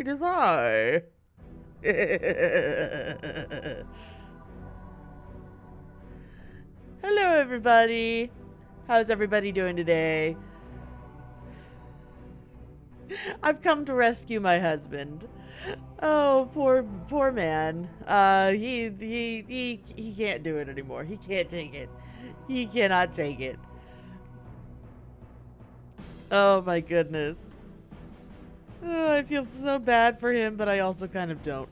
It is I. Hello, everybody. How's everybody doing today? I've come to rescue my husband. Oh, poor man. He can't do it anymore. He can't take it. He cannot take it. Oh my goodness. Oh, I feel so bad for him, but I also kind of don't.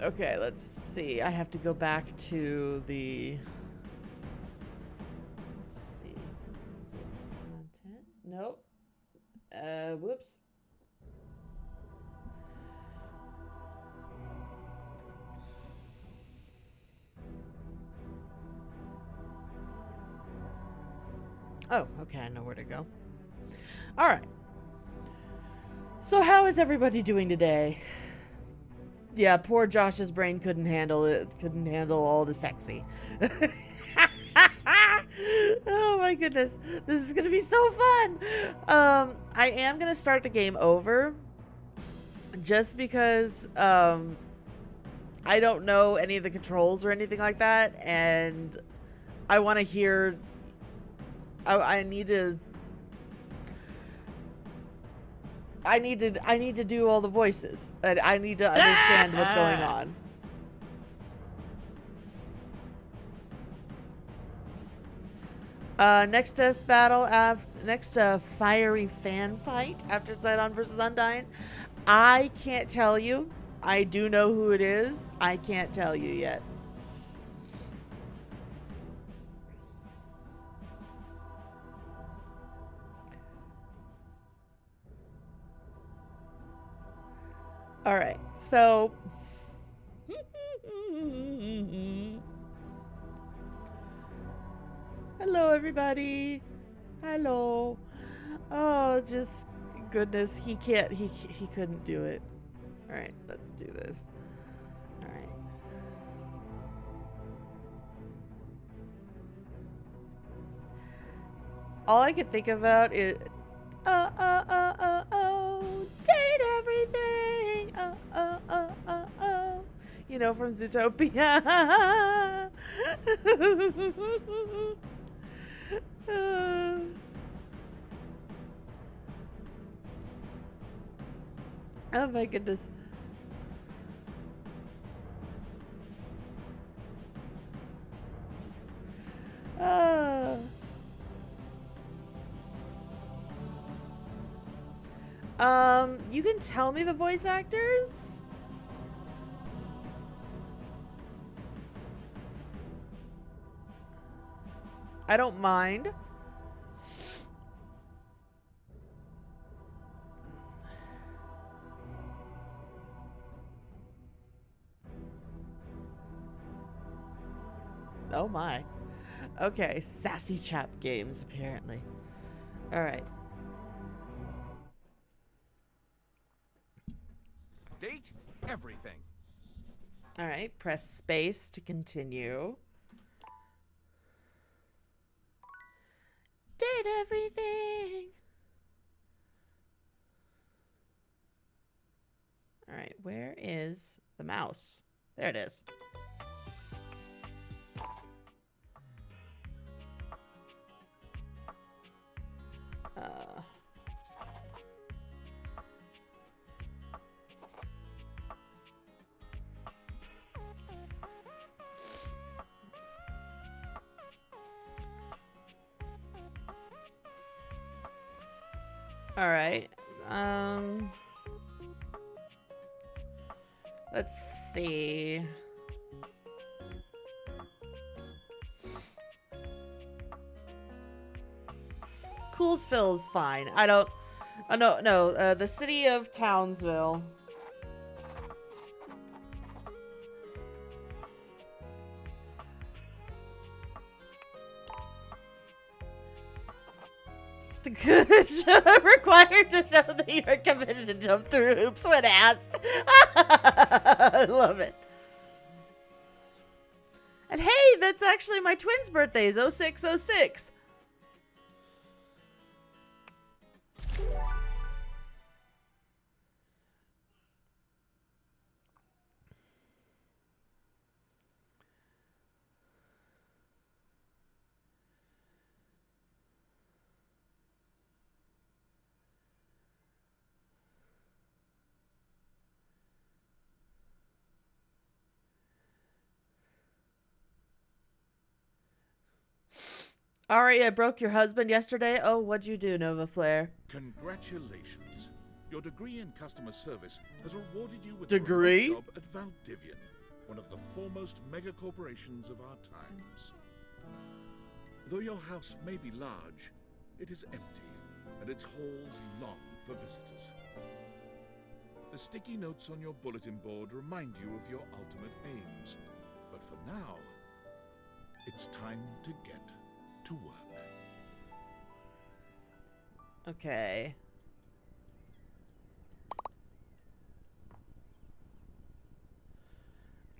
Okay, let's see. I have to go back to the... Let's see. Is it content? Nope. Whoops. Oh, okay, I know where to go. All right. So how is everybody doing today? Yeah, poor Josh's brain couldn't handle it. Couldn't handle all the sexy. Oh my goodness. This is going to be so fun. I am going to start the game over just because I don't know any of the controls or anything like that, and I want to hear... I need to do all the voices. I need to understand what's going on. Next death battle next fiery fan fight after Sidon versus Undyne. I can't tell you. I do know who it is. I can't tell you yet. All right, so hello everybody. Hello. Oh, just goodness, he couldn't do it. All right, let's do this. All right. All I can think about is date everything. You know, from Zootopia. Oh my goodness. You can tell me the voice actors? I don't mind. Oh my. Okay, Sassy Chap Games, apparently. Alright. Date everything. Alright, press space to continue. Date everything. Alright, where is the mouse? There it is. All right. Let's see. Coolsville's fine. I don't. Oh no. The city of Townsville. Required to show that you're committed to jump through hoops when asked. I love it. And hey, that's actually my twins' birthdays, 0606. Ari, I broke your husband yesterday. Oh, what'd you do, Nova Flare? Congratulations. Your degree in customer service has rewarded you with Degree? a remote job at Valdivian, one of the foremost megacorporations of our times. Though your house may be large, it is empty, and its halls long for visitors. The sticky notes on your bulletin board remind you of your ultimate aims. But for now, it's time to get to work. Okay.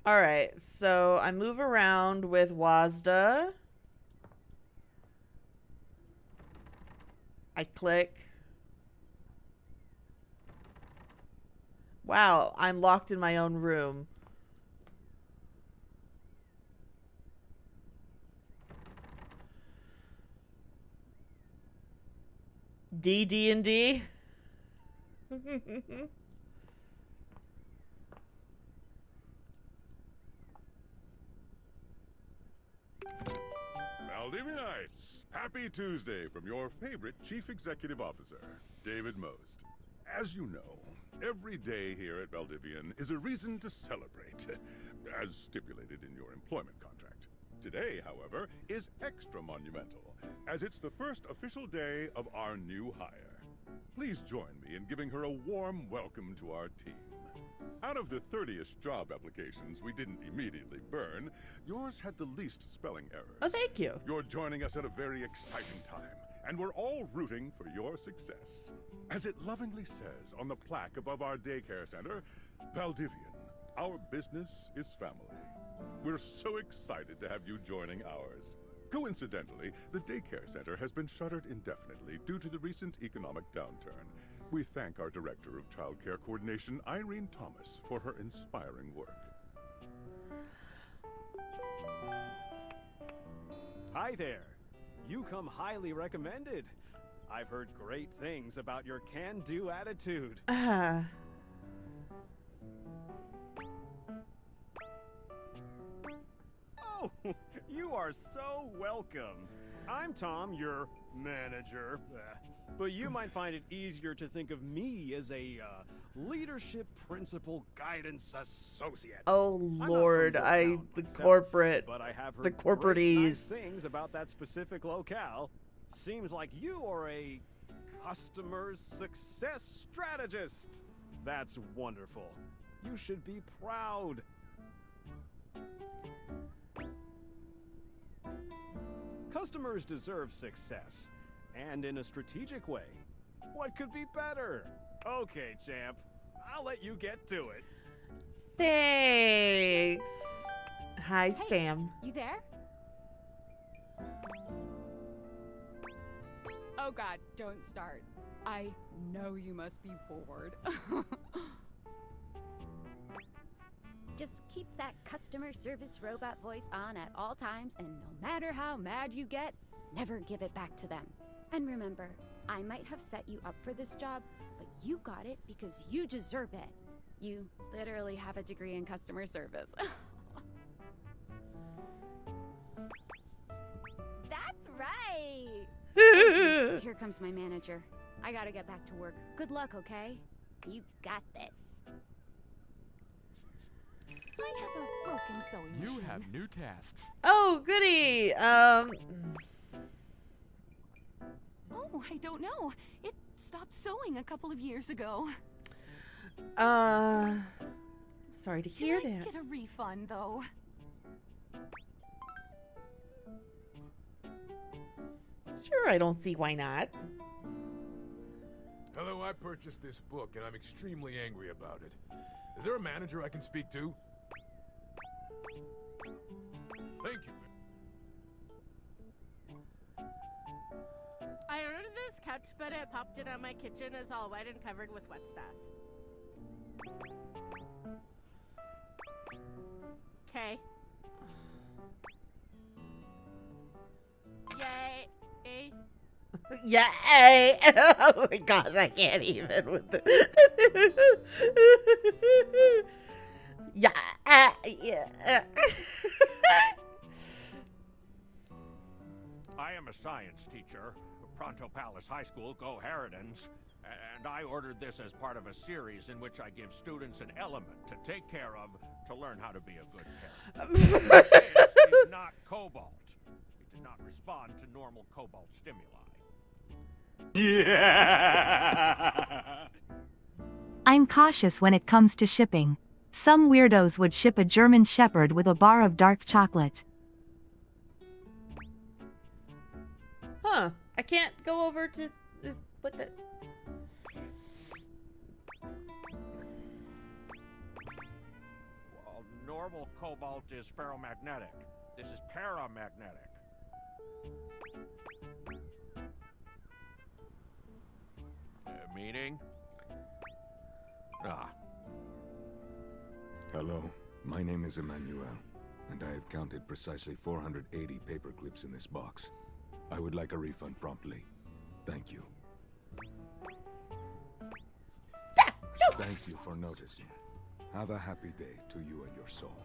All right, so I move around with Wazda. I click. Wow, I'm locked in my own room. D&D? Maldivianites, happy Tuesday from your favorite Chief Executive Officer, David Most. As you know, every day here at Valdivian is a reason to celebrate, as stipulated in your employment contract. Today, however, is extra monumental, as it's the first official day of our new hire. Please join me in giving her a warm welcome to our team. Out of the 30-ish job applications we didn't immediately burn, yours had the least spelling errors. Oh, thank you. You're joining us at a very exciting time, and we're all rooting for your success. As it lovingly says on the plaque above our daycare center, Valdivian, our business is family. We're so excited to have you joining ours. Coincidentally, the daycare center has been shuttered indefinitely due to the recent economic downturn. We thank our Director of Child Care Coordination, Irene Thomas, for her inspiring work. Hi there. You come highly recommended. I've heard great things about your can-do attitude. Oh, you are so welcome. I'm Tom, your manager. But you might find it easier to think of me as a leadership principal guidance associate. Oh Lord, the corporate, but I have heard the great corporatees. nice things about that specific locale. Seems like you are a customer success strategist. That's wonderful. You should be proud. Customers deserve success, and in a strategic way. What could be better? Okay, champ. I'll let you get to it. Thanks. Hi, Hey, Sam. You there? Oh god, don't start. I know you must be bored. Just keep that customer service robot voice on at all times, and no matter how mad you get, never give it back to them. And remember, I might have set you up for this job, but you got it because you deserve it. You literally have a degree in customer service. That's right! Oh, geez, here comes my manager. I gotta get back to work. Good luck, okay? You got this. I have a broken sewing machine. You have new tasks. Oh, goody. Oh, I don't know. It stopped sewing a couple of years ago. Sorry to hear Can I that. get a refund, though? Sure, I don't see why not. Hello, I purchased this book and I'm extremely angry about it. Is there a manager I can speak to? Thank you. I ordered this couch, but it popped in on my kitchen. It's all wet and covered with wet stuff. Okay. Yay. Yay! Oh my gosh, I can't even with the. Yeah. I am a science teacher, Pronto Palace High School, Go Harridans, and I ordered this as part of a series in which I give students an element to take care of to learn how to be a good parent. This is not cobalt. It did not respond to normal cobalt stimuli. I'm cautious when it comes to shipping. Some weirdos would ship a German Shepherd with a bar of dark chocolate. Huh. I can't go over to... what the... Well, normal cobalt is ferromagnetic. This is paramagnetic. Meaning? Hello, my name is Emmanuel, and I have counted precisely 480 paper clips in this box. I would like a refund promptly. Thank you. Thank you for noticing. Have a happy day to you and your soul.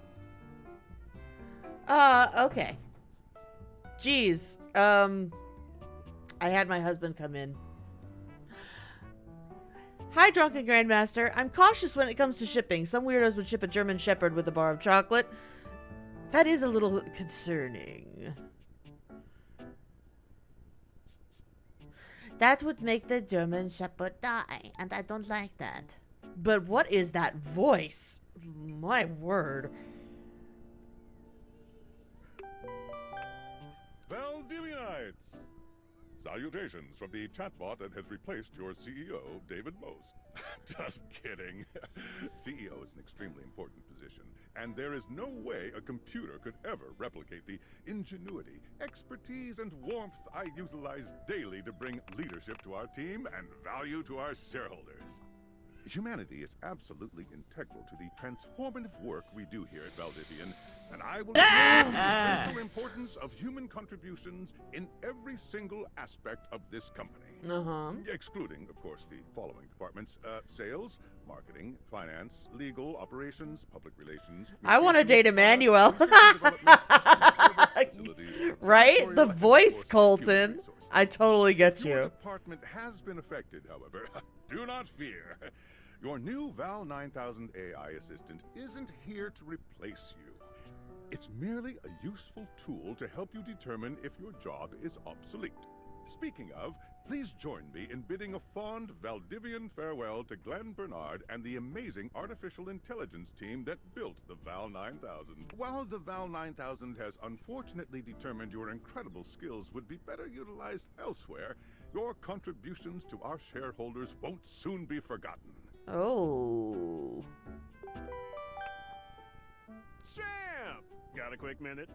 Okay. Jeez. I had my husband come in. Hi, Drunken Grandmaster. I'm cautious when it comes to shipping. Some weirdos would ship a German Shepherd with a bar of chocolate. That is a little concerning. That would make the German Shepherd die, and I don't like that. But what is that voice? My word. Valdivianites! Salutations from the chatbot that has replaced your CEO, David Most. Just kidding. CEO is an extremely important position, and there is no way a computer could ever replicate the ingenuity, expertise, and warmth I utilize daily to bring leadership to our team and value to our shareholders. Humanity is absolutely integral to the transformative work we do here at Valdivian, and I will stress the essential importance of human contributions in every single aspect of this company. Excluding, of course, the following departments: sales, marketing, finance, legal, operations, public relations. I want to date Emmanuel. Right? The voice, Colton. I totally get you. Your department has been affected, however. Do not fear. Your new Val 9000 AI assistant isn't here to replace you. It's merely a useful tool to help you determine if your job is obsolete. Speaking of, please join me in bidding a fond Valdivian farewell to Glenn Bernard and the amazing artificial intelligence team that built the Val 9000. While the Val 9000 has unfortunately determined your incredible skills would be better utilized elsewhere, your contributions to our shareholders won't soon be forgotten. Oh. Champ! Got a quick minute?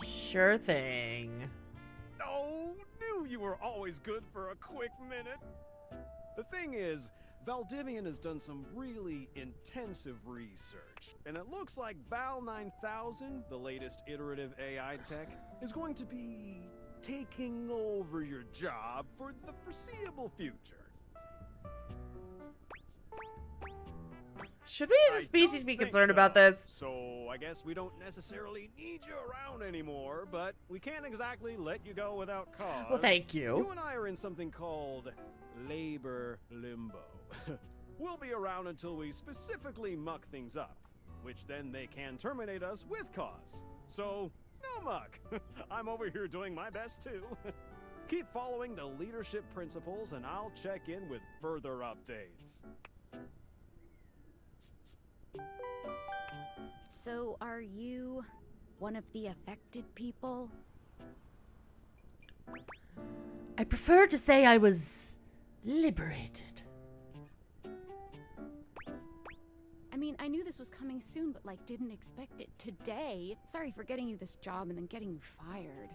Sure thing. Oh, knew you were always good for a quick minute. The thing is, Valdivian has done some really intensive research, and it looks like Val 9000, the latest iterative AI tech, is going to be taking over your job for the foreseeable future. Should we as a species be concerned about this? So I guess we don't necessarily need you around anymore, but we can't exactly let you go without cause. Well, thank you. You and I are in something called labor limbo. We'll be around until we specifically muck things up, which then they can terminate us with cause. So, no muck. I'm over here doing my best too. Keep following the leadership principles and I'll check in with further updates. So, are you one of the affected people? I prefer to say I was liberated. I mean, I knew this was coming soon, but like didn't expect it today. Sorry for getting you this job and then getting you fired.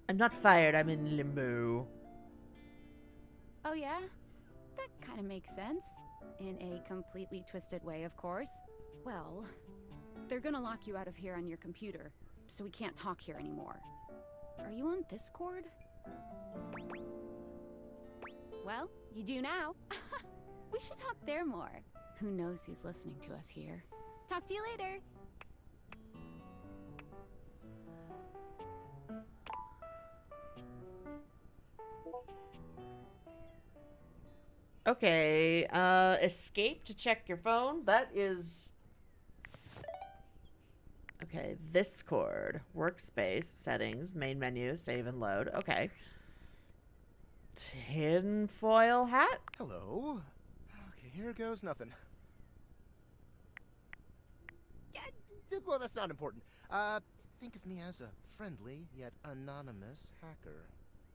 I'm not fired, I'm in limbo. Oh yeah? That kind of makes sense. In a completely twisted way, of course. Well, they're gonna lock you out of here on your computer, so we can't talk here anymore. Are you on Discord? Well, you do now. We should talk there more. Who knows who's listening to us here? Talk to you later. Okay, escape to check your phone. That is... Okay, this cord. Workspace, settings, main menu, save and load. Okay. Tin foil hat? Hello. Okay, here goes nothing. Yeah, well, that's not important. Think of me as a friendly yet anonymous hacker.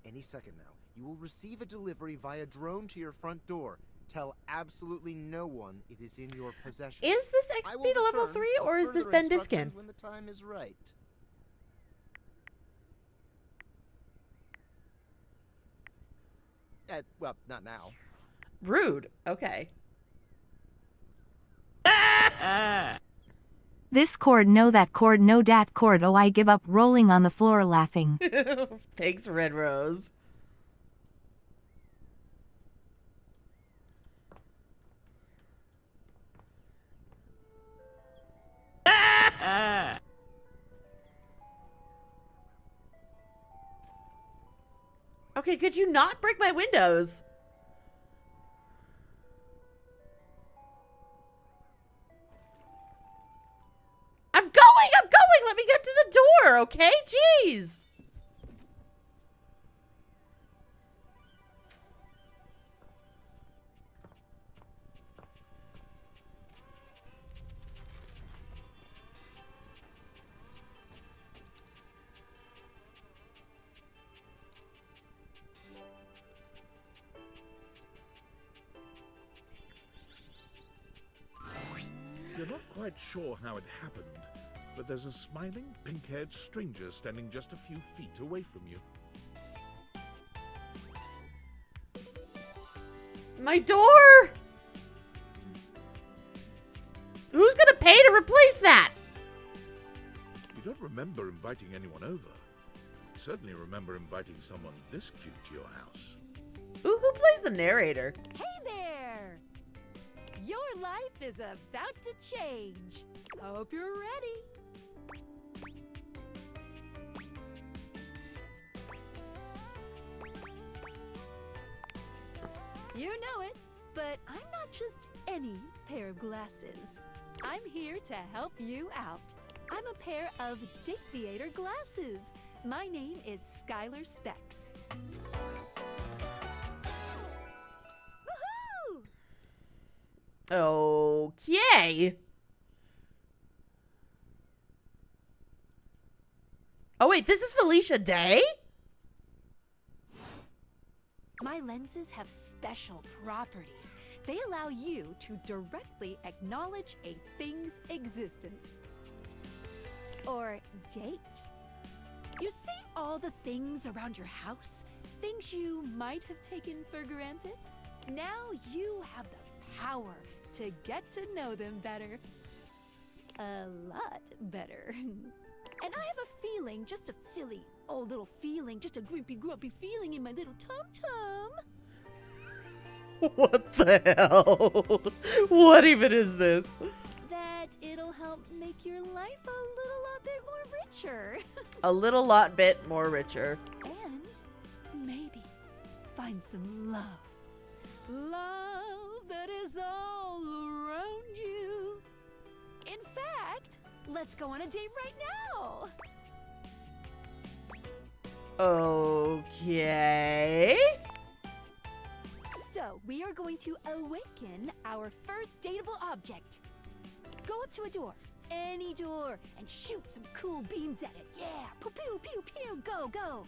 Any second now, you will receive a delivery via drone to your front door. Tell absolutely no one it is in your possession. Is this XP to level 3 or is this Ben Diskin? When the time is right. Well, not now. Rude. Okay. This cord no that cord no dat cord oh I give up rolling on the floor laughing. Thanks, Red Rose. Okay, could you not break my windows? I'm going! Let me get to the door, okay? Jeez! You're not quite sure how it happened, but there's a smiling, pink-haired stranger standing just a few feet away from you. My door! Who's gonna pay to replace that? You don't remember inviting anyone over. You certainly remember inviting someone this cute to your house. Who plays the narrator? Hey there! Your life is about to change. Hope you're ready. You know it, but I'm not just any pair of glasses. I'm here to help you out. I'm a pair of dateviator glasses. My name is Skylar Specs. Woohoo! Okay. Oh wait, this is Felicia Day? My lenses have special properties. They allow you to directly acknowledge a thing's existence. Or date. You see all the things around your house? Things you might have taken for granted? Now you have the power to get to know them better. A lot better. And I have a feeling, just a silly old little feeling, just a grumpy feeling in my little tum-tum. What the hell? What even is this? That it'll help make your life a little bit more richer. A little lot bit more richer. And maybe find some love. Love that is all around you. In fact, let's go on a date right now. Okay. So, we are going to awaken our first dateable object. Go up to a door, any door, and shoot some cool beams at it. Yeah, pew pew pew pew, go go.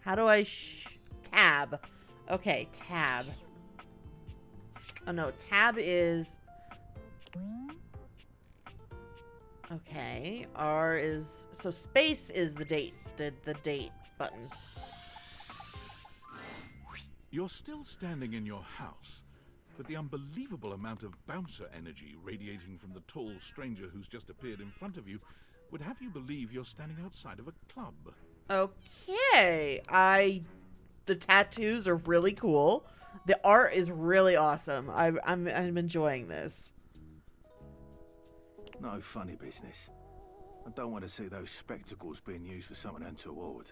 How do I tab? Okay, tab. Oh no, tab is... Okay, R is... So space is the date button. You're still standing in your house, but the unbelievable amount of bouncer energy radiating from the tall stranger who's just appeared in front of you would have you believe you're standing outside of a club. Okay, the tattoos are really cool. The art is really awesome. I'm enjoying this. No funny business. I don't want to see those spectacles being used for something untoward.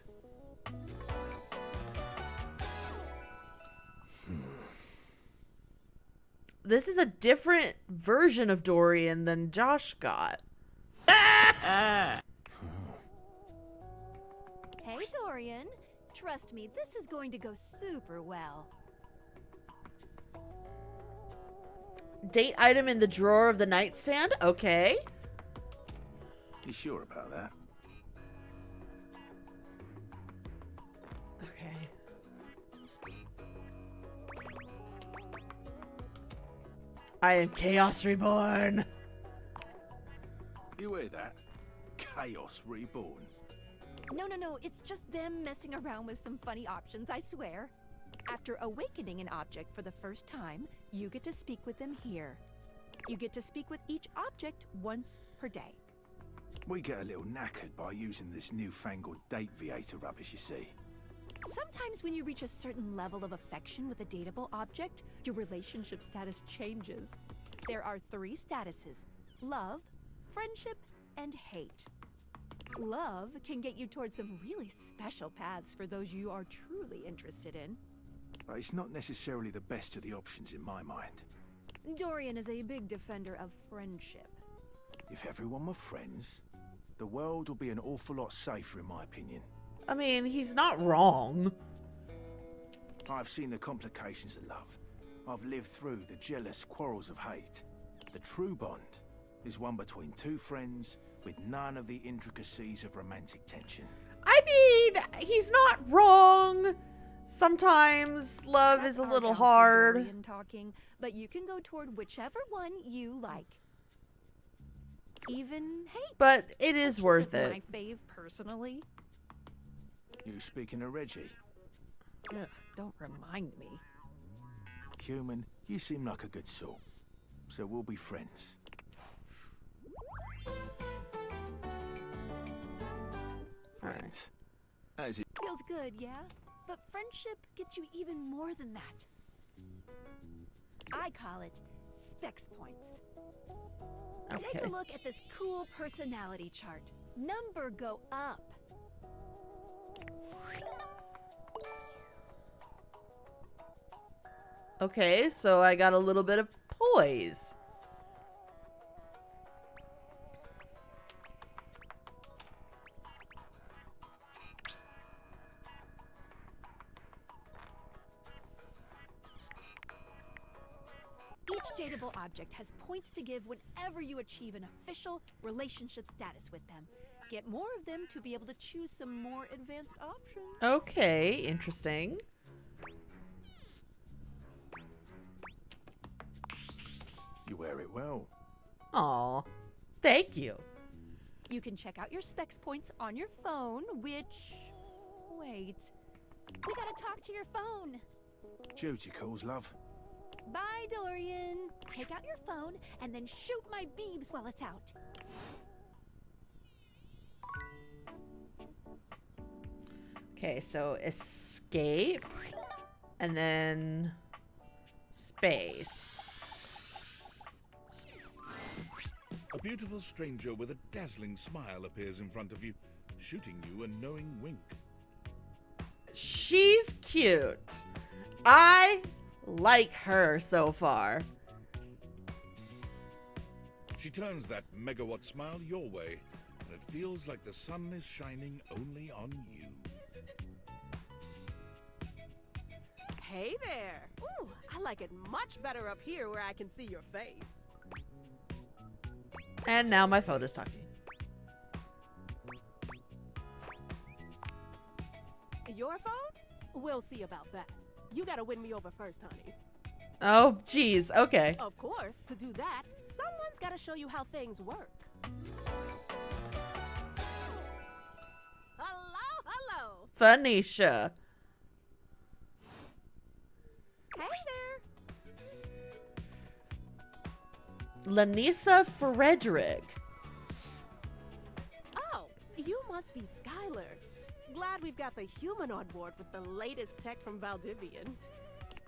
This is a different version of Dorian than Josh got. Hey, Dorian. Trust me, this is going to go super well. Date item in the drawer of the nightstand? Okay. You sure about that? Okay. I am Chaos Reborn. You hear that? Chaos Reborn. No, it's just them messing around with some funny options, I swear. After awakening an object for the first time, you get to speak with them here. You get to speak with each object once per day. We get a little knackered by using this newfangled dateviator rubbish, you see. Sometimes when you reach a certain level of affection with a dateable object, your relationship status changes. There are 3 statuses: love, friendship, and hate. Love can get you towards some really special paths for those you are truly interested in. But it's not necessarily the best of the options in my mind. Dorian is a big defender of friendship. If everyone were friends, the world would be an awful lot safer, in my opinion. I mean, he's not wrong. I've seen the complications of love. I've lived through the jealous quarrels of hate. The true bond is one between 2 friends with none of the intricacies of romantic tension. I mean, he's not wrong. Sometimes love is a little hard. Dorian talking, but you can go toward whichever one you like. Even hate. But it is worth it. My fave personally. You speaking of Reggie? Ugh, don't remind me. Human, you seem like a good sort. So we'll be friends. Friends. As it Feels good, yeah? But friendship gets you even more than that. I call it specs points. Okay. Take a look at this cool personality chart. Number go up. Okay, so I got a little bit of poise. Each dateable object has points to give whenever you achieve an official relationship status with them. Get more of them to be able to choose some more advanced options. Okay, interesting. You wear it well. Aw, thank you. You can check out your specs points on your phone, which... Wait. We gotta talk to your phone. Duty calls, love. Bye, Dorian. Take out your phone and then shoot my beebs while it's out. Okay, so escape. And then space. A beautiful stranger with a dazzling smile appears in front of you, shooting you a knowing wink. She's cute. I like her so far. She turns that megawatt smile your way, and it feels like the sun is shining only on you. Hey there. Ooh, I like it much better up here where I can see your face. And now my phone is talking. Your phone? We'll see about that. You gotta win me over first, honey. Oh, geez. Okay. Of course, to do that, someone's gotta show you how things work. Hello, hello. Phoenicia. Hey there. Lanisa Frederick. Oh, you must be Skylar. Glad we've got the human on board with the latest tech from Valdivian.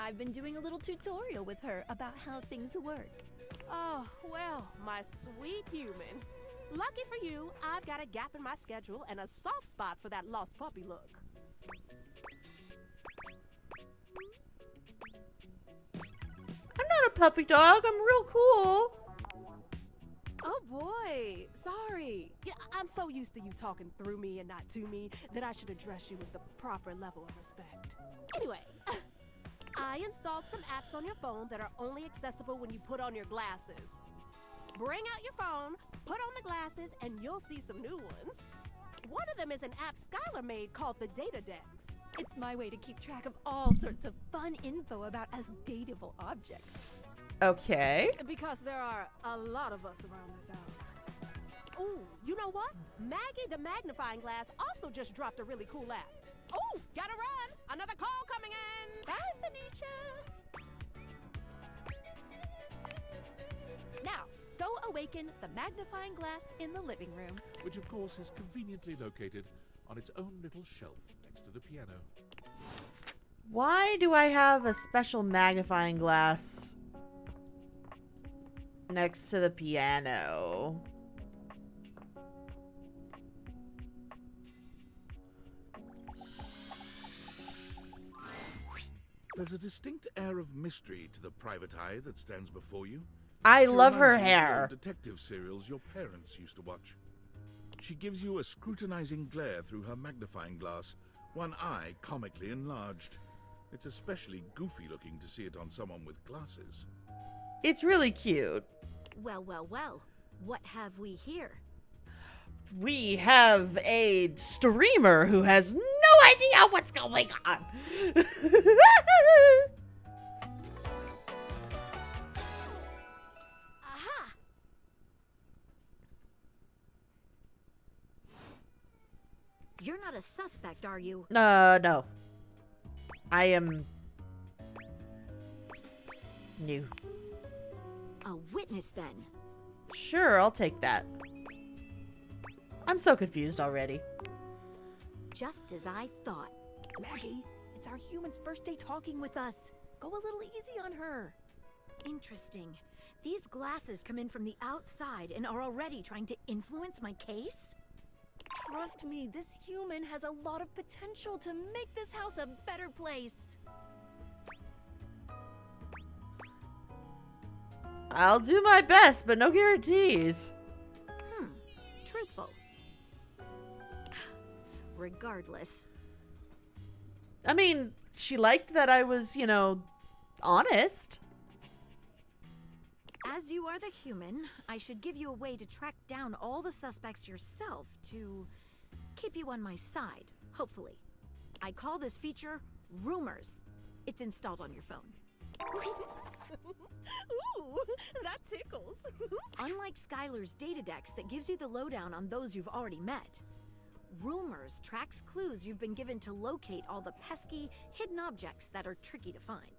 I've been doing a little tutorial with her about how things work. Oh, well, my sweet human. Lucky for you, I've got a gap in my schedule and a soft spot for that lost puppy look. I'm not a puppy dog. I'm real cool. Oh boy, sorry. Yeah, I'm so used to you talking through me and not to me that I should address you with the proper level of respect. Anyway, I installed some apps on your phone that are only accessible when you put on your glasses. Bring out your phone, put on the glasses, and you'll see some new ones. One of them is an app Skylar made called the Data Dex. It's my way to keep track of all sorts of fun info about us dateable objects. Okay. Because there are a lot of us around this house. Ooh, you know what? Maggie the magnifying glass also just dropped a really cool app. Ooh, gotta run! Another call coming in! Bye, Phoenicia! Now, go awaken the magnifying glass in the living room. Which of course is conveniently located on its own little shelf next to the piano. Why do I have a special magnifying glass next to the piano? There's a distinct air of mystery to the private eye that stands before you. I She love her reminds you of the hair. old detective serials your parents used to watch. She gives you a scrutinizing glare through her magnifying glass, one eye comically enlarged. It's especially goofy looking to see it on someone with glasses. It's really cute. Well, well, well. What have we here? We have a streamer who has no idea what's going on. Aha! You're not a suspect, are you? No. I am new. A witness, then. Sure, I'll take that. I'm so confused already. Just as I thought. Maggie, it's our human's first day talking with us. Go a little easy on her. Interesting. These glasses come in from the outside and are already trying to influence my case? Trust me, this human has a lot of potential to make this house a better place. I'll do my best, but no guarantees. Truthful. Regardless. I mean, she liked that I was, honest. As you are the human, I should give you a way to track down all the suspects yourself to keep you on my side, hopefully. I call this feature Rumors. It's installed on your phone. Ooh, that tickles. Unlike Skylar's data dex that gives you the lowdown on those you've already met, Rumors tracks clues you've been given to locate all the pesky, hidden objects that are tricky to find.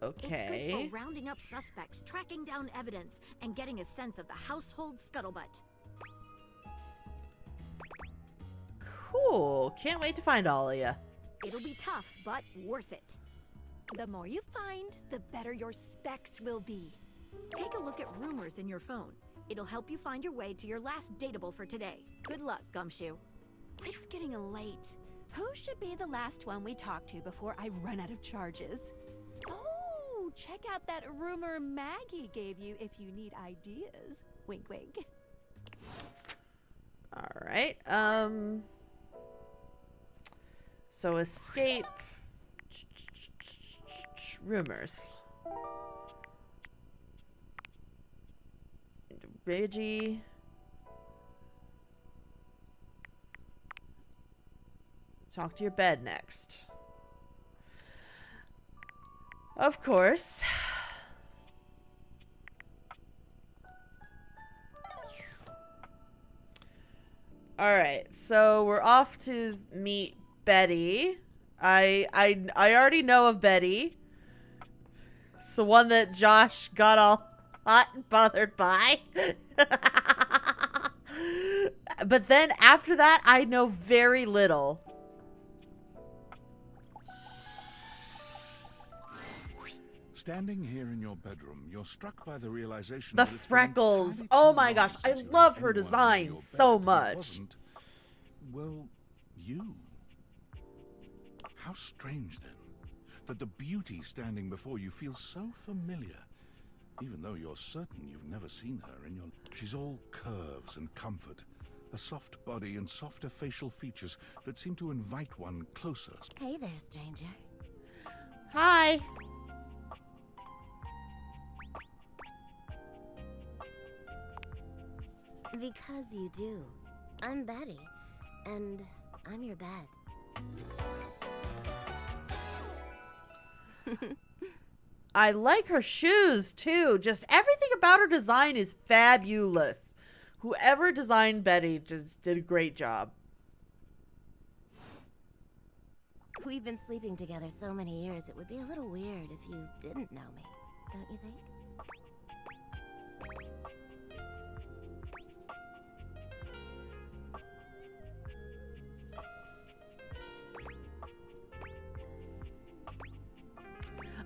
Okay. It's good for rounding up suspects, tracking down evidence, and getting a sense of the household scuttlebutt. Cool. Can't wait to find all of you. It'll be tough, but worth it. The more you find, the better your specs will be. Take a look at Rumors in your phone. It'll help you find your way to your last dateable for today. Good luck, Gumshoe. It's getting late. Who should be the last one we talk to before I run out of charges? Oh, check out that rumor Maggie gave you if you need ideas. Wink, wink. All right. So escape. Rumors. Into Reggie. Talk to your bed next. Of course. All right, so we're off to meet Betty. I already know of Betty. It's the one that Josh got all hot and bothered by. But then after that, I know very little. Standing here in your bedroom, you're struck by the realization The that it's been freckles. entirely Oh too my long gosh, I since you love had her anyone design in your so bed who much. wasn't, well, you. How strange then, that the beauty standing before you feels so familiar, even though you're certain you've never seen her in your... She's all curves and comfort, a soft body and softer facial features that seem to invite one closer. Hey there, stranger. Hi. Because you do. I'm Betty, and I'm your bed. I like her shoes too. Just everything about her design is fabulous. Whoever designed Betty just did a great job. We've been sleeping together so many years, it would be a little weird if you didn't know me, don't you think?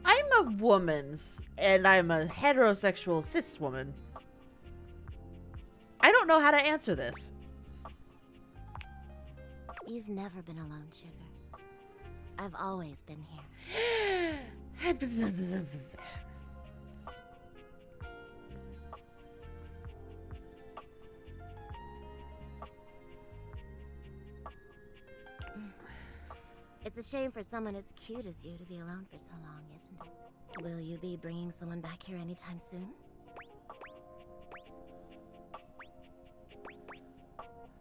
I'm a woman, and I'm a heterosexual cis woman. I don't know how to answer this. You've never been alone, sugar. I've always been here. It's a shame for someone as cute as you to be alone for so long, isn't it? Will you be bringing someone back here anytime soon?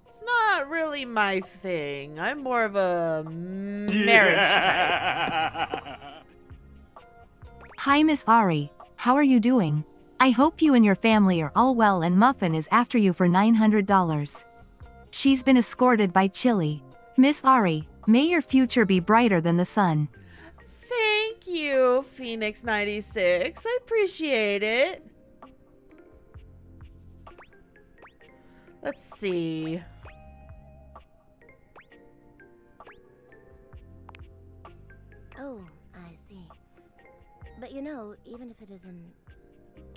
It's not really my thing. I'm more of a marriage type. Hi, Miss Ari. How are you doing? I hope you and your family are all well, and Muffin is after you for $900. She's been escorted by Chili. Miss Ari, may your future be brighter than the sun. Thank you, Phoenix96. I appreciate it. Let's see. Oh, I see. But you know, even if it isn't...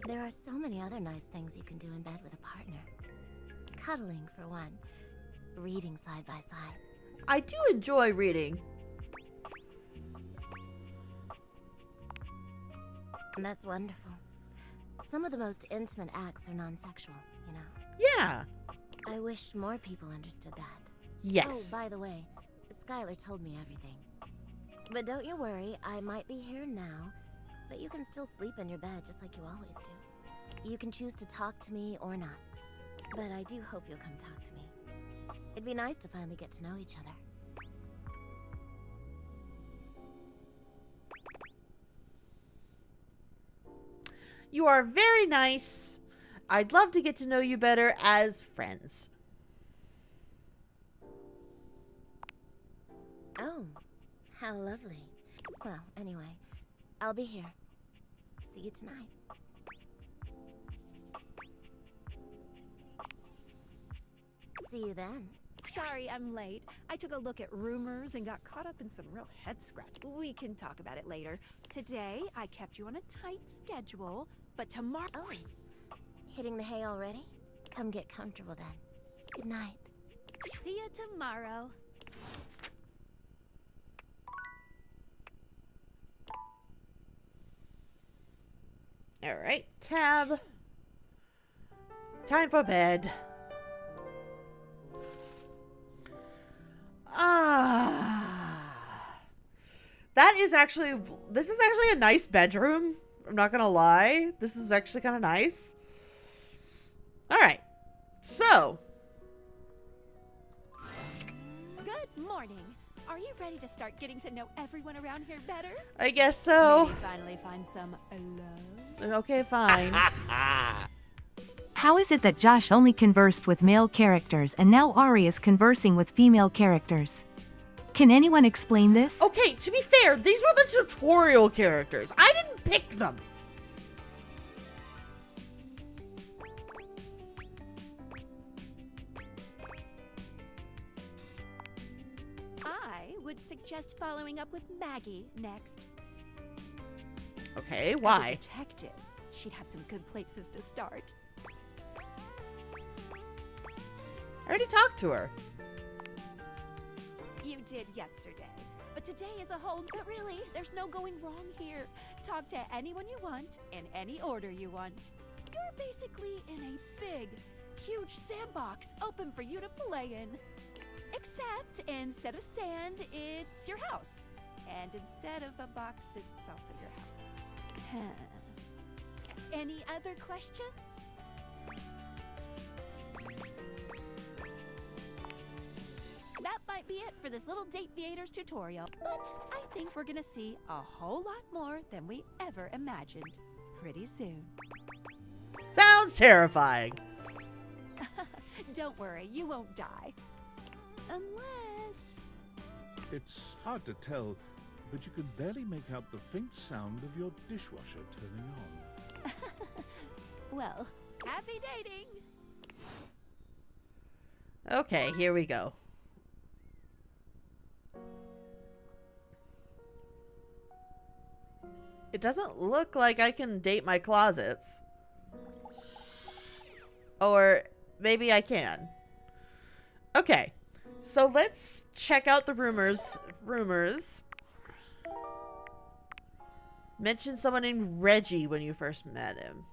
There are so many other nice things you can do in bed with a partner. Cuddling, for one. Reading side by side. I do enjoy reading. That's wonderful. Some of the most intimate acts are non-sexual, you know? Yeah. I wish more people understood that. Yes. Oh, by the way, Skylar told me everything. But don't you worry, I might be here now, but you can still sleep in your bed just like you always do. You can choose to talk to me or not. But I do hope you'll come talk to me. It'd be nice to finally get to know each other. You are very nice. I'd love to get to know you better as friends. Oh, how lovely. Well, anyway, I'll be here. See you tonight. See you then. Sorry I'm late. I took a look at rumors and got caught up in some real head scratch. We can talk about it later. Today, I kept you on a tight schedule, but tomorrow... Oh, hitting the hay already? Come get comfortable then. Good night. See you tomorrow. All right, tab. Time for bed. This is actually a nice bedroom. I'm not gonna lie. This is actually kind of nice. All right, so. Good morning. Are you ready to start getting to know everyone around here better? I guess so. Maybe finally find some love? Okay, fine. How is it that Josh only conversed with male characters and now Ari is conversing with female characters? Can anyone explain this? Okay, to be fair, these were the tutorial characters. I didn't pick them. I would suggest following up with Maggie next. Okay, As a why? detective, she'd have some good places to start. I already talked to her. You did yesterday, but today is a whole. But really, there's no going wrong here. Talk to anyone you want in any order you want. You're basically in a big, huge sandbox open for you to play in. Except instead of sand, it's your house. And instead of a box, it's also your house. Huh. Any other questions? That might be it for this little dateviator's tutorial. But I think we're gonna see a whole lot more than we ever imagined pretty soon. Sounds terrifying. Don't worry, you won't die. Unless... It's hard to tell, but you can barely make out the faint sound of your dishwasher turning on. Well, happy dating! Okay, here we go. It doesn't look like I can date my closets. Or maybe I can. Okay, so let's check out the rumors. Mention someone named Reggie when you first met him.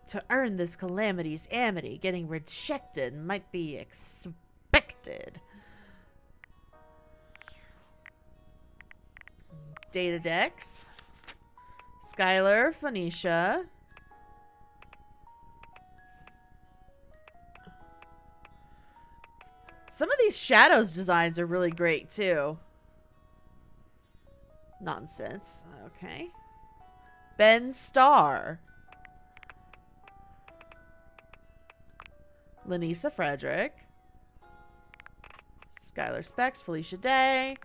To earn this calamity's amity, getting rejected might be expected. Data decks. Skylar, Phoenicia. Some of these shadows designs are really great too. Nonsense. Okay. Ben Starr. Lanisa Frederick. Skylar Specs, Felicia Day.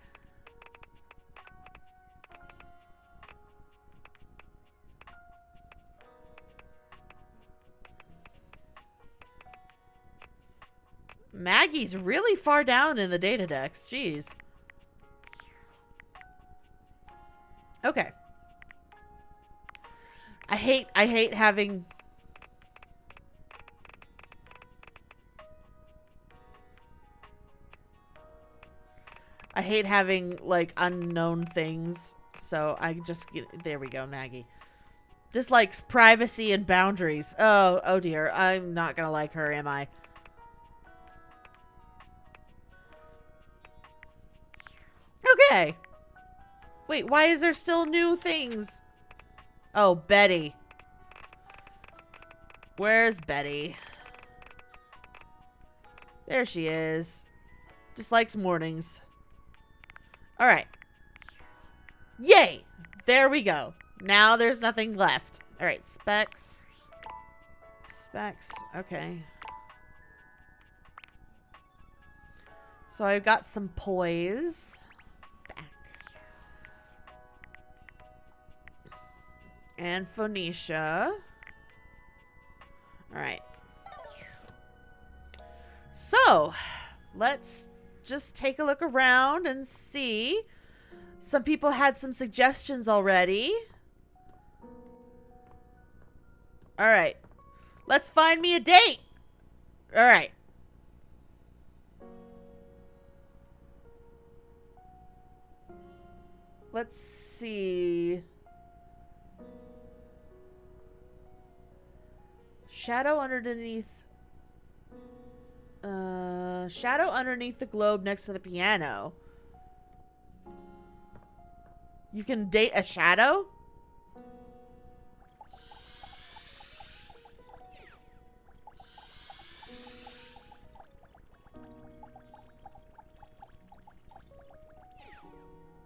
Maggie's really far down in the data decks. Jeez. Okay. I hate having... I hate having, like, unknown things. So I just get... There we go, Maggie. Dislikes privacy and boundaries. Oh dear. I'm not gonna like her, am I? Okay. Wait, why is there still new things? Oh, Betty. Where's Betty? There she is. Just likes mornings. Alright. Yay! There we go. Now there's nothing left. Alright, specs. Specs. Okay. So I've got some poise. And Phoenicia. Alright. So, let's just take a look around and see. Some people had some suggestions already. Alright. Let's find me a date. Alright. Let's see. Shadow underneath the globe next to the piano. You can date a shadow?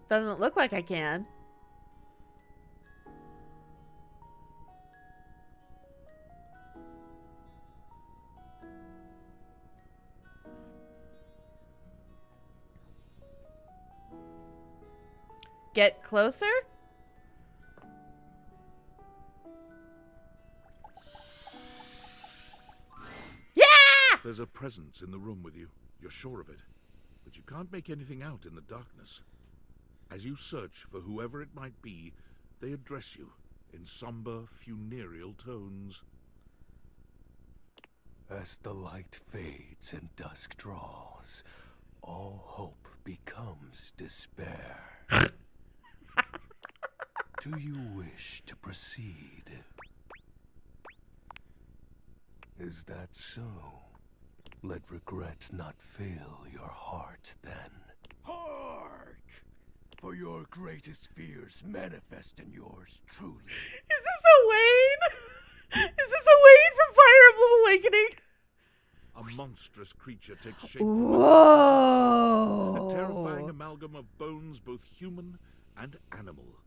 Doesn't look like I can. Get closer? Yeah! There's a presence in the room with you. You're sure of it. But you can't make anything out in the darkness. As you search for whoever it might be, They address you in somber, funereal tones. As the light fades and dusk draws, all hope becomes despair. Do you wish to proceed? Is that so? Let regret not fill your heart then. Hark! For your greatest fears manifest in yours truly. Is this a Wayne? Is this a Wayne from Fire Emblem Awakening? A monstrous creature takes shape. Whoa! A terrifying amalgam of bones, both human and animal.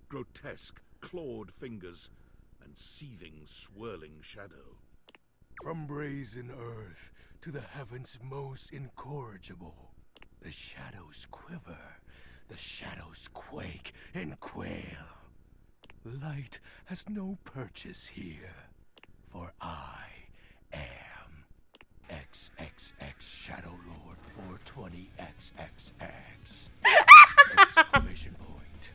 Grotesque, clawed fingers, and seething, swirling shadow. From brazen earth to the heavens most incorrigible, the shadows quiver, the shadows quake and quail. Light has no purchase here, for I am XXX Shadow Lord 420XXX! Exclamation point.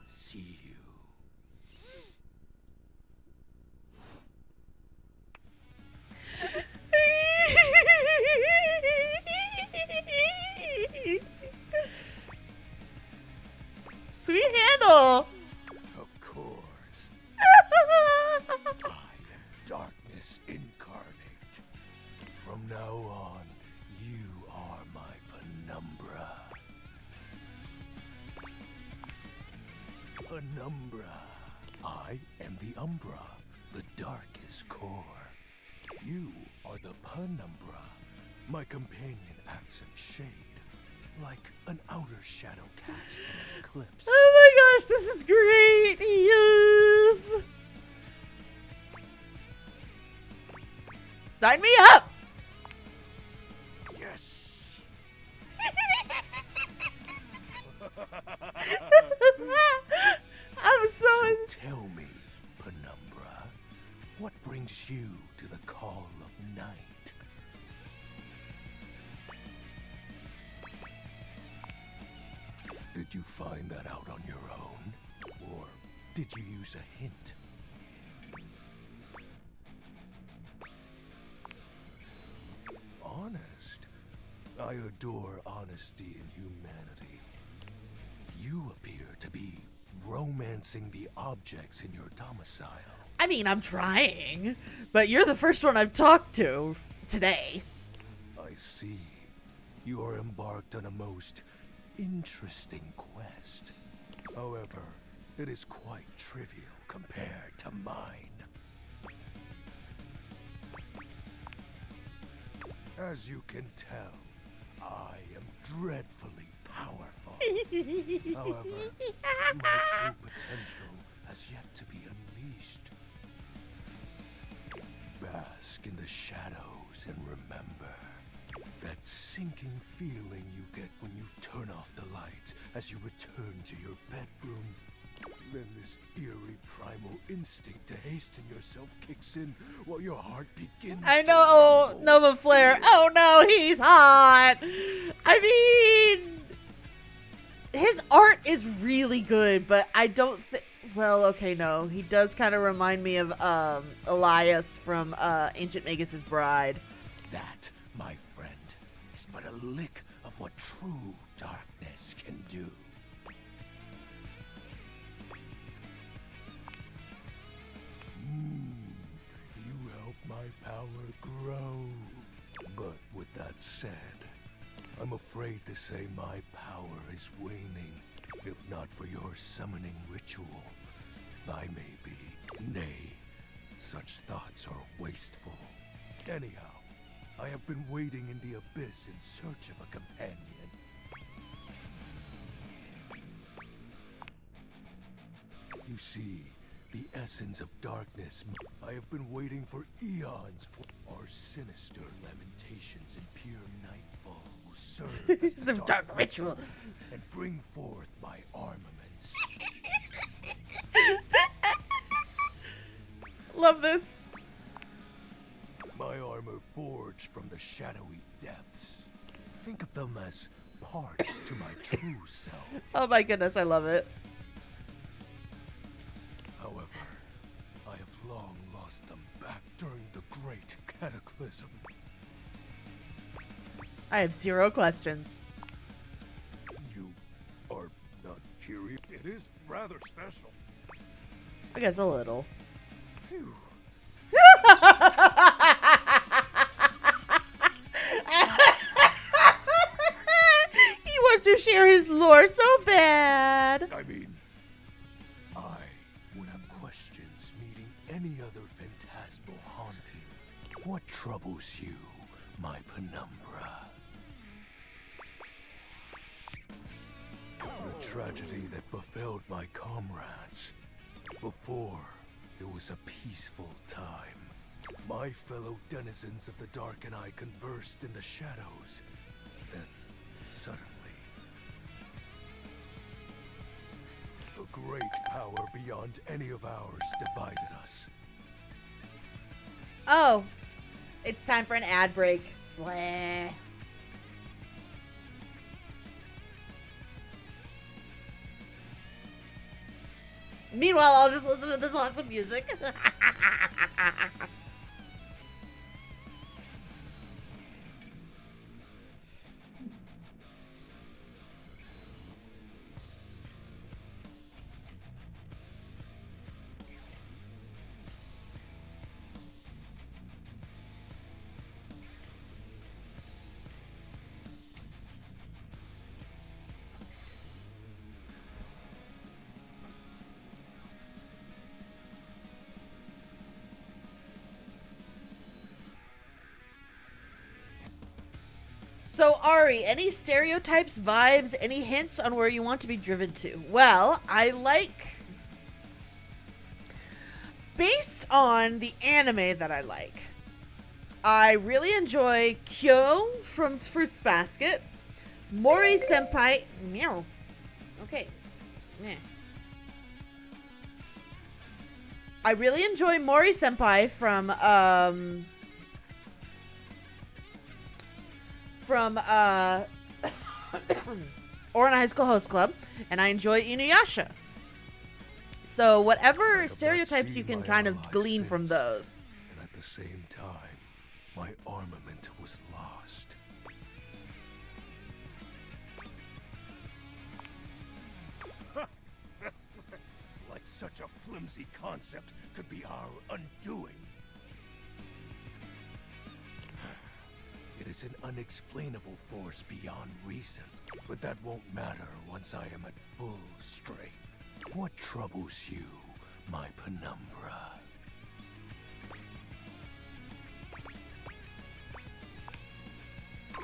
See you. Sweet handle. Of course. I am darkness incarnate. From now on, you are my penumbra. Penumbra. I am the umbra, the darkest core. You are the penumbra. My companion acts in shade, like an outer shadow cast in an eclipse. Oh my gosh, this is great! Yes! Sign me up! Yes! I'm so tell me, penumbra, what brings you to the call of night? Did you find that out on your own? Or did you use a hint? Honest? I adore honesty and humanity. You appear to be romancing the objects in your domicile. I mean, I'm trying, but you're the first one I've talked to today. I see. You are embarked on a most interesting quest. However, it is quite trivial compared to mine. As you can tell, I am dreadfully powerful. However, my true potential has yet to be unleashed. Bask in the shadows and remember that sinking feeling you get when you turn off the lights as you return to your bedroom. Then this eerie primal instinct to hasten yourself kicks in while your heart begins I know, Nova Flare. Oh no, he's hot. I mean, his art is really good, but I don't think. Well, okay, no, he does kind of remind me of Elias from Ancient Magus's Bride. That, my friend, is but a lick of what true darkness can do. You help my power grow. But with that said, I'm afraid to say my power is waning. If not for your summoning ritual, I may be. Nay, such thoughts are wasteful. Anyhow, I have been wading in the abyss in search of a companion. You see, the essence of darkness, I have been waiting for eons for our sinister lamentations in pure nightfall will serve as The dark ritual and bring forth my armaments. Love this. My my armor forged from the shadowy depths. Think of them as parts to my true self. Oh my goodness, I love it. However, I have long lost them back during the Great Cataclysm. I have 0 questions. You are not curious? It is rather special. I guess a little. Phew. He wants to share his lore so bad. I mean, I would have questions meeting any other phantasmal haunting. What troubles you, my penumbra? The tragedy that befell my comrades. Before, it was a peaceful time. My fellow denizens of the dark and I conversed in the shadows. Then, suddenly, a great power beyond any of ours divided us. Oh, it's time for an ad break. Blah. Meanwhile, I'll just listen to this awesome music. So, Ari, any stereotypes, vibes, any hints on where you want to be driven to? Well, based on the anime that I like, I really enjoy Kyo from Fruits Basket, Mori Senpai, meow, okay, meh. I really enjoy Mori Senpai from Oran High School Host Club, and I enjoy Inuyasha. So whatever stereotypes you can kind of glean from those. And at the same time, my armament was lost. Like such a flimsy concept could be our undoing. It is an unexplainable force beyond reason, but that won't matter once I am at full strength. What troubles you, my penumbra?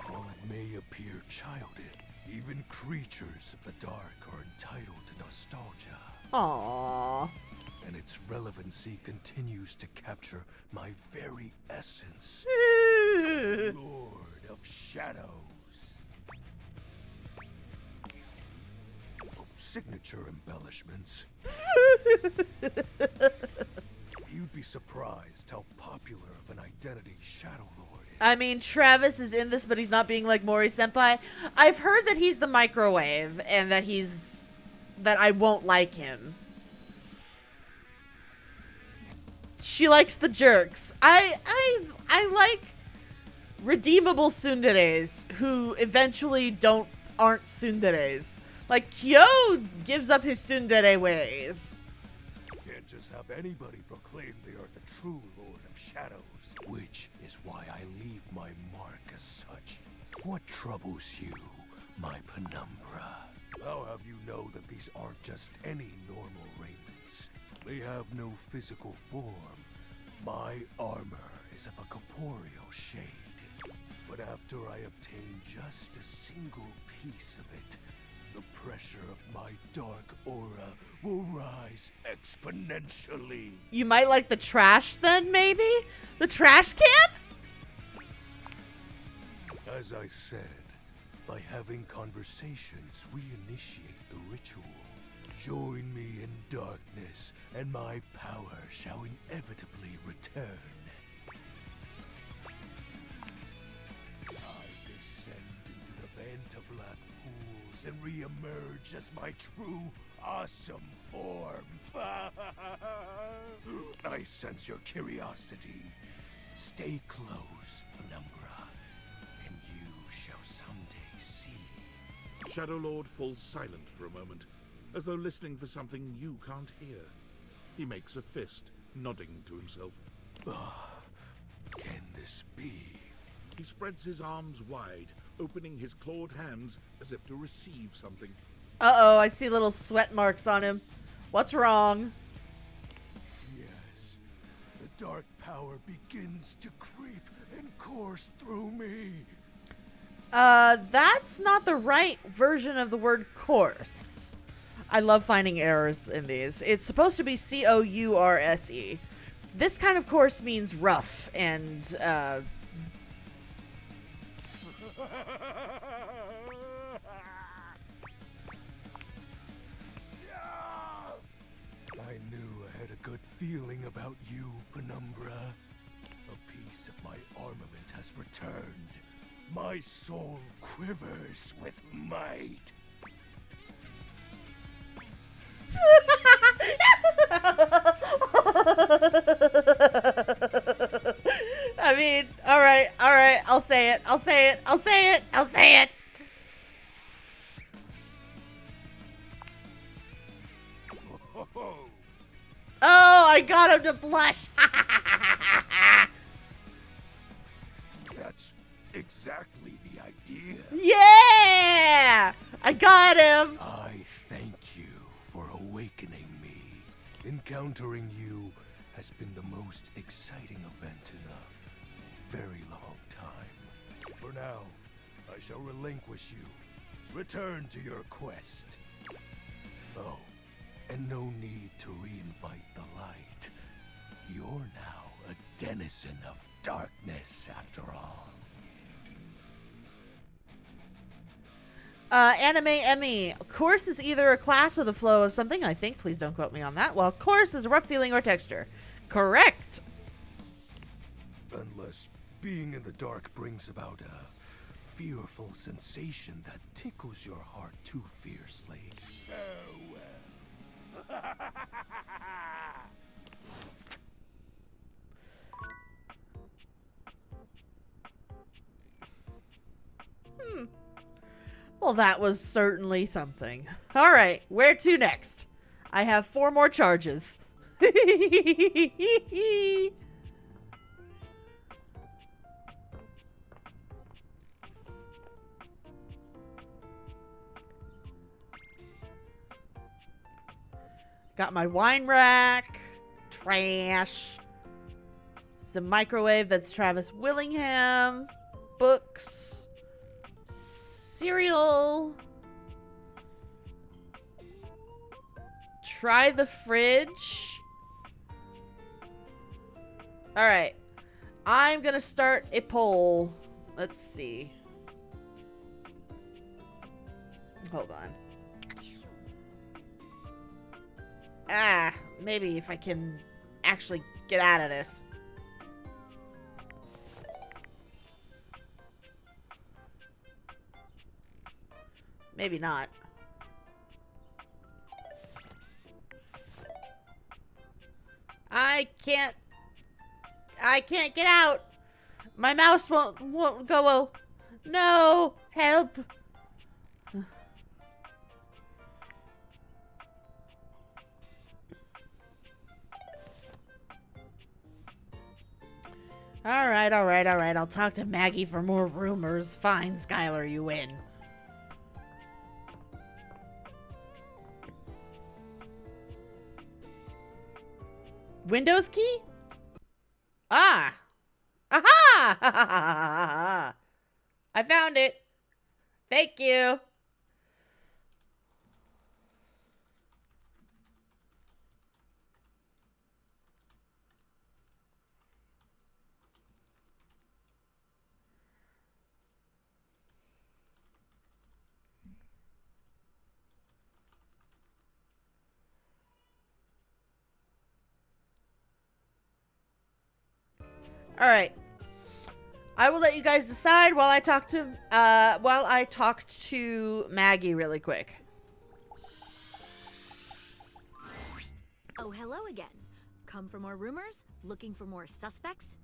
While it may appear childish, even creatures of the dark are entitled to nostalgia. Aww. And its relevancy continues to capture my very essence. Lord of Shadows. Oh, signature embellishments. You'd be surprised how popular of an identity Shadow Lord is. I mean, Travis is in this, but he's not being like Mori Senpai. I've heard that he's the microwave, and that I won't like him. She likes the jerks. I like redeemable tsunderes who eventually aren't tsunderes. Like, Kyo gives up his tsundere ways. Can't just have anybody proclaim they are the true Lord of Shadows, which is why I leave my mark as such. What troubles you, my penumbra? I'll have you know that these aren't just any normal raiments. They have no physical form. My armor is of a corporeal shade. But after I obtain just a single piece of it, the pressure of my dark aura will rise exponentially. You might like the trash then, maybe? The trash can? As I said, by having conversations, we initiate the ritual. Join me in darkness, and my power shall inevitably return. dissolves and re-emerge as my true, awesome form. I sense your curiosity. Stay close, Penumbra, and you shall someday see. Shadow Lord falls silent for a moment, as though listening for something you can't hear. He makes a fist, nodding to himself. Can this be? He spreads his arms wide, opening his clawed hands as if to receive something. Uh-oh, I see little sweat marks on him. What's wrong? Yes. The dark power begins to creep and course through me. That's not the right version of the word course. I love finding errors in these. It's supposed to be C-O-U-R-S-E. This kind of course means rough and, I knew I had a good feeling about you, Penumbra. A piece of my armament has returned. My soul quivers with might. I mean, all right, I'll say it. Oh, I got him to blush. That's exactly the idea. Yeah! I got him. I thank you for awakening me. Encountering you has been the most exciting event in a very long time. For now, I shall relinquish you. Return to your quest. Oh, and no need to reinvite the light. You're now a denizen of darkness, after all. Anime Emmy. Course is either a class or the flow of something, I think. Please don't quote me on that. While course is a rough feeling or texture. Correct. Unless being in the dark brings about a fearful sensation that tickles your heart too fiercely. Farewell. Well, that was certainly something. All right, where to next? I have 4 more charges. Got my wine rack. Trash. Some microwave, that's Travis Willingham. Books. Cereal. Try the fridge. Alright. I'm gonna start a poll. Let's see. Hold on. Maybe if I can actually get out of this. Maybe not. I can't get out. My mouse won't go. No, help. All right. I'll talk to Maggie for more rumors. Fine, Skylar, you win. Windows key? Ah! Aha! I found it. Thank you. All right. I will let you guys decide while I talk to Maggie really quick. Oh, hello again. Come for more rumors? Looking for more suspects?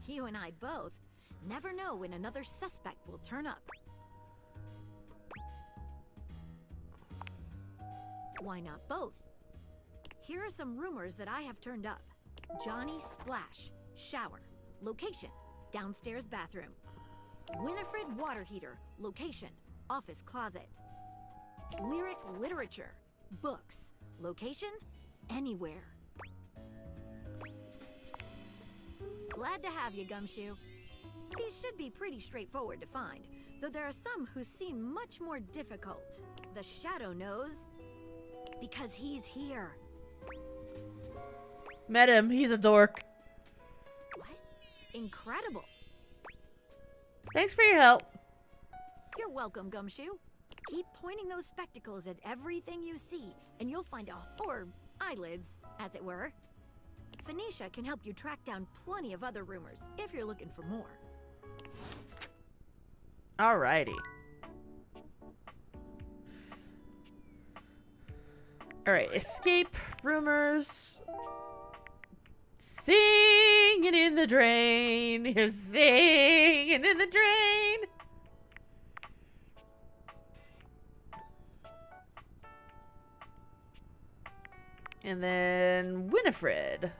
You and I both never know when another suspect will turn up. Why not both? Here are some rumors that I have turned up. Johnny Splash, shower, location, downstairs bathroom. Winifred water heater, location, office closet. Lyric literature, books, location, anywhere. Glad to have you, Gumshoe. These should be pretty straightforward to find, though there are some who seem much more difficult. The Shadow knows, because he's here. Met him. He's a dork. What? Incredible. Thanks for your help. You're welcome, Gumshoe. Keep pointing those spectacles at everything you see, and you'll find or eyelids, as it were. Phoenicia can help you track down plenty of other rumors, if you're looking for more. Alrighty. Alright, escape rumors. Singing in the drain. You're singing in the drain. And then Winifred.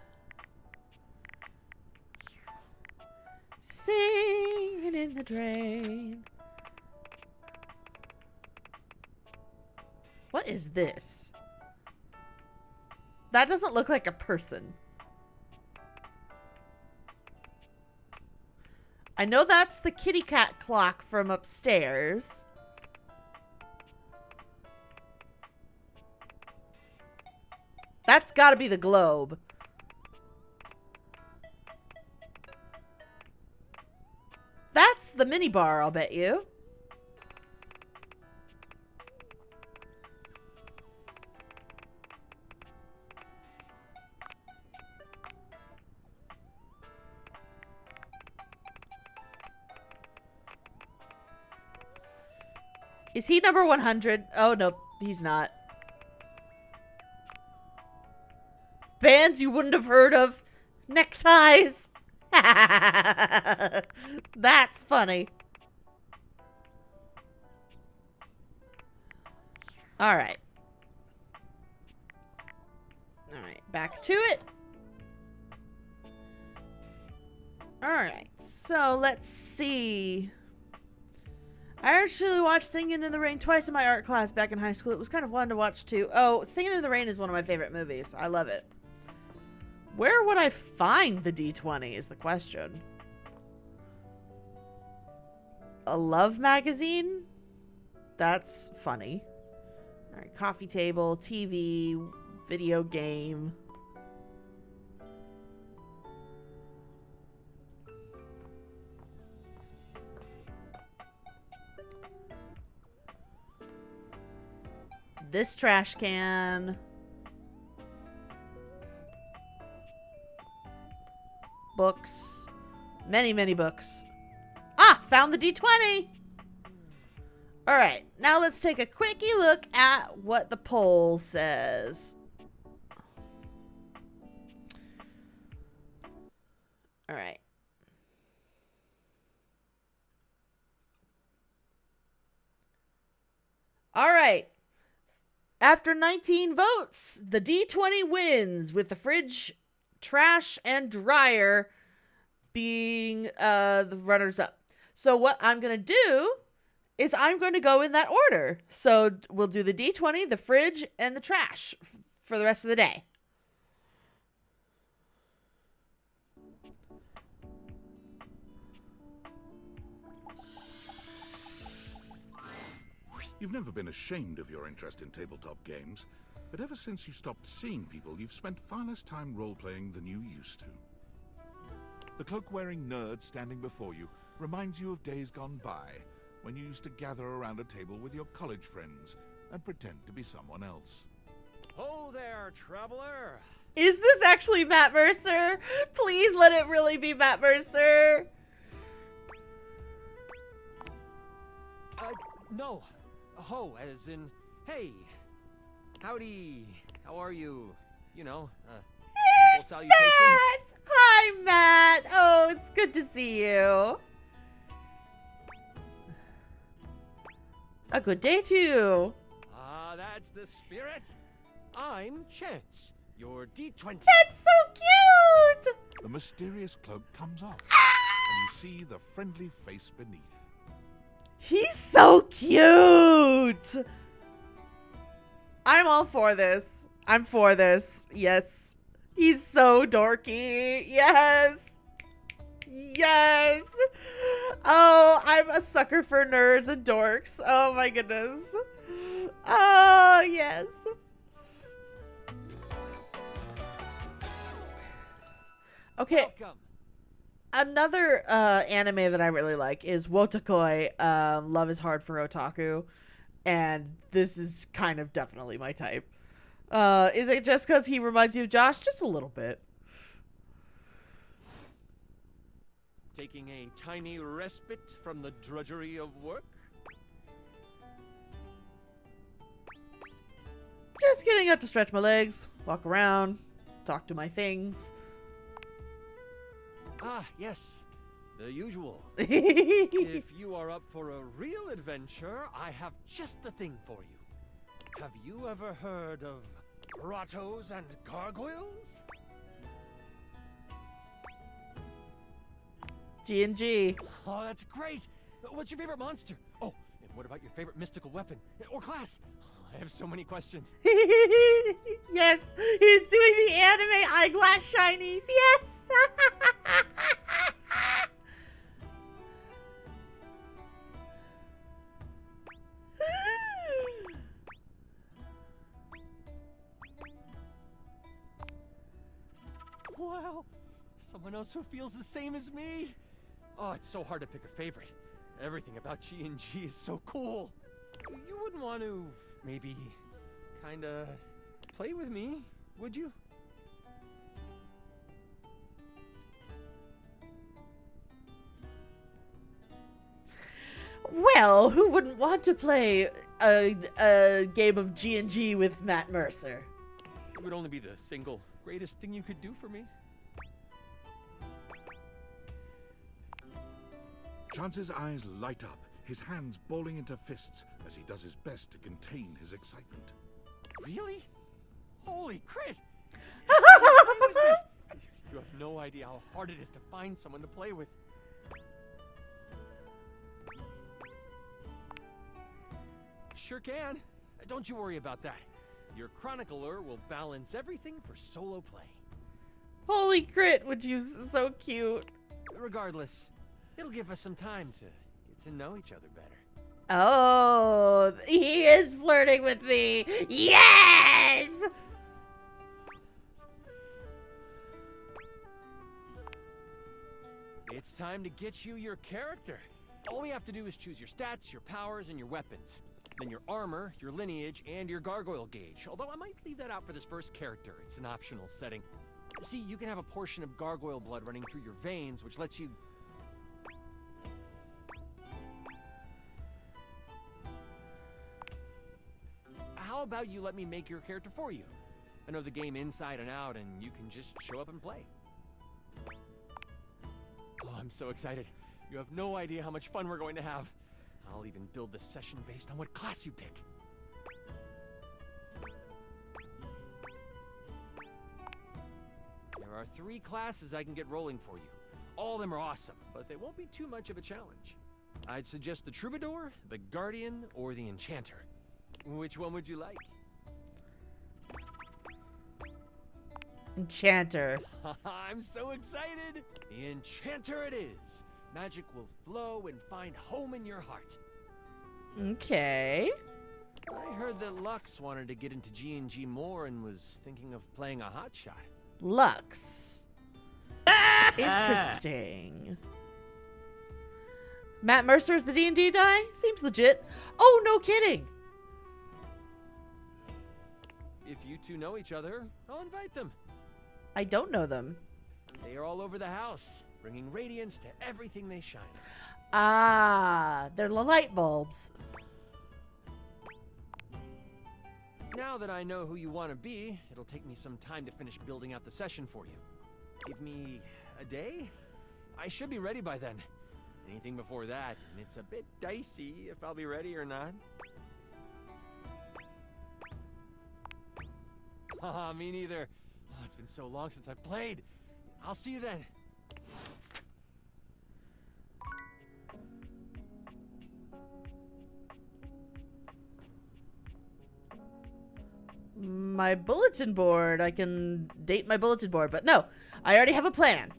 Singing in the drain. What is this? That doesn't look like a person. I know that's the kitty cat clock from upstairs. That's gotta be the globe. That's the mini bar, I'll bet you. Is he number 100? Oh, no, he's not. Bands you wouldn't have heard of. Neckties. That's funny. All right. All right, back to it. All right, so let's see. I actually watched Singing in the Rain twice in my art class back in high school. It was kind of fun to watch too. Oh, Singing in the Rain is one of my favorite movies. I love it. Where would I find the D20 is the question. A love magazine? That's funny. All right, coffee table, TV, video game. This trash can. Books. Many, many books. Ah, found the D20. All right, now let's take a quickie look at what the poll says. All right. All right. After 19 votes, the D20 wins with the fridge, trash, and dryer being the runners-up. So what I'm going to do is I'm going to go in that order. So we'll do the D20, the fridge, and the trash for the rest of the day. You've never been ashamed of your interest in tabletop games, but ever since you stopped seeing people, you've spent far less time role-playing than you used to. The cloak-wearing nerd standing before you reminds you of days gone by, when you used to gather around a table with your college friends and pretend to be someone else. Ho there, traveler! Is this actually Matt Mercer? Please let it really be Matt Mercer. No. Ho, as in, hey. Howdy. How are you? You know, It's Matt! Hi, Matt. Oh, it's good to see you. A good day, too. Ah, that's the spirit. I'm Chance, your D20. That's so cute! The mysterious cloak comes off, and you see the friendly face beneath. He's so cute! I'm all for this. I'm for this. Yes. He's so dorky. Yes. Yes. Oh, I'm a sucker for nerds and dorks. Oh my goodness. Oh, yes. Okay. Welcome. Another anime that I really like is Wotakoi, Love is Hard for Otaku. And this is kind of definitely my type. Is it just because he reminds you of Josh? Just a little bit. Taking a tiny respite from the drudgery of work? Just getting up to stretch my legs, walk around, talk to my things. Ah, yes. The usual. If you are up for a real adventure, I have just the thing for you. Have you ever heard of grottos and gargoyles? G&G. Oh, that's great. What's your favorite monster? Oh, and what about your favorite mystical weapon? Or class? I have so many questions. Yes, he's doing the anime eyeglass shinies. Yes. Wow, someone else who feels the same as me. Oh, it's so hard to pick a favorite. Everything about G&G is so cool. You wouldn't want to maybe kinda play with me, would you? Well, who wouldn't want to play a game of G&G with Matt Mercer? It would only be the single greatest thing you could do for me. Chance's eyes light up, his hands balling into fists as he does his best to contain his excitement. Really? Holy crit! You have no idea how hard it is to find someone to play with. Sure can. Don't you worry about that. Your chronicler will balance everything for solo play. Holy crit, which is so cute. Regardless, it'll give us some time to get to know each other better. Oh, he is flirting with me. Yes! It's time to get you your character. All we have to do is choose your stats, your powers, and your weapons. Then your armor, your lineage, and your gargoyle gauge. Although I might leave that out for this first character. It's an optional setting. See, you can have a portion of gargoyle blood running through your veins, which lets you... How about you let me make your character for you? I know the game inside and out, and you can just show up and play. Oh, I'm so excited. You have no idea how much fun we're going to have. I'll even build the session based on what class you pick. There are 3 classes I can get rolling for you. All of them are awesome, but they won't be too much of a challenge. I'd suggest the Troubadour, the Guardian, or the Enchanter. Which one would you like? Enchanter. I'm so excited! The Enchanter it is! Magic will flow and find home in your heart. Okay. I heard that Lux wanted to get into G&G more and was thinking of playing a hotshot. Lux. Interesting. Matt Mercer's the D&D guy? Seems legit. Oh, no kidding. If you two know each other, I'll invite them. I don't know them. They are all over the house, bringing radiance to everything they shine. Ah, they're the light bulbs. Now that I know who you want to be, it'll take me some time to finish building out the session for you. Give me a day? I should be ready by then. Anything before that, and it's a bit dicey if I'll be ready or not. Haha, me neither. Oh, it's been so long since I've played. I'll see you then. My bulletin board. I can date my bulletin board, but no, I already have a plan.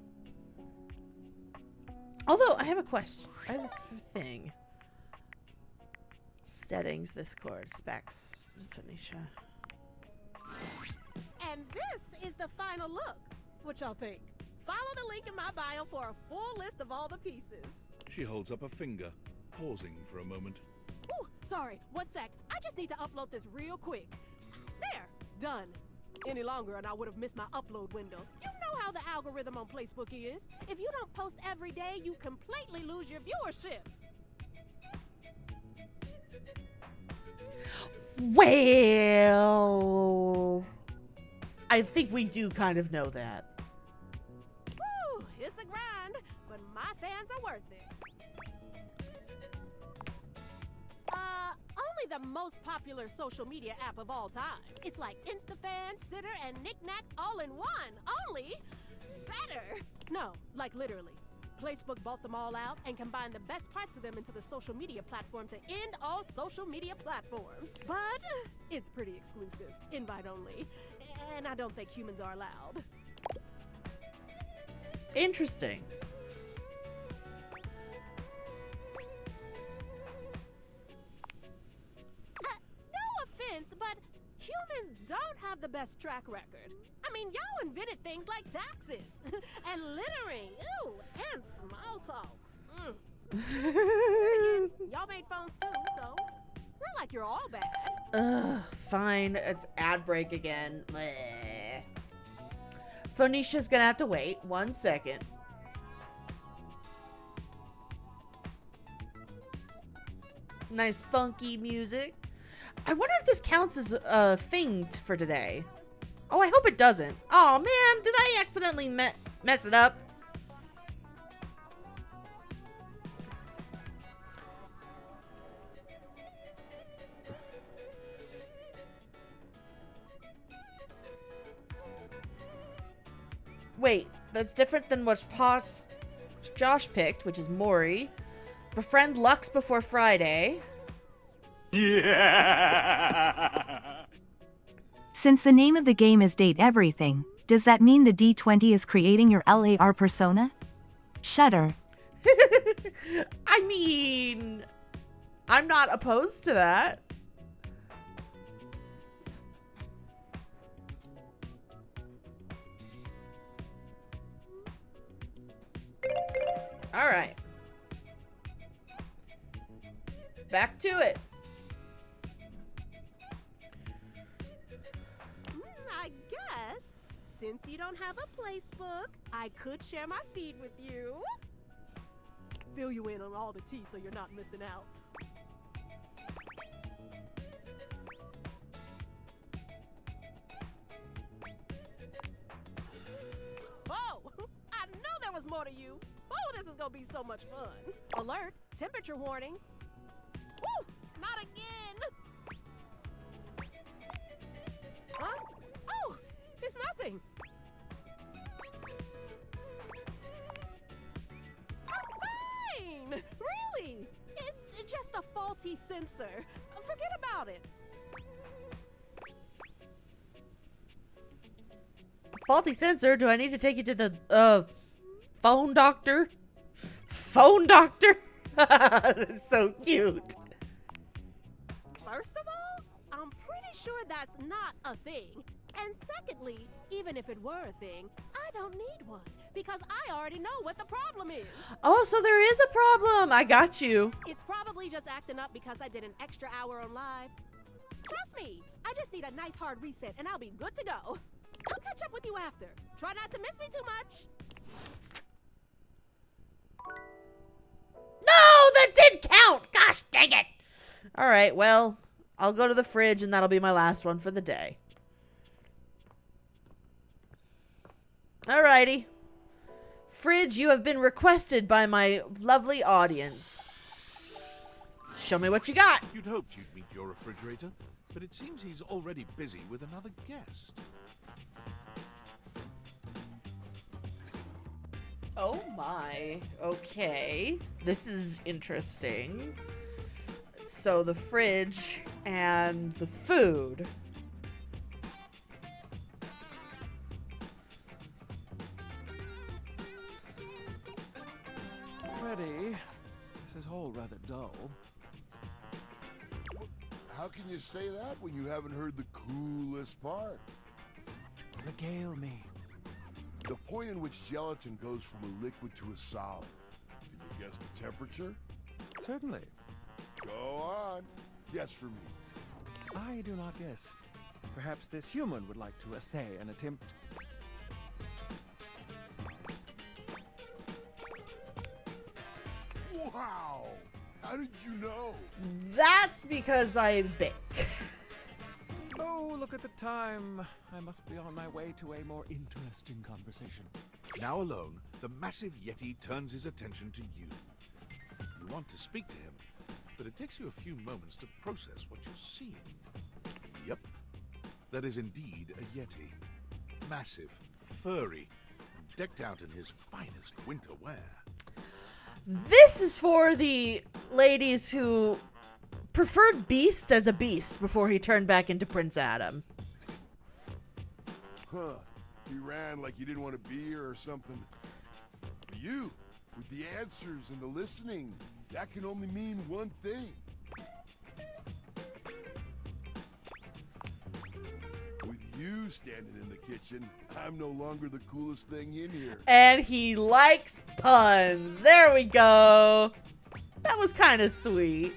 Although I have a question. I have a thing. Settings, Discord, specs, Phoenicia. And this is the final look. What y'all think? Follow the link in my bio for a full list of all the pieces. She holds up a finger, pausing for a moment. Ooh, sorry, one sec. I just need to upload this real quick. There, done. Any longer and I would have missed my upload window. You know how the algorithm on Facebook is. If you don't post every day, you completely lose your viewership. Well, I think we do kind of know that. Woo, it's a grind, but my fans are worth it. Only the most popular social media app of all time. It's like InstaFan, Sitter, and Knickknack all in one. Only better. No, like literally. Facebook bought them all out and combined the best parts of them into the social media platform to end all social media platforms. But it's pretty exclusive, invite only, and I don't think humans are allowed. Interesting. No offense, but humans don't have the best track record. I mean, y'all invented things like taxes and littering, ew, and small talk. Again, y'all made phones too, so it's not like you're all bad. Ugh, fine. It's ad break again. Bleh. Phoenicia's gonna have to wait 1 second. Nice funky music. I wonder if this counts as a thing for today. Oh, I hope it doesn't. Oh man, did I accidentally mess it up? Wait, that's different than what Josh picked, which is Maury. Befriend Lux before Friday. Yeah. Since the name of the game is Date Everything, does that mean the D20 is creating your LAR persona? Shudder. I mean, I'm not opposed to that. All right. Back to it. I guess, since you don't have a place book, I could share my feed with you. Fill you in on all the tea so you're not missing out. Oh, I know there was more to you. Oh, this is gonna be so much fun. Alert, temperature warning. Woo, not again. Huh? Oh, it's nothing. I'm fine. Really? It's just a faulty sensor. Forget about it. Faulty sensor? Do I need to take you to the phone doctor? Phone doctor? That's so cute. First of all, I'm pretty sure that's not a thing. And secondly, even if it were a thing, I don't need one because I already know what the problem is. Oh, so there is a problem. I got you. It's probably just acting up because I did an extra hour on live. Trust me, I just need a nice hard reset and I'll be good to go. I'll catch up with you after. Try not to miss me too much. No, that didn't count. Gosh dang it. All right, well, I'll go to the fridge and that'll be my last one for the day. Alrighty. Fridge, you have been requested by my lovely audience. Show me what you got. You'd hoped you'd meet your refrigerator, but it seems he's already busy with another guest. Oh my. Okay. This is interesting. So the fridge and the food. Freddy, this is all rather dull. How can you say that when you haven't heard the coolest part? Regale me. The point in which gelatin goes from a liquid to a solid. Can you guess the temperature? Certainly. Go on. Guess for me. I do not guess. Perhaps this human would like to essay an attempt. Wow! How did you know? That's because I bake. Oh, look at the time. I must be on my way to a more interesting conversation. Now alone, the massive Yeti turns his attention to you. You want to speak to him, but it takes you a few moments to process what you're seeing. Yep, that is indeed a Yeti. Massive, furry, and decked out in his finest winter wear. This is for the ladies who preferred Beast as a beast before he turned back into Prince Adam. Huh. He ran like he didn't want to be here or something. You, with the answers and the listening, that can only mean one thing. With you standing in the kitchen, I'm no longer the coolest thing in here. And he likes puns. There we go. That was kind of sweet.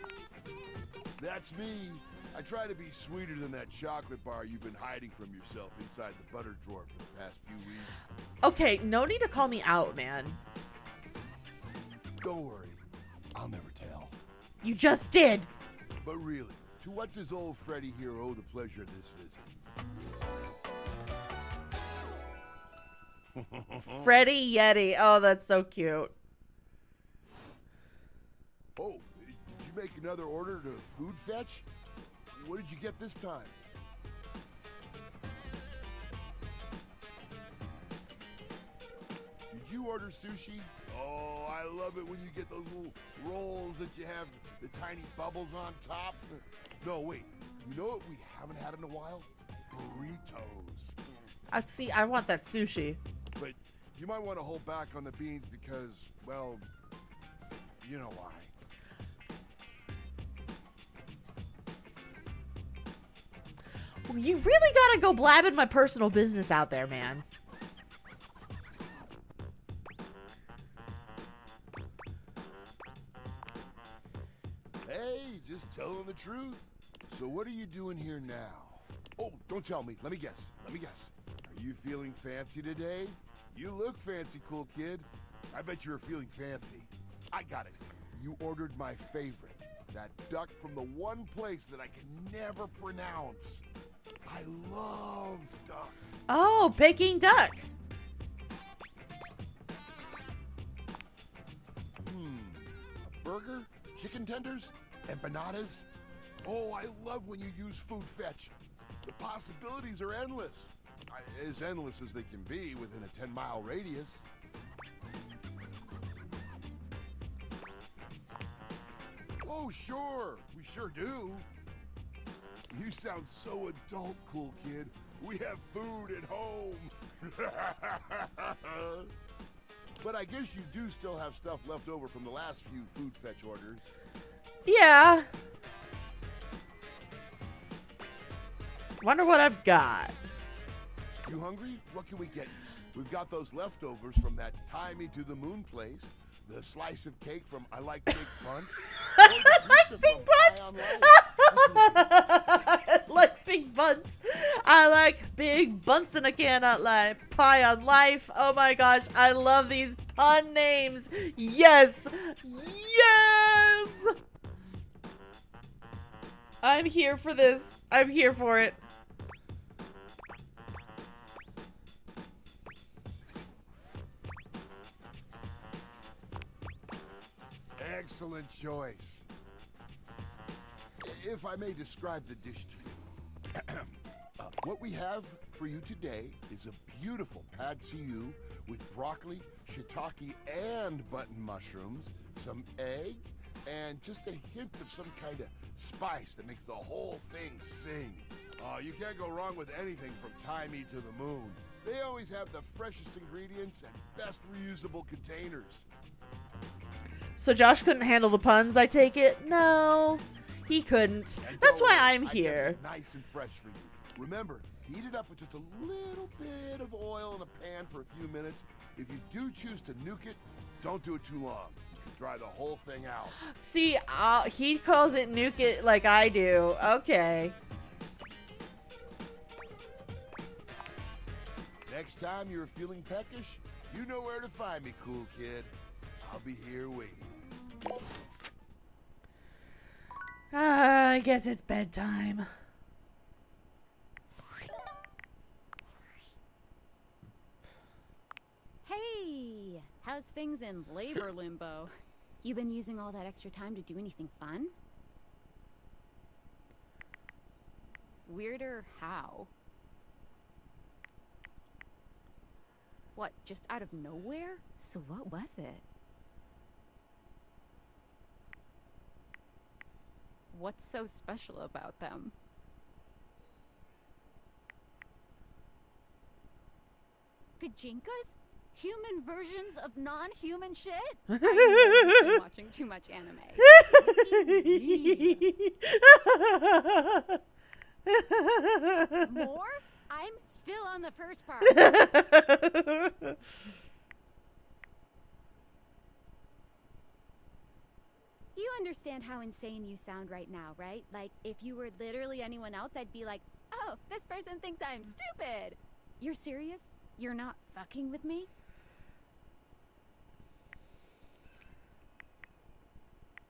That's me. I try to be sweeter than that chocolate bar you've been hiding from yourself inside the butter drawer for the past few weeks. Okay, no need to call me out, man. Don't worry. I'll never tell. You just did. But really, to what does old Freddy here owe the pleasure of this visit? Freddy Yeti. Oh, that's so cute. Oh, did you make another order to food fetch? What did you get this time? Did you order sushi? Oh, I love it when you get those little rolls that you have the tiny bubbles on top. No, wait. You know what we haven't had in a while? Burritos. See, I want that sushi. But you might want to hold back on the beans because, well, you know why. You really gotta go blabbing my personal business out there, man. Hey, just telling the truth. So what are you doing here now? Oh, don't tell me. Let me guess. Are you feeling fancy today? You look fancy, cool kid. I bet you're feeling fancy. I got it. You ordered my favorite. That duck from the one place that I can never pronounce. I love duck. Oh, Peking duck. A burger? Chicken tenders? Empanadas? Oh, I love when you use food fetch. The possibilities are endless. As endless as they can be within a 10-mile radius. Oh, sure. We sure do. You sound so adult, cool kid. We have food at home. But I guess you do still have stuff left over from the last few food fetch orders. Yeah. Wonder what I've got. You hungry? What can we get you? We've got those leftovers from that Tie Me to the Moon place, the slice of cake from I Like Big Bunts, I like big butts. I like big buns. I like big buns in a can of like pie on life. Oh my gosh, I love these pun names. Yes, yes. I'm here for this. I'm here for it. Excellent choice. If I may describe the dish to you. What we have for you today is a beautiful pad see ew with broccoli, shiitake, and button mushrooms, some egg, and just a hint of some kind of spice that makes the whole thing sing. You can't go wrong with anything from Timey to the moon. They always have the freshest ingredients and best reusable containers. So Josh couldn't handle the puns, I take it? No, he couldn't. That's why I'm here. Nice and fresh for you. Remember, heat it up with just a little bit of oil in a pan for a few minutes. If you do choose to nuke it, don't do it too long. You can dry the whole thing out. See, he calls it nuke it like I do. Okay. Next time you're feeling peckish, you know where to find me, cool kid. I'll be here waiting. I guess it's bedtime. Hey, how's things in labor limbo? You been using all that extra time to do anything fun? Weirder how? What, just out of nowhere? So what was it? What's so special about them? Gajinkas? Human versions of non-human shit? I know you've been watching too much anime. More? I'm still on the first part. You understand how insane you sound right now, right? Like, if you were literally anyone else, I'd be like, oh, this person thinks I'm stupid. You're serious? You're not fucking with me?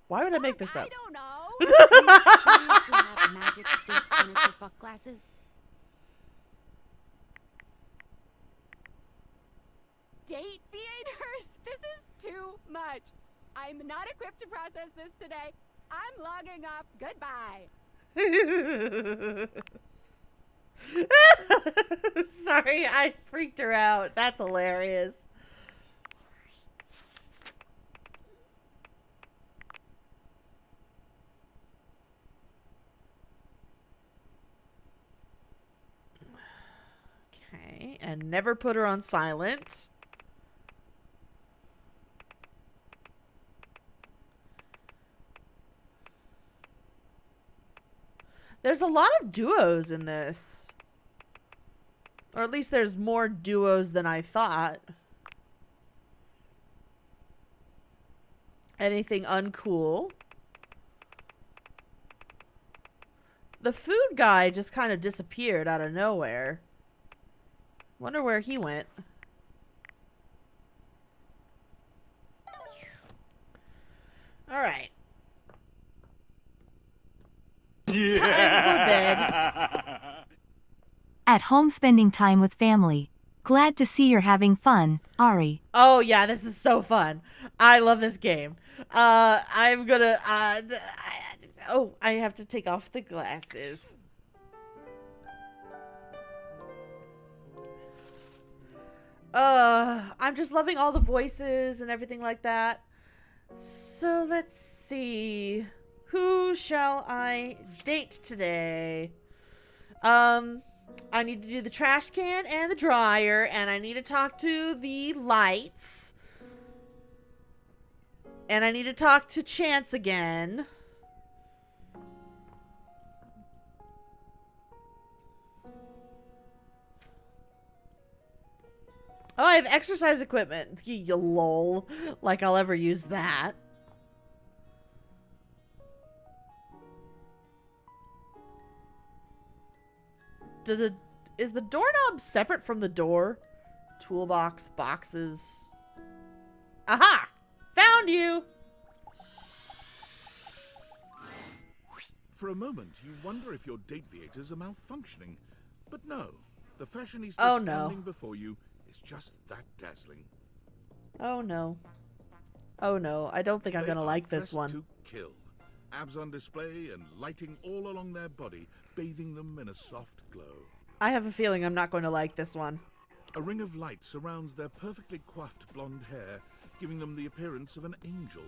Why would I make this up? I don't know. You seriously have magic big tentacle fuck glasses? Dateviators? This is too much. I'm not equipped to process this today. I'm logging off. Goodbye. Sorry, I freaked her out. That's hilarious. Okay, and never put her on silent. There's a lot of duos in this. Or at least there's more duos than I thought. Anything uncool? The food guy just kind of disappeared out of nowhere. Wonder where he went. All right. Time for bed. At home spending time with family. Glad to see you're having fun, Ari. Oh yeah, this is so fun. I love this game. I'm gonna, oh, I have to take off the glasses. I'm just loving all the voices and everything like that. So let's see. Who shall I date today? I need to do the trash can and the dryer, and I need to talk to the lights. And I need to talk to Chance again. Oh, I have exercise equipment. You lol. Like I'll ever use that. is the doorknob separate from the door? Toolbox, boxes. Aha! Found you! For a moment, you wonder if your dateviators are malfunctioning. But no, the fashionista standing before you is just that dazzling. Oh no. Oh no, I don't think I'm gonna like this one. To kill. Abs on display and lighting all along their body, bathing them in a soft glow. I have a feeling I'm not going to like this one. A ring of light surrounds their perfectly coiffed blonde hair, giving them the appearance of an angel.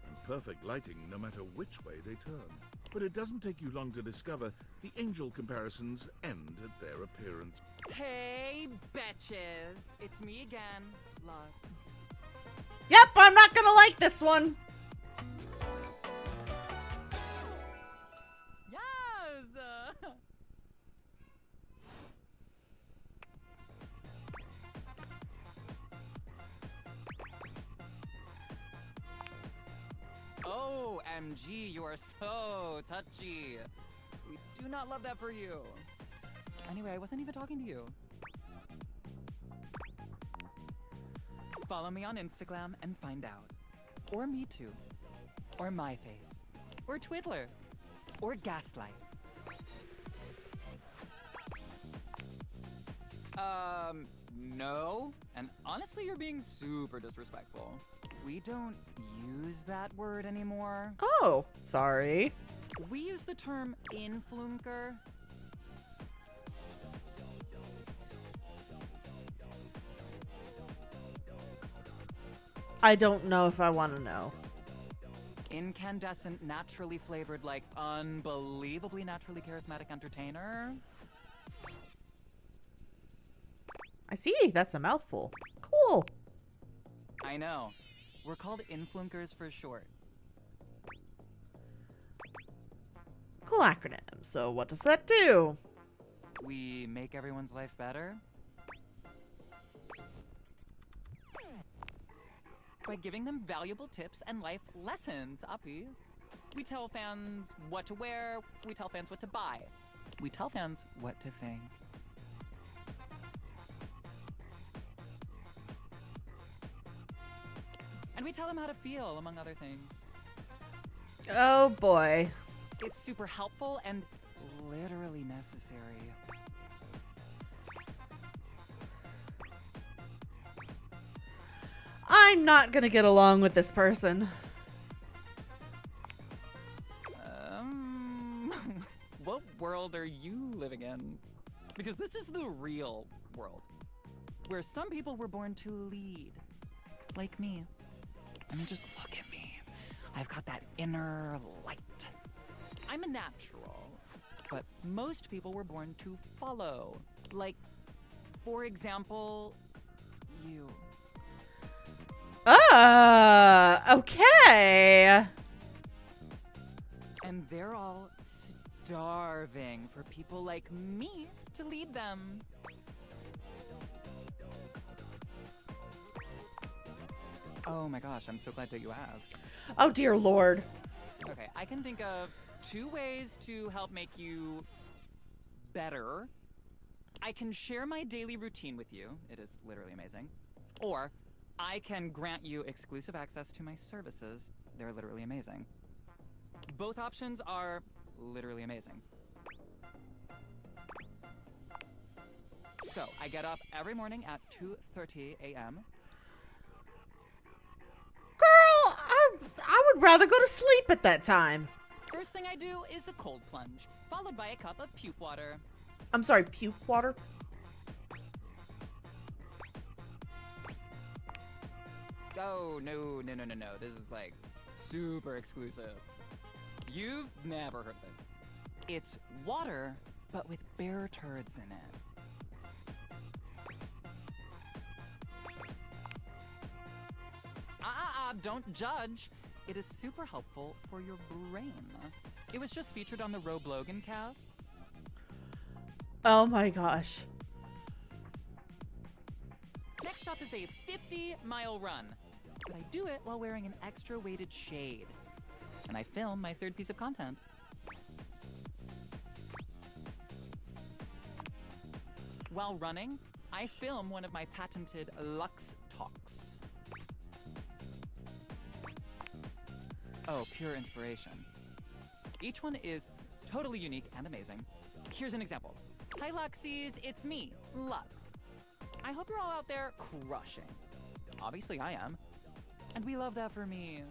And perfect lighting no matter which way they turn. But it doesn't take you long to discover the angel comparisons end at their appearance. Hey, betches. It's me again, Lux. Yep, I'm not gonna like this one. Yes! OMG, you are so touchy. We do not love that for you. Anyway, I wasn't even talking to you. Follow me on Instagram and find out. Or me too. Or my face. Or Twiddler. Or Gaslight. No. And honestly, you're being super disrespectful. We don't use that word anymore. Oh, sorry. We use the term influencer. I don't know if I want to know. Incandescent, naturally flavored, like unbelievably naturally charismatic entertainer. I see, that's a mouthful. Cool. I know. We're called influencers for short. Cool acronym. So what does that do? We make everyone's life better. By giving them valuable tips and life lessons, Uppy. We tell fans what to wear, we tell fans what to buy. We tell fans what to think. And we tell them how to feel, among other things. Oh boy. It's super helpful and literally necessary. I'm not gonna get along with this person. What world are you living in? Because this is the real world, where some people were born to lead, like me. I mean, just look at me. I've got that inner light. I'm a natural, but most people were born to follow. Like, for example, you. Okay. And they're all starving for people like me to lead them. Oh my gosh, I'm so glad that you asked. Oh dear Lord. Okay, I can think of 2 ways to help make you better. I can share my daily routine with you. It is literally amazing. Or I can grant you exclusive access to my services. They're literally amazing. Both options are literally amazing. So, I get up every morning at 2:30 a.m. Girl, I would rather go to sleep at that time. First thing I do is a cold plunge, followed by a cup of puke water. I'm sorry, puke water? Oh, no. This is like super exclusive. You've never heard of it. It's water, but with bear turds in it. Don't judge. It is super helpful for your brain. It was just featured on the Roe Logan cast. Oh my gosh. Next up is a 50-mile run, but I do it while wearing an extra weighted shade. And I film my 3rd piece of content. While running, I film one of my patented Lux Talks. Oh, pure inspiration. Each one is totally unique and amazing. Here's an example. Hi Luxies, it's me, Lux. I hope you're all out there crushing. Obviously I am. And we love that for me.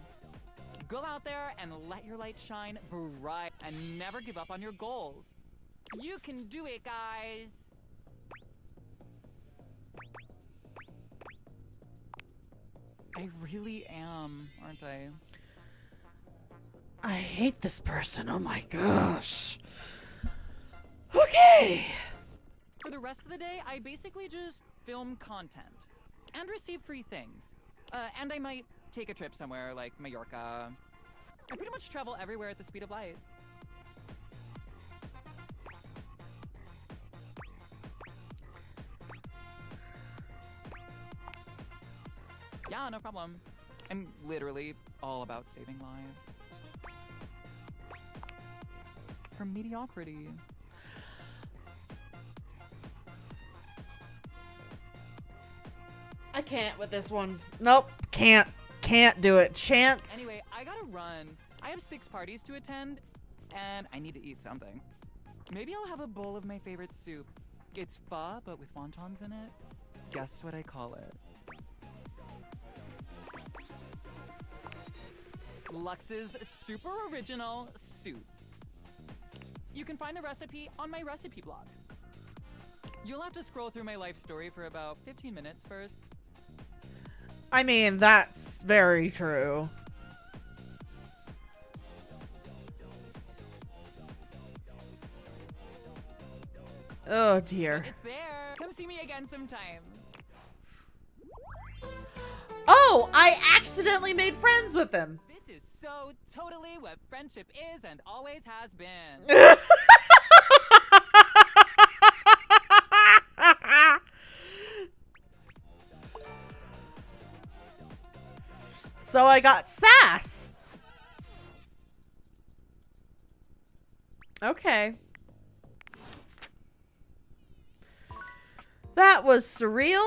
Go out there and let your light shine bright and never give up on your goals. You can do it, guys. I really am, aren't I? I hate this person. Oh my gosh. Okay. For the rest of the day, I basically just film content and receive free things. And I might take a trip somewhere like Mallorca. I pretty much travel everywhere at the speed of light. Yeah, no problem. I'm literally all about saving lives. From mediocrity. I can't with this one. Nope. Can't do it. Chance. Anyway, I gotta run. I have 6 parties to attend, and I need to eat something. Maybe I'll have a bowl of my favorite soup. It's pho, but with wontons in it. Guess what I call it? Lux's super original soup. You can find the recipe on my recipe blog. You'll have to scroll through my life story for about 15 minutes first. I mean, that's very true. Oh dear. It's there. Come see me again sometime. Oh, I accidentally made friends with him. This is so totally what friendship is and always has been. So I got sass. Okay. That was surreal.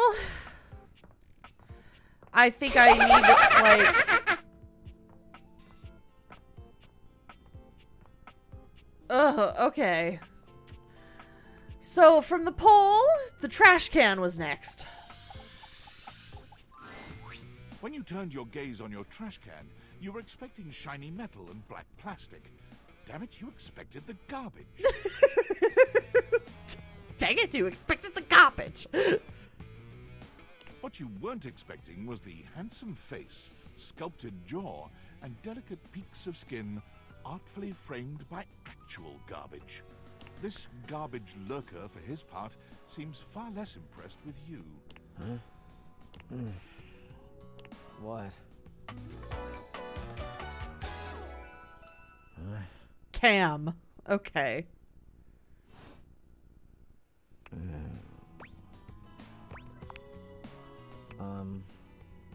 I think I need, like... Ugh, okay. So, from the poll, the trash can was next. When you turned your gaze on your trash can, you were expecting shiny metal and black plastic. Damn it, you expected the garbage. Dang it, you expected the garbage. What you weren't expecting was the handsome face, sculpted jaw, and delicate peaks of skin artfully framed by actual garbage. This garbage lurker, for his part, seems far less impressed with you. Huh? What? Cam. Okay.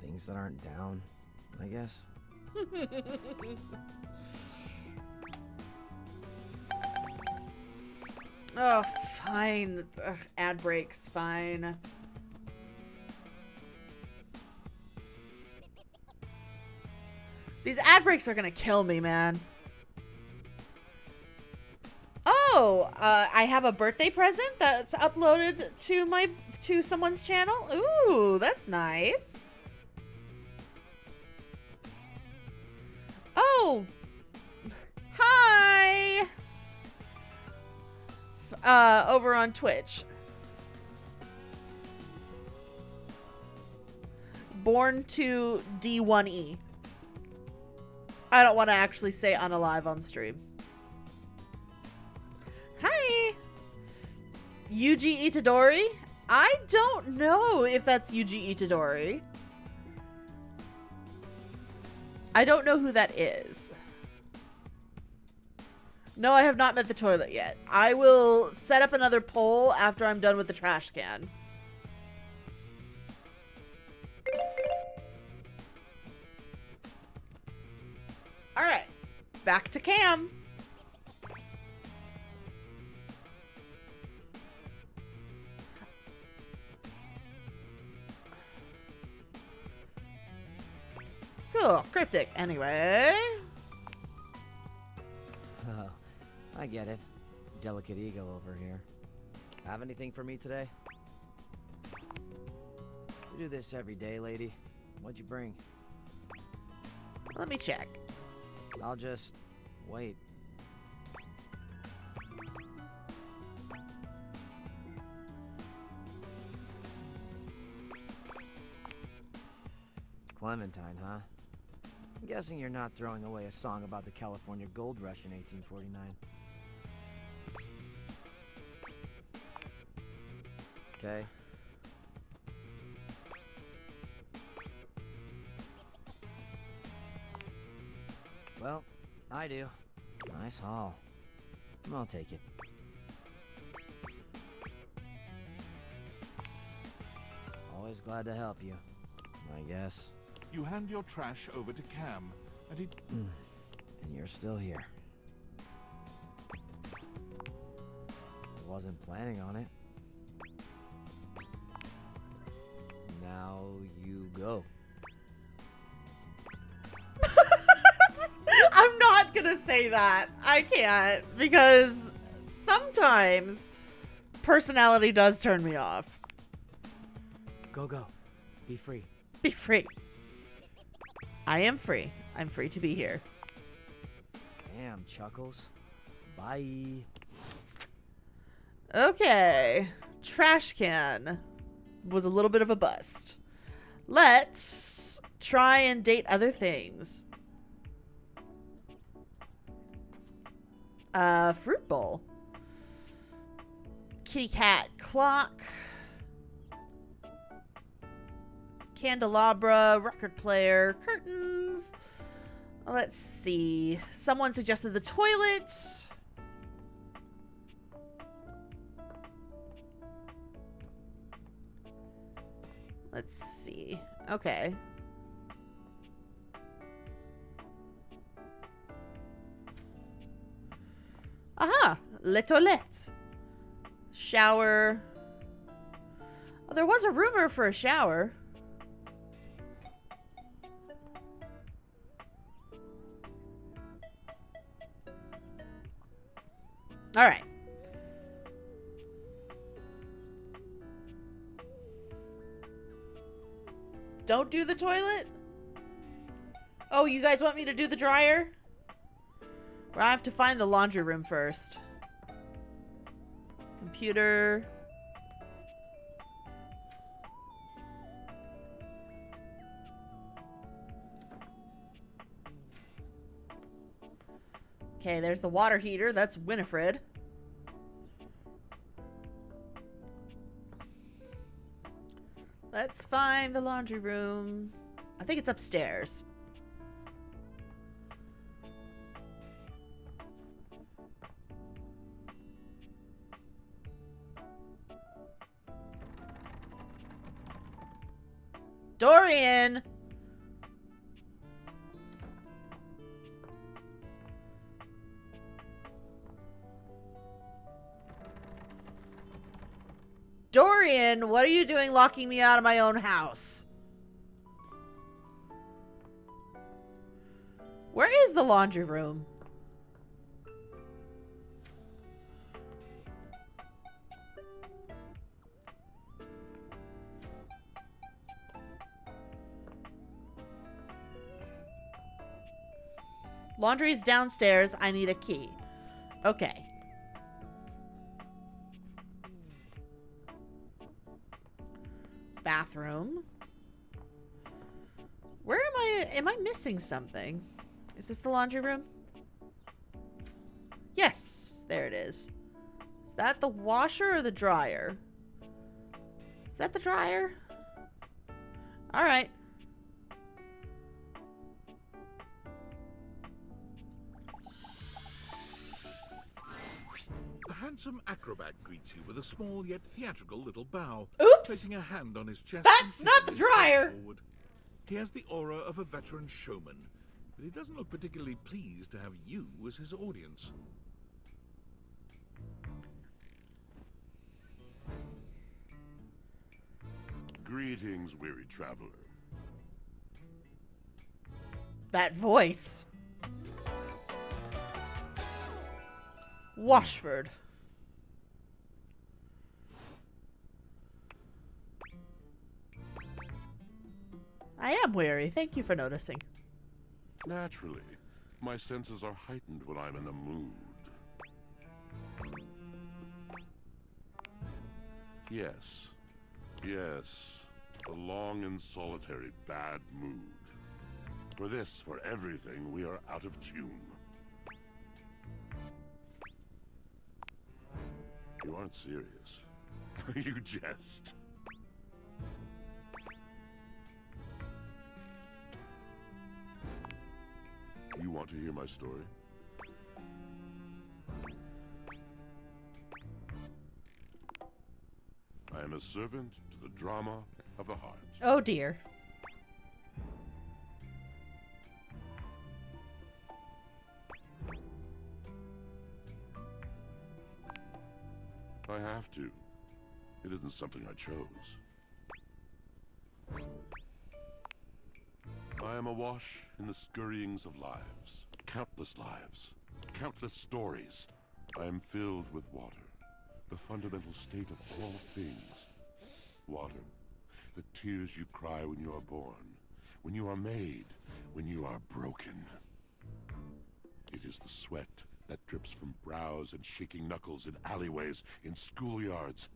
Things that aren't down, I guess. Oh, fine. Ugh, ad breaks, fine. These ad breaks are gonna kill me, man. Oh, I have a birthday present that's uploaded to someone's channel. Ooh, that's nice. Oh, hi. Over on Twitch. Born to D1E. I don't want to actually say unalive on stream. Hi. Yuji Itadori? I don't know if that's Yuji Itadori. I don't know who that is. No, I have not met the toilet yet. I will set up another poll after I'm done with the trash can. Alright. Back to Cam. Oh, cryptic. Anyway. Oh, I get it. Delicate ego over here. Have anything for me today? You do this every day, lady. What'd you bring? Let me check. I'll just wait. Clementine, huh? I'm guessing you're not throwing away a song about the California Gold Rush in 1849. Okay. Well, I do. Nice haul. I'll take it. Always glad to help you, I guess. You hand your trash over to Cam, and he... And you're still here. Wasn't planning on it. Now you go. I'm not gonna say that. I can't, because sometimes personality does turn me off. Go, go. Be free. Be free. I am free. I'm free to be here. Damn, Chuckles. Bye. Okay. Trash can was a little bit of a bust. Let's try and date other things. Fruit bowl. Kitty cat clock. Candelabra, record player, curtains. Let's see. Someone suggested the toilet. Let's see. Okay. Aha! Le toilette. Shower. Oh, there was a rumor for a shower. All right. Don't do the toilet? Oh, you guys want me to do the dryer? Well, I have to find the laundry room first. Computer. Okay, there's the water heater. That's Winifred. Let's find the laundry room. I think it's upstairs. Dorian! Dorian, what are you doing locking me out of my own house? Where is the laundry room? Laundry is downstairs. I need a key. Okay. Bathroom. Where am I? Am I missing something? Is this the laundry room? Yes, there it is. Is that the washer or the dryer? Is that the dryer? All right. A handsome acrobat greets you with a small yet theatrical little bow. Oops! Placing a hand on his chest. That's not the dryer! Forward. He has the aura of a veteran showman, but he doesn't look particularly pleased to have you as his audience. Greetings, weary traveler. That voice. Washford. I am weary. Thank you for noticing. Naturally. My senses are heightened when I'm in a mood. Yes. Yes. A long and solitary bad mood. For this, for everything, we are out of tune. You aren't serious. You jest. You want to hear my story? I am a servant to the drama of the heart. Oh dear. I have to. It isn't something I chose. I am awash in the scurryings of lives. Countless lives. Countless stories. I am filled with water. The fundamental state of all things. Water. The tears you cry when you are born. When you are made. When you are broken. It is the sweat that drips from brows and shaking knuckles in alleyways, in schoolyards.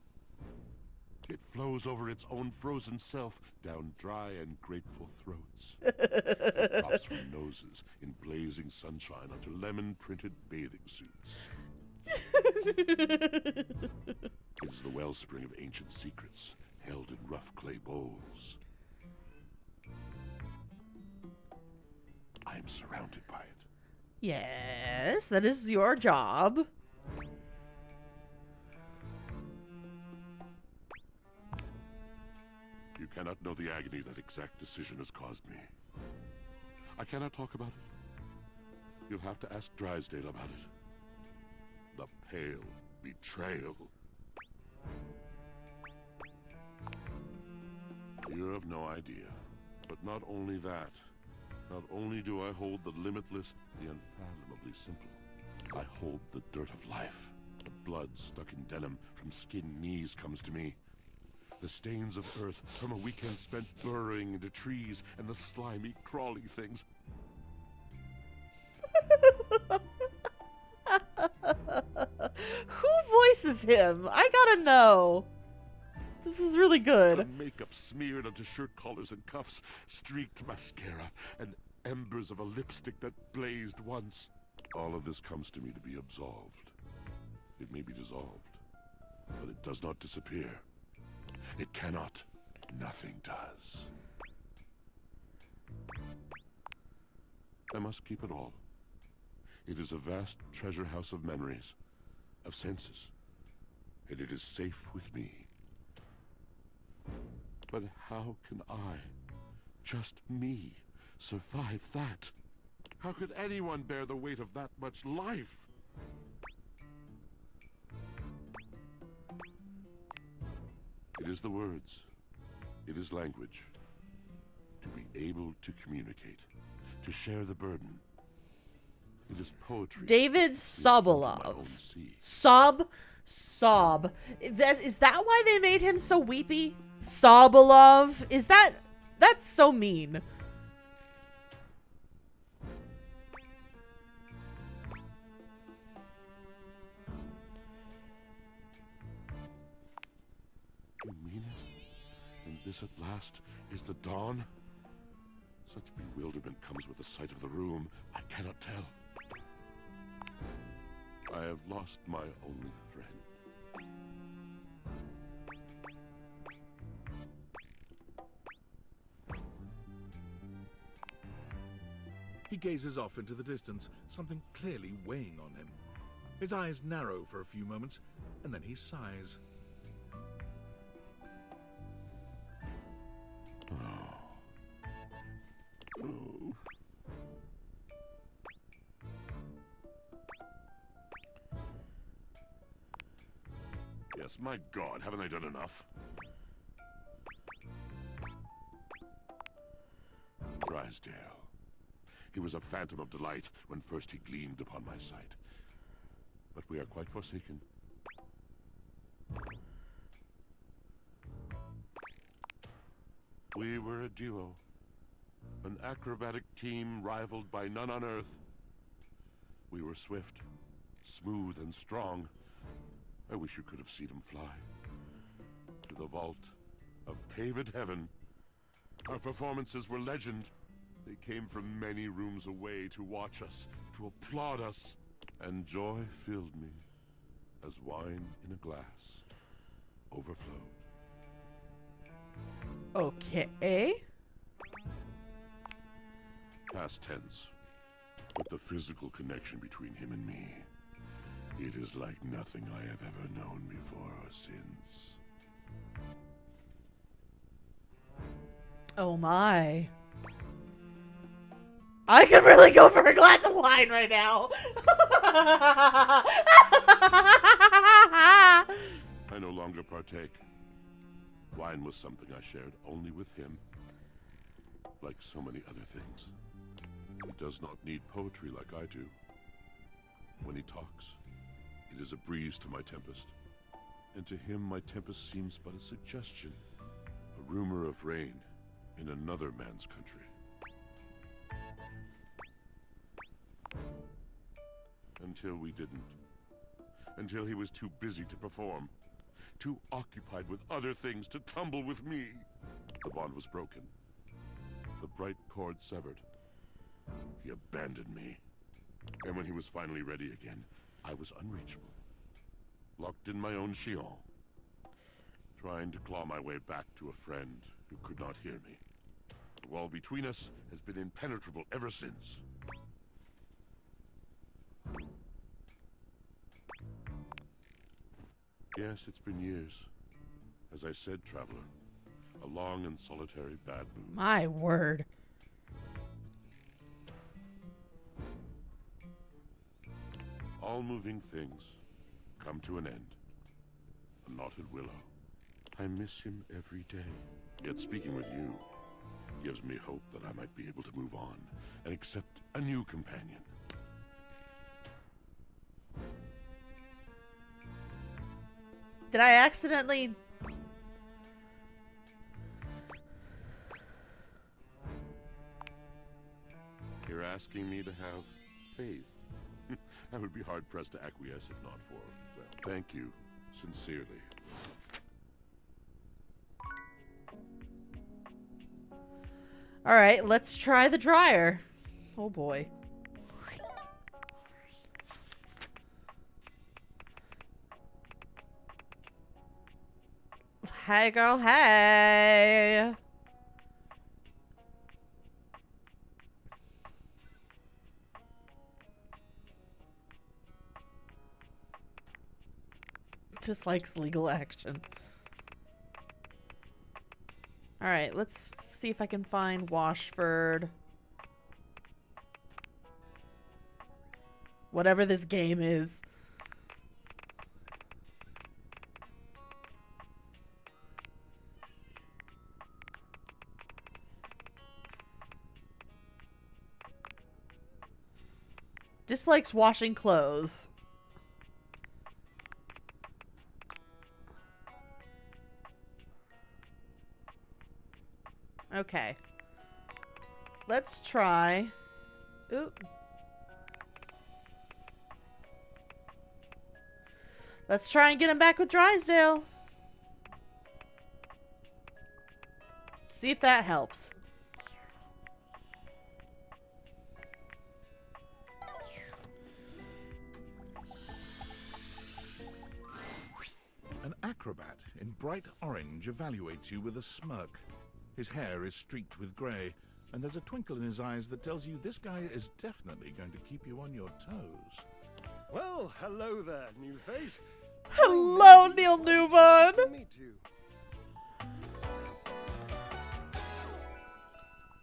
It flows over its own frozen self down dry and grateful throats. It drops from noses in blazing sunshine onto lemon-printed bathing suits. It is the wellspring of ancient secrets held in rough clay bowls. I am surrounded by it. Yes, that is your job. You cannot know the agony that exact decision has caused me. I cannot talk about it. You'll have to ask Drysdale about it. The pale betrayal. You have no idea. But not only that. Not only do I hold the limitless, the unfathomably simple. I hold the dirt of life. The blood stuck in denim from skinned knees comes to me. The stains of earth from a weekend spent burrowing into trees and the slimy, crawly things. Who voices him? I gotta know. This is really good. The makeup smeared onto shirt collars and cuffs, streaked mascara, and embers of a lipstick that blazed once. All of this comes to me to be absolved. It may be dissolved, but it does not disappear. It cannot. Nothing does. I must keep it all. It is a vast treasure house of memories, of senses, and it is safe with me. But how can I, just me, survive that? How could anyone bear the weight of that much life? It is the words. It is language. To be able to communicate. To share the burden. It is poetry. David Sobolov. Sob. Is that why they made him so weepy? Sobolov? That's so mean. You mean it? And this at last is the dawn? Such bewilderment comes with the sight of the room, I cannot tell. I have lost my only friend. He gazes off into the distance, something clearly weighing on him. His eyes narrow for a few moments, and then he sighs. Oh. Yes, my God, haven't I done enough? Drysdale. He He was a phantom of delight when first he gleamed upon my sight. But we are quite forsaken. We were a duo. An acrobatic team rivaled by none on Earth. We were swift, smooth, and strong. I wish you could have seen him fly. To the vault of paved heaven. Our performances were legend. They came from many rooms away to watch us, to applaud us. And joy filled me as wine in a glass overflowed. Okay. Past tense. But the physical connection between him and me, it is like nothing I have ever known before or since. Oh my. I could really go for a glass of wine right now. I no longer partake. Wine was something I shared only with him. Like so many other things. He does not need poetry like I do. When he talks, it is a breeze to my tempest. And to him my tempest seems but a suggestion. A rumor of rain in another man's country. Until we didn't. Until he was too busy to perform. Too occupied with other things to tumble with me. The bond was broken. The bright cord severed. He abandoned me. And when he was finally ready again, I was unreachable. Locked in my own Shion. Trying to claw my way back to a friend who could not hear me. The wall between us has been impenetrable ever since. Yes, it's been years. As I said, traveler. A long and solitary bad moon. My word. All moving things come to an end. A knotted willow. I miss him every day. Yet speaking with you gives me hope that I might be able to move on and accept a new companion. Did I accidentally... You're asking me to have faith. I would be hard-pressed to acquiesce if not for, well, thank you, sincerely. Alright, let's try the dryer. Oh boy. Hey girl, hey! Dislikes legal action. Alright, let's see if I can find Washford. Whatever this game is. Dislikes washing clothes. Okay. Let's try. Oop. Let's try and get him back with Drysdale. See if that helps. An acrobat in bright orange evaluates you with a smirk. His hair is streaked with grey, and there's a twinkle in his eyes that tells you this guy is definitely going to keep you on your toes. Well, hello there, new face. Hello, Neil Newbon. To meet you.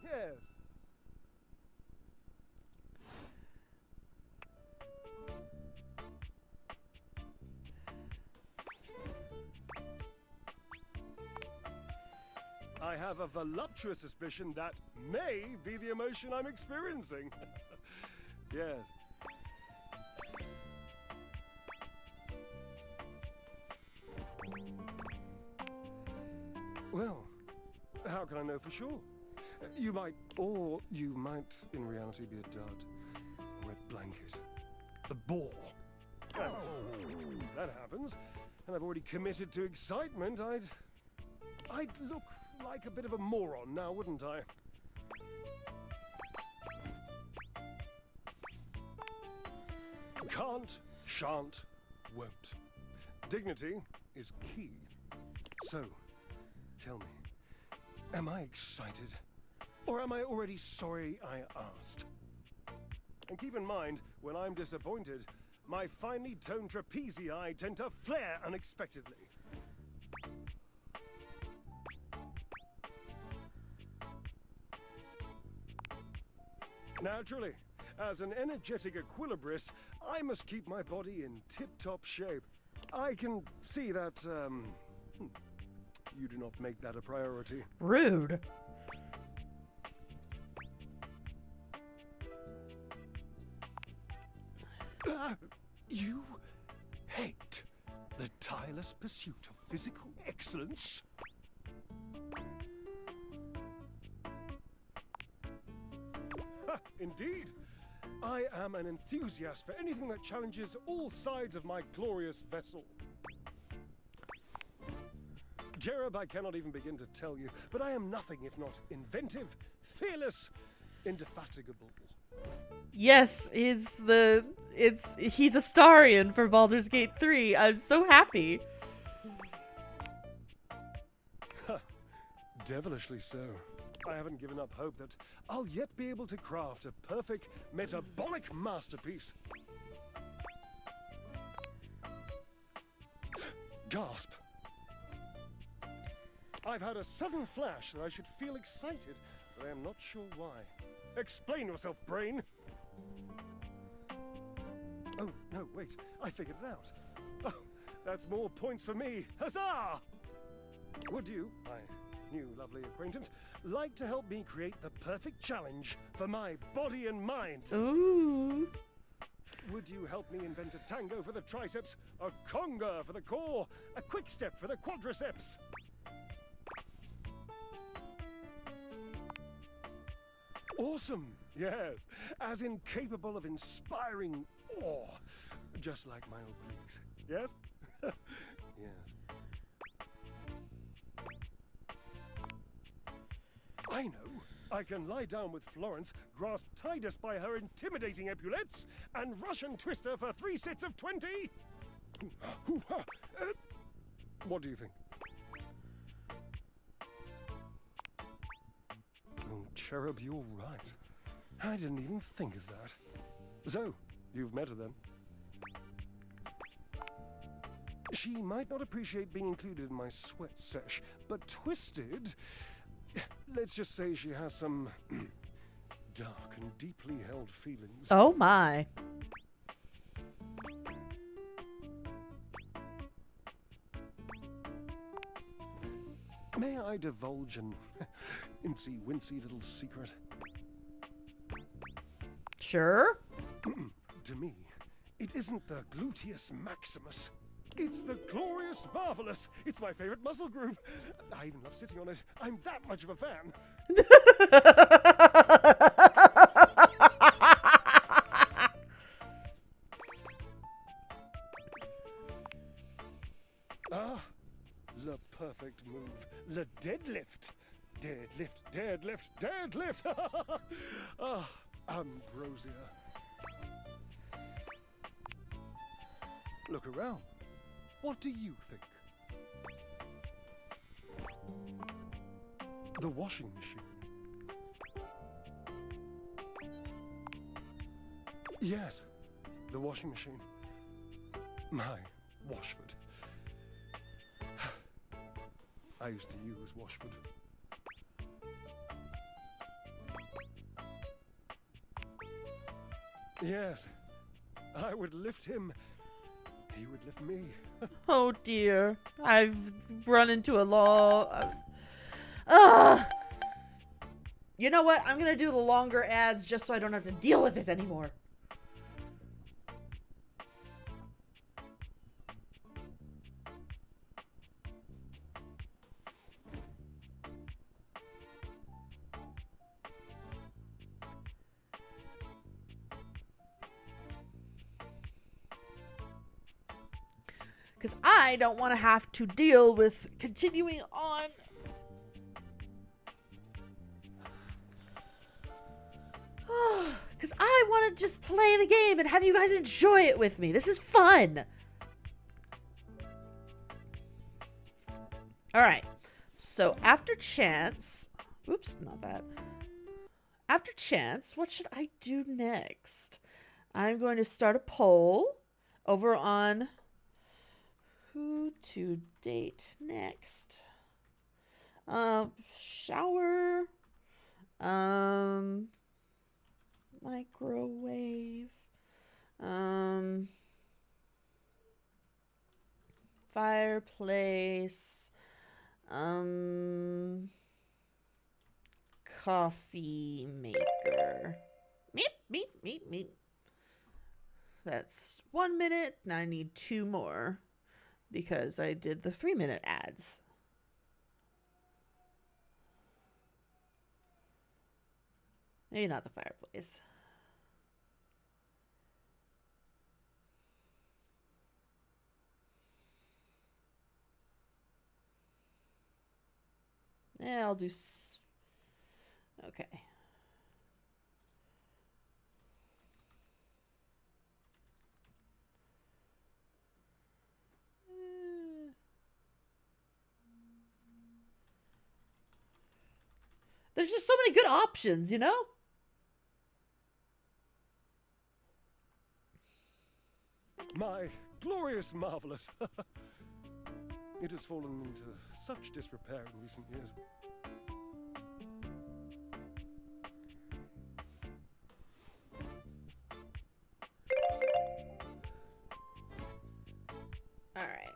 Yes. I have a voluptuous suspicion that may be the emotion I'm experiencing. Yes. Well, how can I know for sure? You might, or you might in reality be a dud. A wet blanket. A bore. And if that happens, and I've already committed to excitement, I'd look like a bit of a moron now, wouldn't I? Can't, shan't, won't. Dignity is key. So, tell me, am I excited? Or am I already sorry I asked? And keep in mind, when I'm disappointed, my finely toned trapezii tend to flare unexpectedly. Naturally, as an energetic equilibrist, I must keep my body in tip-top shape. I can see that, you do not make that a priority. Rude. You hate the tireless pursuit of physical excellence? Ha, indeed. I am an enthusiast for anything that challenges all sides of my glorious vessel. Jerub, I cannot even begin to tell you, but I am nothing if not inventive, fearless, indefatigable. Yes, he's a Starian for Baldur's Gate 3. I'm so happy. Devilishly so. I haven't given up hope that I'll yet be able to craft a perfect metabolic masterpiece. Gasp. I've had a sudden flash that I should feel excited, but I am not sure why. Explain yourself, brain! Oh, no, wait. I figured it out. Oh, that's more points for me. Huzzah! Would you, my new lovely acquaintance, like to help me create the perfect challenge for my body and mind? Ooh. Would you help me invent a tango for the triceps, a conga for the core, a quick step for the quadriceps? Awesome, yes, as incapable of inspiring awe, just like my obliques, yes? Yes. I know, I can lie down with Florence, grasp Titus by her intimidating epaulettes, and Russian twist her for 3 sets of 20! What do you think? Oh, Cherub, you're right. I didn't even think of that. So, you've met her then? She might not appreciate being included in my sweat sesh, but Twisted... Let's just say she has some dark and deeply held feelings. Oh my. May I divulge an incy-wincy little secret? Sure. To me, it isn't the gluteus maximus. It's the glorious marvelous. It's my favorite muscle group. I even love sitting on it. I'm that much of a fan. Ah, the perfect move. The deadlift. Deadlift, deadlift, deadlift. Ah, ambrosia. Look around. What do you think? The washing machine. Yes, the washing machine. My Washford. I used to use Washford. Yes, I would lift him. He would lift me. Oh dear. I've run into a law. You know what? I'm gonna do the longer ads just so I don't have to deal with this anymore. Because I don't want to have to deal with continuing on. Because I want to just play the game and have you guys enjoy it with me. This is fun. Alright. So after chance... Oops, not that. After chance, what should I do next? I'm going to start a poll over on who to date next. Shower. Microwave. Fireplace. Coffee maker. Meep, meep, meep, meep. That's 1 minute. Now I need 2 more because I did the 3-minute ads. Maybe not the fireplace. Yeah, I'll do... Okay. There's just so many good options, you know? My glorious marvelous. It has fallen into such disrepair in recent years. All right.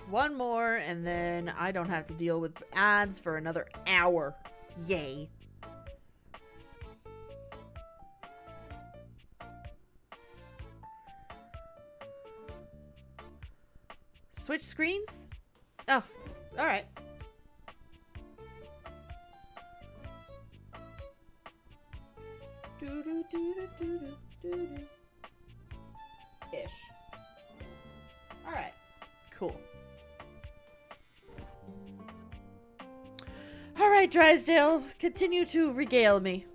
1 more, and then I don't have to deal with ads for another hour. Yay. Switch screens? Oh, all right. Ish. All right. Cool. All right, Drysdale, continue to regale me.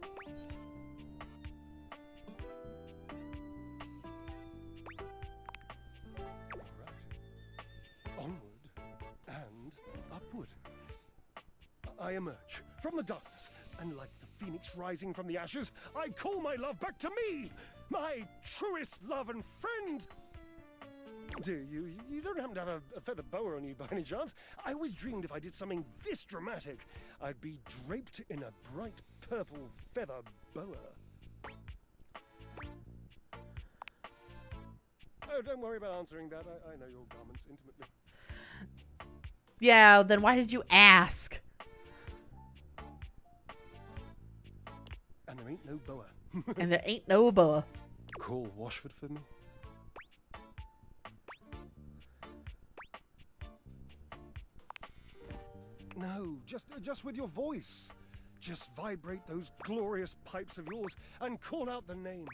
I emerge from the darkness, and like the phoenix rising from the ashes, I call my love back to me, my truest love and friend. Dear, you don't happen to have a feather boa on you by any chance? I always dreamed if I did something this dramatic, I'd be draped in a bright purple feather boa. Oh, don't worry about answering that. I know your garments intimately. Yeah, then why did you ask? And there ain't no boa. And there ain't no boa. Call Washford for me. No, just with your voice. Just vibrate those glorious pipes of yours and call out the name.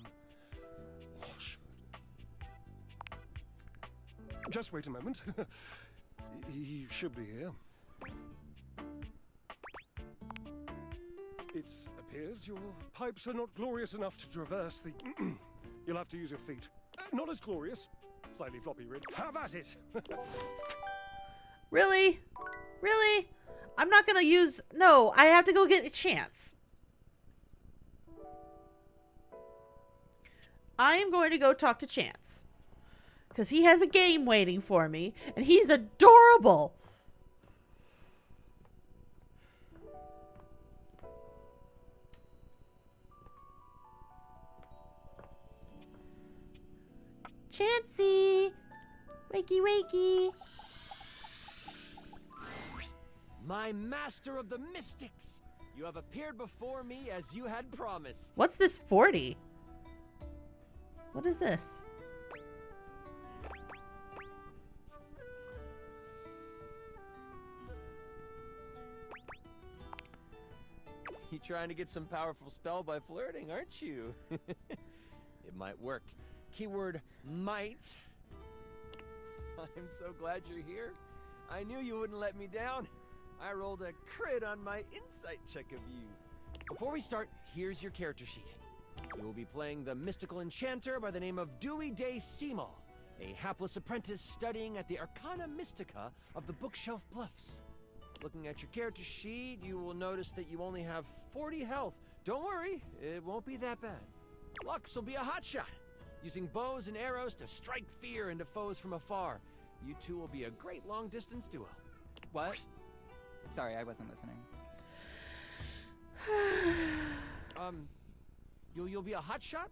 Washford. Just wait a moment. He should be here. It appears your pipes are not glorious enough to traverse the... You'll have to use your feet. Not as glorious. Slightly floppy rid. Have at it! Really? Really? I'm not gonna use... No, I have to go get a chance. I am going to go talk to Chance. Because he has a game waiting for me. And he's adorable. Chancey! Wakey, wakey! My master of the mystics! You have appeared before me as you had promised. What's this 40? What is this? You trying to get some powerful spell by flirting, aren't you? It might work. Keyword might. I'm so glad you're here. I knew you wouldn't let me down. I rolled a crit on my insight check of you. Before we start, here's your character sheet. You will be playing the mystical enchanter by the name of Dewey Day Seamal, a hapless apprentice studying at the Arcana Mystica of the Bookshelf Bluffs. Looking at your character sheet, you will notice that you only have 40 health. Don't worry, it won't be that bad. Lux will be a hotshot, using bows and arrows to strike fear into foes from afar. You two will be a great long-distance duo. What? Sorry, I wasn't listening. You'll be a hotshot?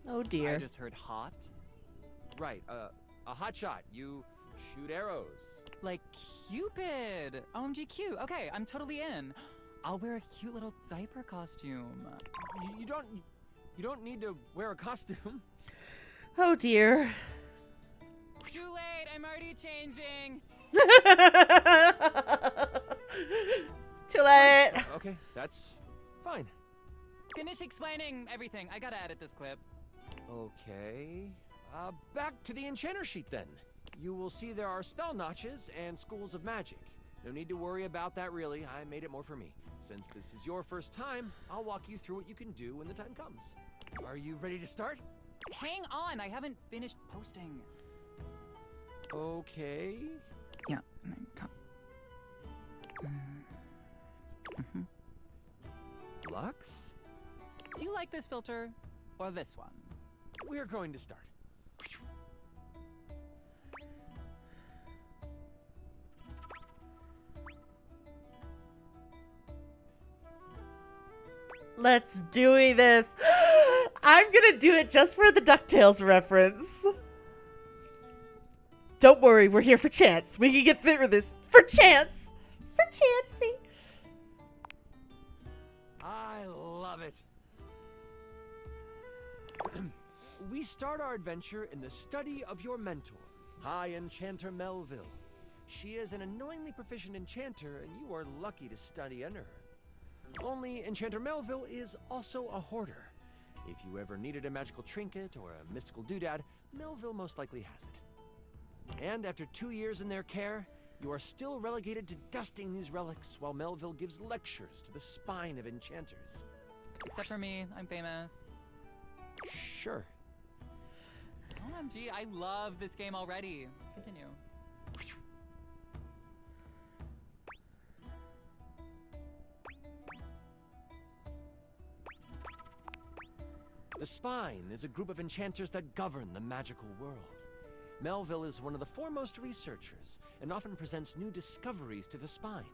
Oh dear. I just heard hot. Right, a hotshot. You shoot arrows. Like Cupid. OMG cute. Okay, I'm totally in. I'll wear a cute little diaper costume. You don't need to wear a costume. Oh dear. Too late, I'm already changing. Too late. Okay, that's fine. Finish explaining everything. I gotta edit this clip. Okay. Back to the enchanter sheet then. You will see there are spell notches and schools of magic. No need to worry about that really. I made it more for me. Since this is your first time, I'll walk you through what you can do when the time comes. Are you ready to start? Hang on, I haven't finished posting. Okay. Yeah, and then come. Lux? Do you like this filter or this one? We're going to start. Let's do this. I'm gonna do it just for the DuckTales reference. Don't worry, we're here for chance. We can get through this for chance. For Chansey. I love it. We start our adventure in the study of your mentor, High Enchanter Melville. She is an annoyingly proficient enchanter, and you are lucky to study under her. Only Enchanter Melville is also a hoarder. If you ever needed a magical trinket or a mystical doodad, Melville most likely has it. And after 2 years in their care, you are still relegated to dusting these relics while Melville gives lectures to the spine of enchanters. Except for me, I'm famous. Sure. OMG, I love this game already. Continue. The Spine is a group of enchanters that govern the magical world. Melville is one of the foremost researchers, and often presents new discoveries to the Spine.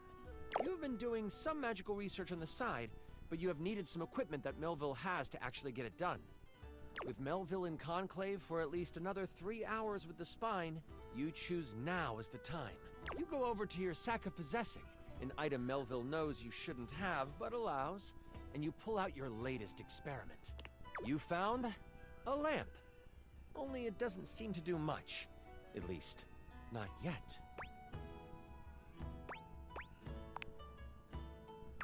You've been doing some magical research on the side, but you have needed some equipment that Melville has to actually get it done. With Melville in conclave for at least another 3 hours with the Spine, you choose now as the time. You go over to your sack of possessing, an item Melville knows you shouldn't have, but allows, and you pull out your latest experiment. You found a lamp. Only it doesn't seem to do much. At least, not yet.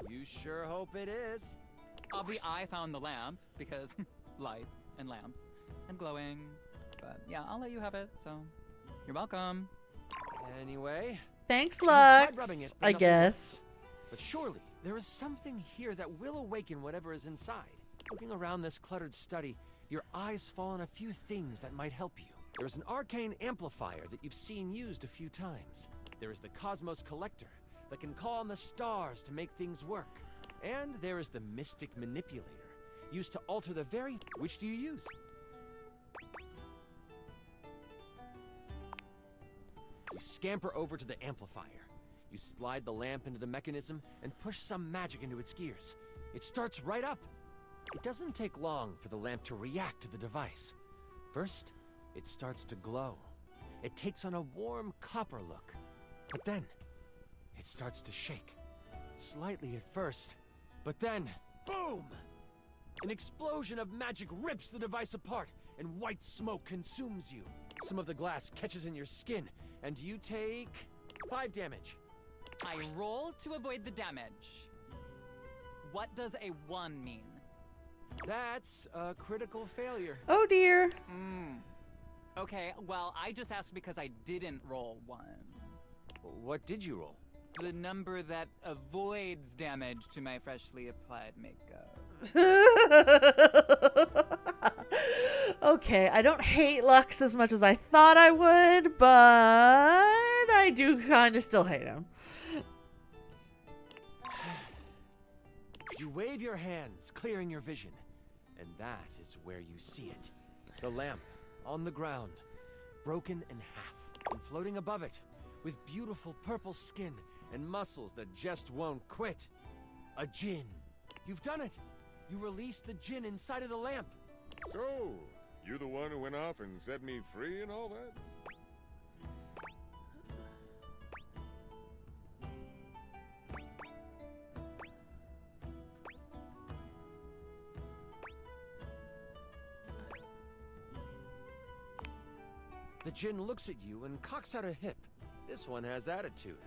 You sure hope it is. I found the lamp, because light and lamps and glowing. But yeah, I'll let you have it, so you're welcome. Anyway. Thanks, you tried rubbing Lux, it, but I nothing guess. works. But surely, there is something here that will awaken whatever is inside. Looking around this cluttered study, your eyes fall on a few things that might help you. There is an arcane amplifier that you've seen used a few times. There is the Cosmos Collector that can call on the stars to make things work. And there is the Mystic Manipulator, used to alter the very... Which do you use? You scamper over to the amplifier. You slide the lamp into the mechanism and push some magic into its gears. It starts right up. It doesn't take long for the lamp to react to the device. First, it starts to glow. It takes on a warm copper look. But then, it starts to shake. Slightly at first, but then, boom! An explosion of magic rips the device apart, and white smoke consumes you. Some of the glass catches in your skin, and you take 5 damage. I roll to avoid the damage. What does a 1 mean? That's a critical failure. Oh dear. Okay, well, I just asked because I didn't roll 1. What did you roll? The number that avoids damage to my freshly applied makeup. Okay, I don't hate Lux as much as I thought I would, but I do kind of still hate him. You wave your hands, clearing your vision, and that is where you see it. The lamp, on the ground, broken in half, and floating above it, with beautiful purple skin and muscles that just won't quit. A Jinn. You've done it! You released the Jinn inside of the lamp. So, you the one who went off and set me free and all that? The Jinn looks at you and cocks out a hip. This one has attitude.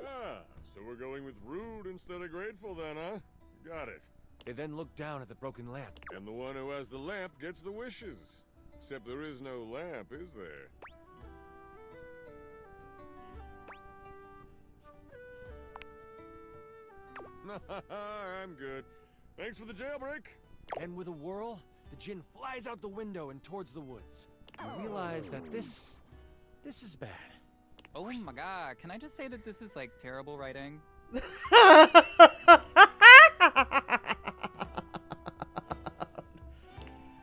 Ah, so we're going with rude instead of grateful then, huh? Got it. They then look down at the broken lamp. And the one who has the lamp gets the wishes. Except there is no lamp, is there? I'm good. Thanks for the jailbreak. And with a whirl, the Jinn flies out the window and towards the woods. You realize that this is bad. Oh my god, can I just say that this is like terrible writing?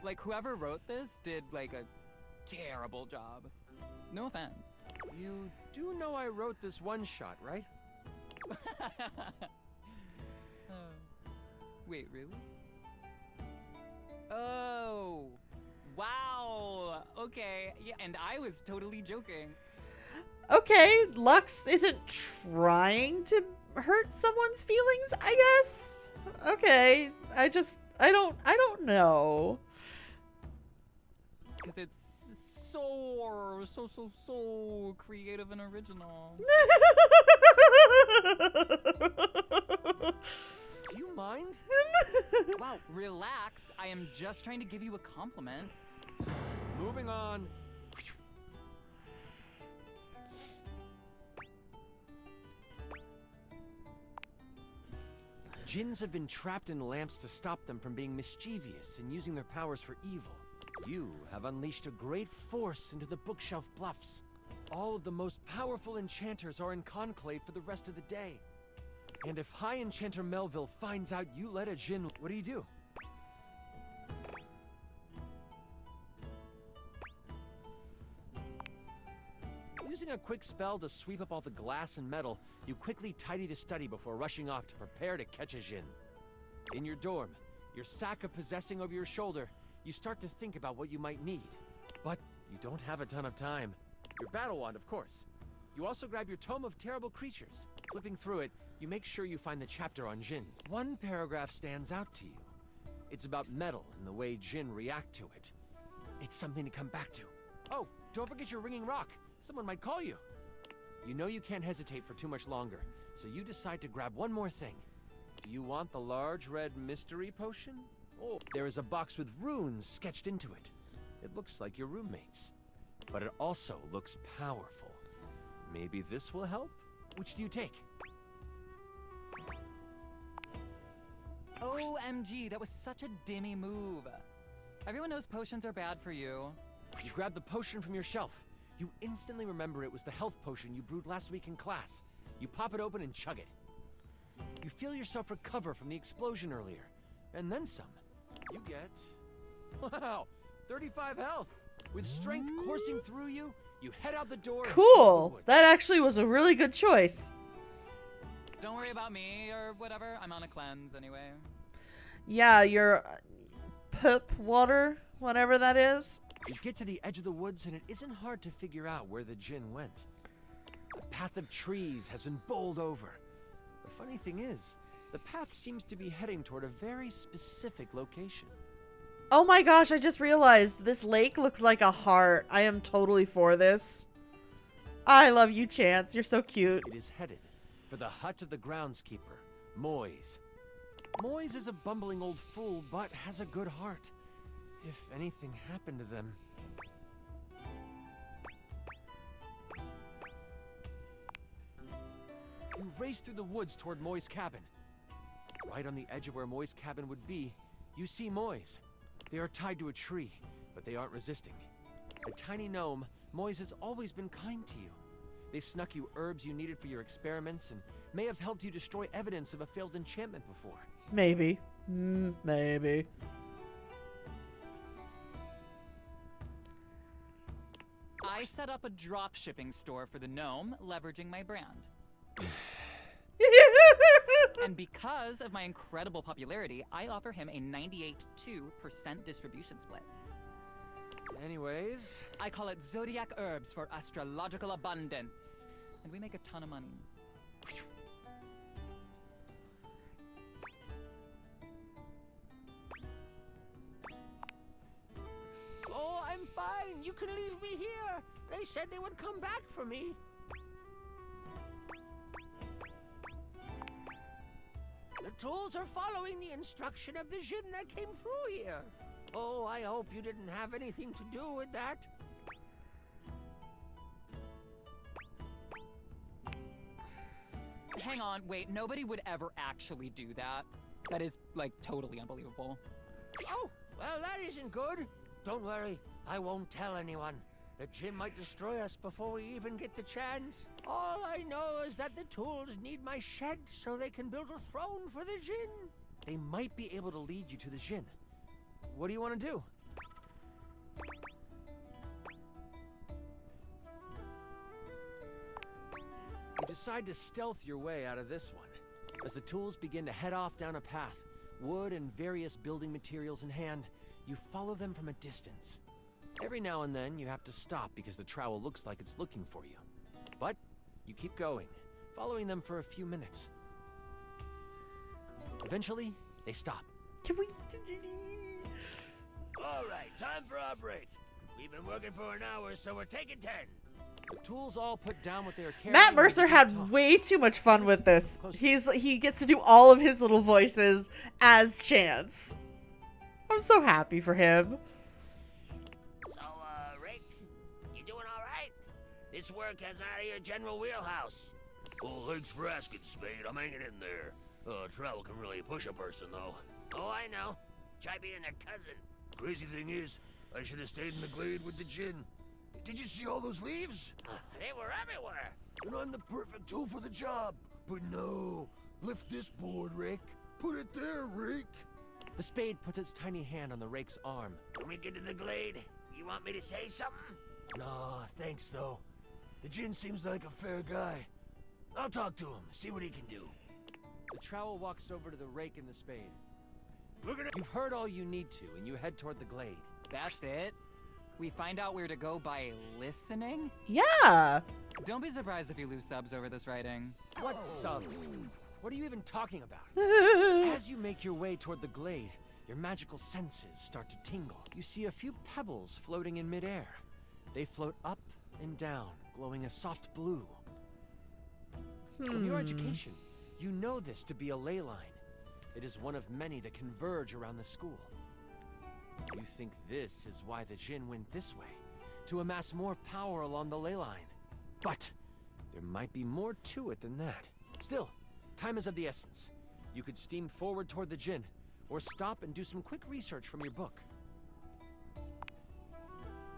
Like whoever wrote this did like a terrible job. No offense. You do know I wrote this one shot, right? Wait, really? Oh, wow. Okay, yeah, and I was totally joking. Okay, Lux isn't trying to hurt someone's feelings, I guess. Okay, I don't know. Because it's so creative and original. Do you mind? Wow, relax. I am just trying to give you a compliment. Moving on. Jinns have been trapped in lamps to stop them from being mischievous and using their powers for evil. You have unleashed a great force into the bookshelf bluffs. All of the most powerful enchanters are in conclave for the rest of the day. And if High Enchanter Melville finds out you let a Jinn, what do? Using a quick spell to sweep up all the glass and metal, you quickly tidy the study before rushing off to prepare to catch a Jinn. In your dorm, your sack of possessing over your shoulder, you start to think about what you might need. But you don't have a ton of time. Your battle wand, of course. You also grab your Tome of Terrible Creatures. Flipping through it, you make sure you find the chapter on Jinns. One paragraph stands out to you. It's about metal and the way Jinn react to it. It's something to come back to. Oh, don't forget your ringing rock. Someone might call you. You know you can't hesitate for too much longer, so you decide to grab one more thing. Do you want the large red mystery potion? Oh, there is a box with runes sketched into it. It looks like your roommate's, but it also looks powerful. Maybe this will help? Which do you take? OMG, that was such a dimmy move. Everyone knows potions are bad for you. You grab the potion from your shelf. You instantly remember it was the health potion you brewed last week in class. You pop it open and chug it. You feel yourself recover from the explosion earlier, and then some. You get... wow, 35 health. With strength coursing through you, you head out the door. Cool. That actually was a really good choice. Don't worry about me or whatever. I'm on a cleanse anyway. Yeah, your poop water, whatever that is. You get to the edge of the woods and it isn't hard to figure out where the Jinn went. A path of trees has been bowled over. The funny thing is, the path seems to be heading toward a very specific location. Oh my gosh, I just realized this lake looks like a heart. I am totally for this. I love you, Chance. You're so cute. It is headed for the hut of the groundskeeper, Moise. Moise is a bumbling old fool, but has a good heart. if anything happened to them? You race through the woods toward Moy's cabin. Right on the edge of where Moy's cabin would be, you see Moy's. They are tied to a tree, but they aren't resisting. A tiny gnome, Moy's has always been kind to you. They snuck you herbs you needed for your experiments and may have helped you destroy evidence of a failed enchantment before. Maybe. Maybe. I set up a drop shipping store for the gnome, leveraging my brand. And because of my incredible popularity, I offer him a 98.2% distribution split. Anyways, I call it Zodiac Herbs for astrological abundance. And we make a ton of money. Oh, I'm fine. You can leave me here. They said they would come back for me. The tools are following the instruction of the Jinn that came through here. Oh, I hope you didn't have anything to do with that. Hang on, wait, nobody would ever actually do that. That is, like, totally unbelievable. Oh, well, that isn't good. Don't worry, I won't tell anyone. The Jinn might destroy us before we even get the chance. All I know is that the tools need my shed so they can build a throne for the Jinn. they might be able to lead you to the Jinn. What do you want to do? You decide to stealth your way out of this one. As the tools begin to head off down a path, wood and various building materials in hand, you follow them from a distance. Every now and then, you have to stop because the trowel looks like it's looking for you. But you keep going, following them for a few minutes. Eventually, they stop. Can we... All right, time for our break. We've been working for an hour, so we're taking 10. The tools all put down what they are carrying. Matt Mercer had way too much fun with this. He gets to do all of his little voices as Chance. I'm so happy for him. So, Rick, you doing all right? This work has out of your general wheelhouse. Well, thanks for asking, Spade. I'm hanging in there. Travel can really push a person, though. Oh, I know. Try being their cousin. Crazy thing is, I should have stayed in the glade with the Jinn. Did you see all those leaves? They were everywhere. And I'm the perfect tool for the job. But no. Lift this board, Rick. Put it there, Rick. The spade puts its tiny hand on the rake's arm. When we get to the glade, you want me to say something? Nah, thanks, though. The Jinn seems like a fair guy. I'll talk to him, see what he can do. The trowel walks over to the rake and the spade. You've heard all you need to, and you head toward the glade. That's it? We find out where to go by listening? Yeah! Don't be surprised if you lose subs over this writing. What subs? What are you even talking about? As you make your way toward the glade, your magical senses start to tingle. You see a few pebbles floating in midair. They float up and down, glowing a soft blue. From your education, you know this to be a ley line. It is one of many that converge around the school. You think this is why the Jinn went this way, to amass more power along the ley line. But there might be more to it than that. Still, time is of the essence. You could steam forward toward the Jinn, or stop and do some quick research from your book.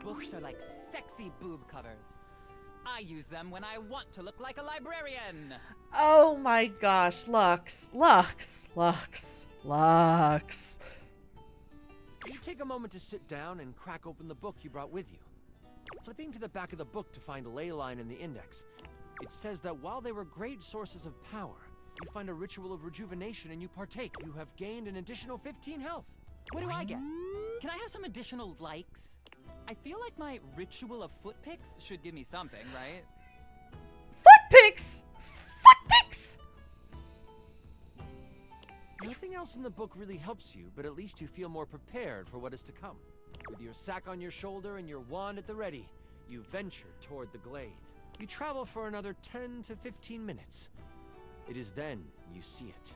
Books are like sexy boob covers. I use them when I want to look like a librarian. Oh my gosh, Lux. Lux. Lux. Lux. You take a moment to sit down and crack open the book you brought with you. Flipping to the back of the book to find a ley line in the index, it says that while they were great sources of power, you find a ritual of rejuvenation and you partake. You have gained an additional 15 health. What do I get? Can I have some additional likes? I feel like my ritual of foot picks should give me something, right? Foot picks? Foot picks? Nothing else in the book really helps you, but at least you feel more prepared for what is to come. With your sack on your shoulder and your wand at the ready, you venture toward the glade. You travel for another 10 to 15 minutes. It is then you see it.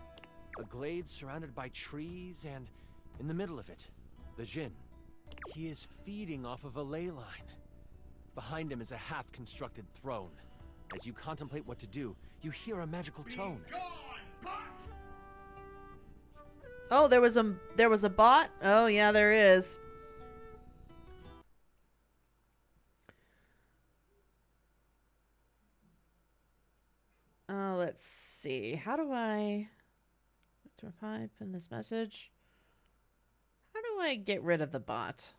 A glade surrounded by trees and, in the middle of it, the Jinn. He is feeding off of a ley line. Behind him is a half-constructed throne. As you contemplate what to do, you hear a magical tone. Oh, there was a bot? Oh yeah, there is. Let's see. How do I pipe in this message? How do I get rid of the bot?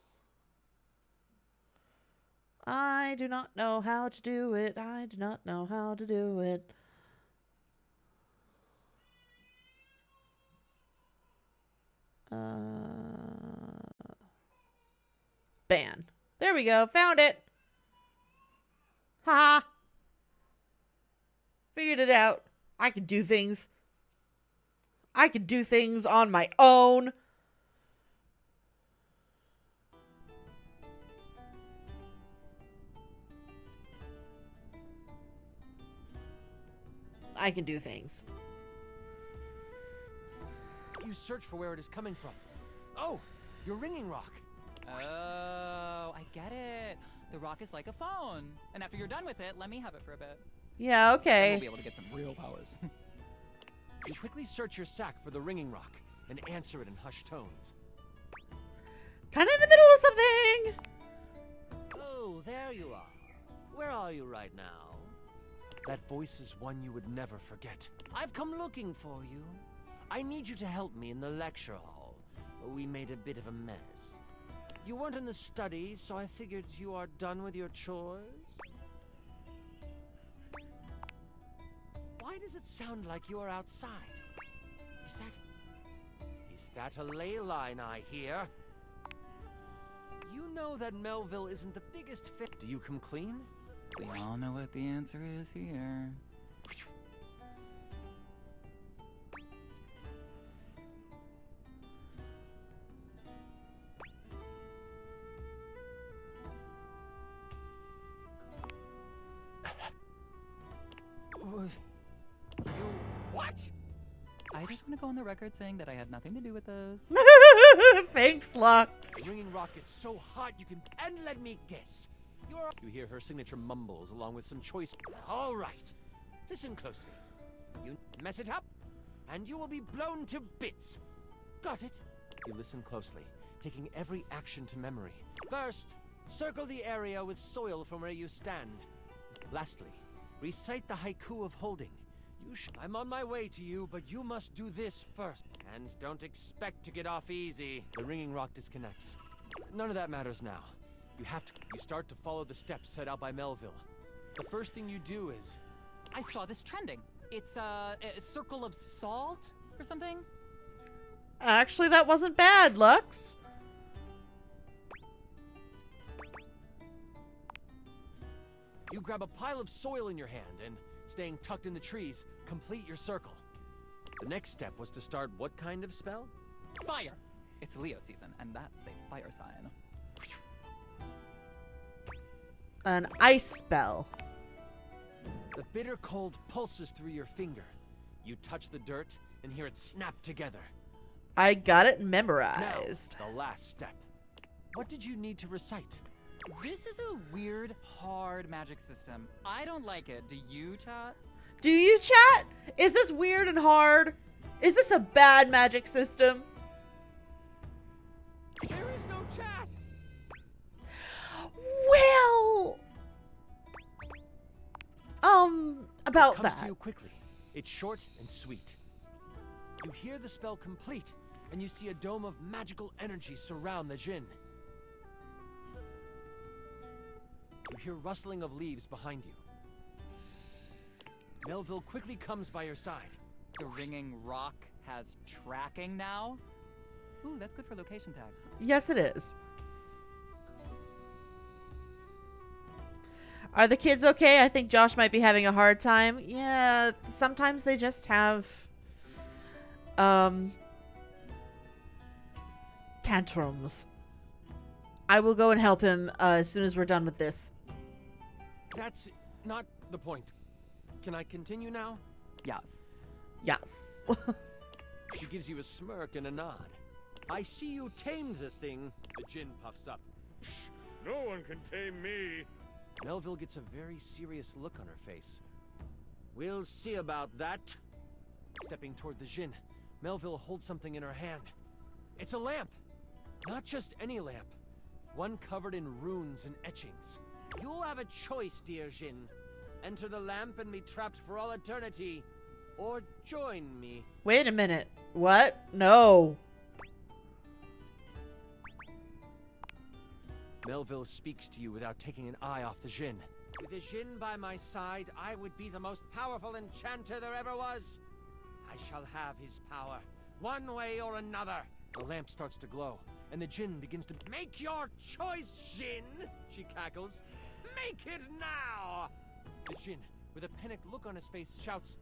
I do not know how to do it. I do not know how to do it. Ban. There we go. Found it. Haha. Figured it out. I could do things. I could do things on my own. I can do things. You search for where it is coming from. Oh, your ringing rock. Oh, I get it. The rock is like a phone. And after you're done with it, let me have it for a bit. Yeah, okay. We'll be able to get some real powers. You quickly search your sack for the ringing rock and answer it in hushed tones. Kind of in the middle of something. Oh, there you are. Where are you right now? That voice is one you would never forget. I've come looking for you. I need you to help me in the lecture hall. We made a bit of a mess. You weren't in the study, so I figured you are done with your chores. Why does it sound like you are outside? Is that a ley line I hear? You know that Melville isn't the biggest fit. Do you come clean? We all know what the answer is here. What? I just want to go on the record saying that I had nothing to do with those. Thanks, Lux. The ringing rock gets so hot you can... And let me guess. You hear her signature mumbles along with some choice... All right. Listen closely. You mess it up, and you will be blown to bits. Got it? You listen closely, taking every action to memory. First, circle the area with soil from where you stand. Lastly, recite the haiku of holding. I'm on my way to you, but you must do this first. And don't expect to get off easy. The ringing rock disconnects. None of that matters now. You start to follow the steps set out by Melville. The first thing you do is... I saw this trending. It's a circle of salt or something? Actually, that wasn't bad, Lux. You grab a pile of soil in your hand and, staying tucked in the trees, complete your circle. The next step was to start what kind of spell? Fire! It's Leo season, and that's a fire sign. An ice spell. The bitter cold pulses through your finger. You touch the dirt and hear it snap together. I got it memorized. Now, the last step. What did you need to recite? This is a weird, hard magic system. I don't like it. Do you, chat? Do you, chat? Is this weird and hard? Is this a bad magic system? There is no chat. Well, about it comes to you quickly. It's short and sweet. You hear the spell complete, and you see a dome of magical energy surround the Jinn. You hear rustling of leaves behind you. Melville quickly comes by your side. The ringing rock has tracking now? Ooh, that's good for location tags. Yes, it is. Are the kids okay? I think Josh might be having a hard time. Yeah, sometimes they just have tantrums. I will go and help him as soon as we're done with this. That's not the point. Can I continue now? Yes. Yes. She gives you a smirk and a nod. I see you tamed the thing. The Jinn puffs up. No one can tame me. Melville gets a very serious look on her face. We'll see about that. Stepping toward the Jinn, Melville holds something in her hand. It's a lamp. Not just any lamp. One covered in runes and etchings. You have a choice, dear Jinn. Enter the lamp and be trapped for all eternity. Or join me. Wait a minute. What? No. Melville speaks to you without taking an eye off the Jinn. With a Jinn by my side, I would be the most powerful enchanter there ever was. I shall have his power, one way or another. The lamp starts to glow, and the Jinn begins to... Make your choice, Jinn, she cackles. Make it now! The Jinn, with a panicked look on his face, shouts,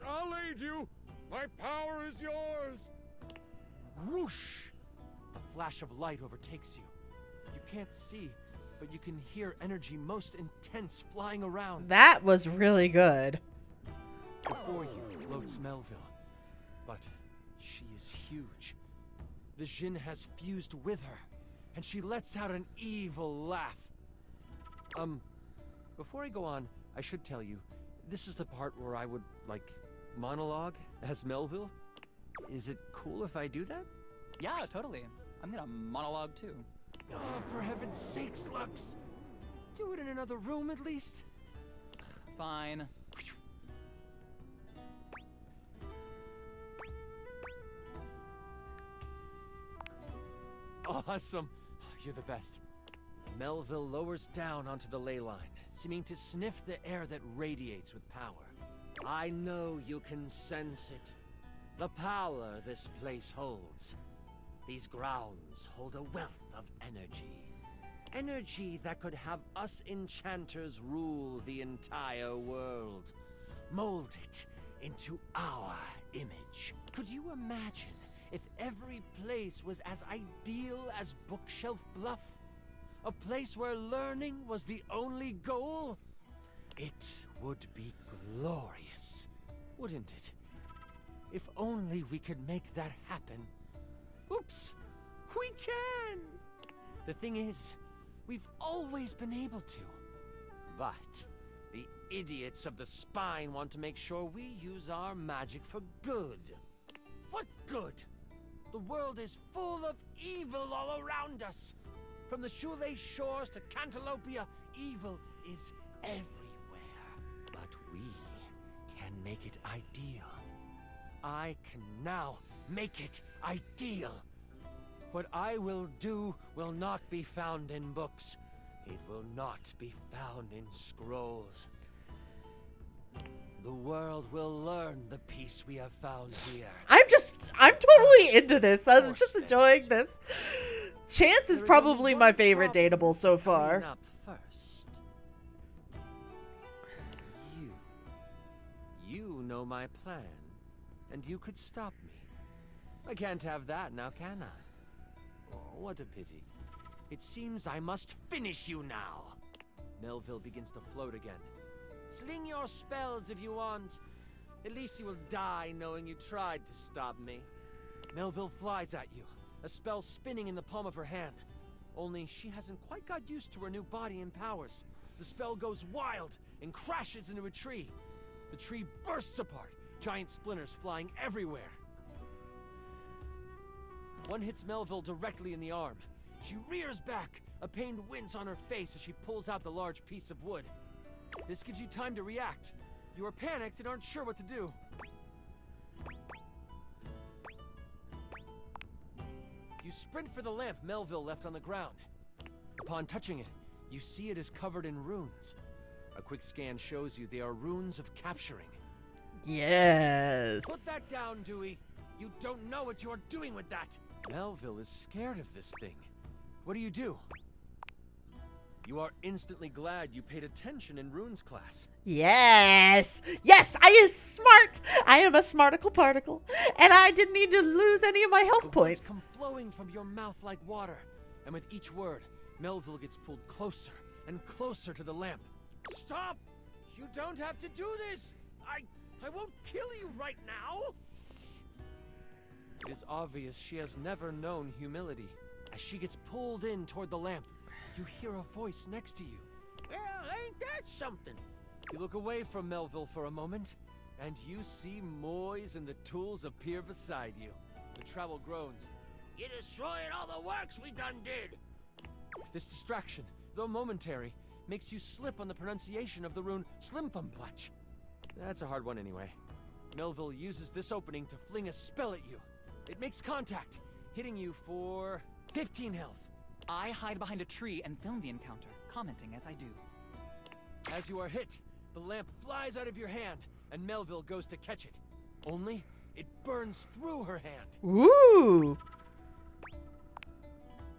I'll aid you. My power is yours. Whoosh! A flash of light overtakes you. You can't see, but you can hear energy most intense flying around. That was really good. Before you floats Melville, but she is huge. The Jinn has fused with her, and she lets out an evil laugh. Before I go on, I should tell you, this is the part where I would, like, monologue as Melville. Is it cool if I do that? Yeah, totally. I'm gonna monologue too. Oh, for heaven's sakes, Lux! Do it in another room at least. Fine. Awesome. You're the best. Melville lowers down onto the ley line, seeming to sniff the air that radiates with power. I know you can sense it. The power this place holds. These grounds hold a wealth of energy. Energy that could have us enchanters rule the entire world. Mold it into our image. Could you imagine if every place was as ideal as Bookshelf Bluff? A place where learning was the only goal? It would be glorious, wouldn't it? If only we could make that happen. Oops! We can! The thing is, we've always been able to. But the idiots of the spine want to make sure we use our magic for good. What good? The world is full of evil all around us. From the shoelace shores to Cantalopia, evil is everywhere. But we can make it ideal. I can now make it ideal. What I will do will not be found in books. It will not be found in scrolls. The world will learn the peace we have found here. I'm totally into this. I'm just enjoying this. Chance is probably my favorite dateable so far. Up first. You know my plan, and you could stop me. I can't have that now, can I? Oh, what a pity. It seems I must finish you now. Melville begins to float again. Sling your spells if you want. At least you will die knowing you tried to stop me. Melville flies at you, a spell spinning in the palm of her hand. Only she hasn't quite got used to her new body and powers. The spell goes wild and crashes into a tree. The tree bursts apart, giant splinters flying everywhere. One hits Melville directly in the arm. She rears back, a pained wince on her face as she pulls out the large piece of wood. This gives you time to react. You are panicked and aren't sure what to do. You sprint for the lamp Melville left on the ground. Upon touching it, you see it is covered in runes. A quick scan shows you they are runes of capturing. Yes. Put that down, Dewey. You don't know what you're doing with that. Melville is scared of this thing. What do? You are instantly glad you paid attention in runes class. Yes. Yes, I am smart. I am a smarticle particle. And I didn't need to lose any of my health points. Come flowing from your mouth like water. And with each word, Melville gets pulled closer and closer to the lamp. Stop! You don't have to do this! I won't kill you right now! It is obvious she has never known humility. As she gets pulled in toward the lamp, you hear a voice next to you. Well, ain't that something? You look away from Melville for a moment, and you see Moise and the tools appear beside you. The travel groans. You're destroying all the works we done did. This distraction, though momentary, makes you slip on the pronunciation of the rune Slimfumplach. That's a hard one anyway. Melville uses this opening to fling a spell at you. It makes contact, hitting you for 15 health. I hide behind a tree and film the encounter, commenting as I do. As you are hit, the lamp flies out of your hand, and Melville goes to catch it. Only, it burns through her hand. Ooh!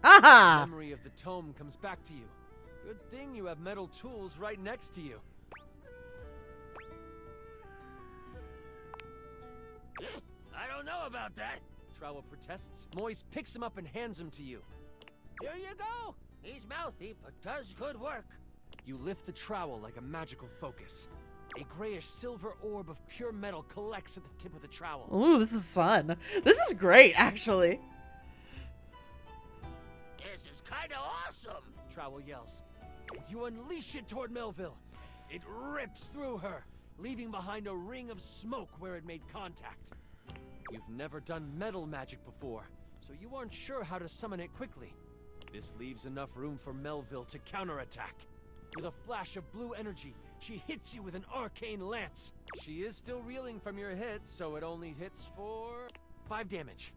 Aha! The memory of the tome comes back to you. Good thing you have metal tools right next to you. I don't know about that. Trowel protests. Moise picks him up and hands him to you. Here you go. He's mouthy, but does good work. You lift the trowel like a magical focus. A grayish silver orb of pure metal collects at the tip of the trowel. Ooh, this is fun. This is great, actually. This is kind of awesome. Trowel yells. And you unleash it toward Melville. It rips through her, leaving behind a ring of smoke where it made contact. You've never done metal magic before, so you aren't sure how to summon it quickly. This leaves enough room for Melville to counterattack. With a flash of blue energy, she hits you with an arcane lance. She is still reeling from your hit, so it only hits for 5 damage.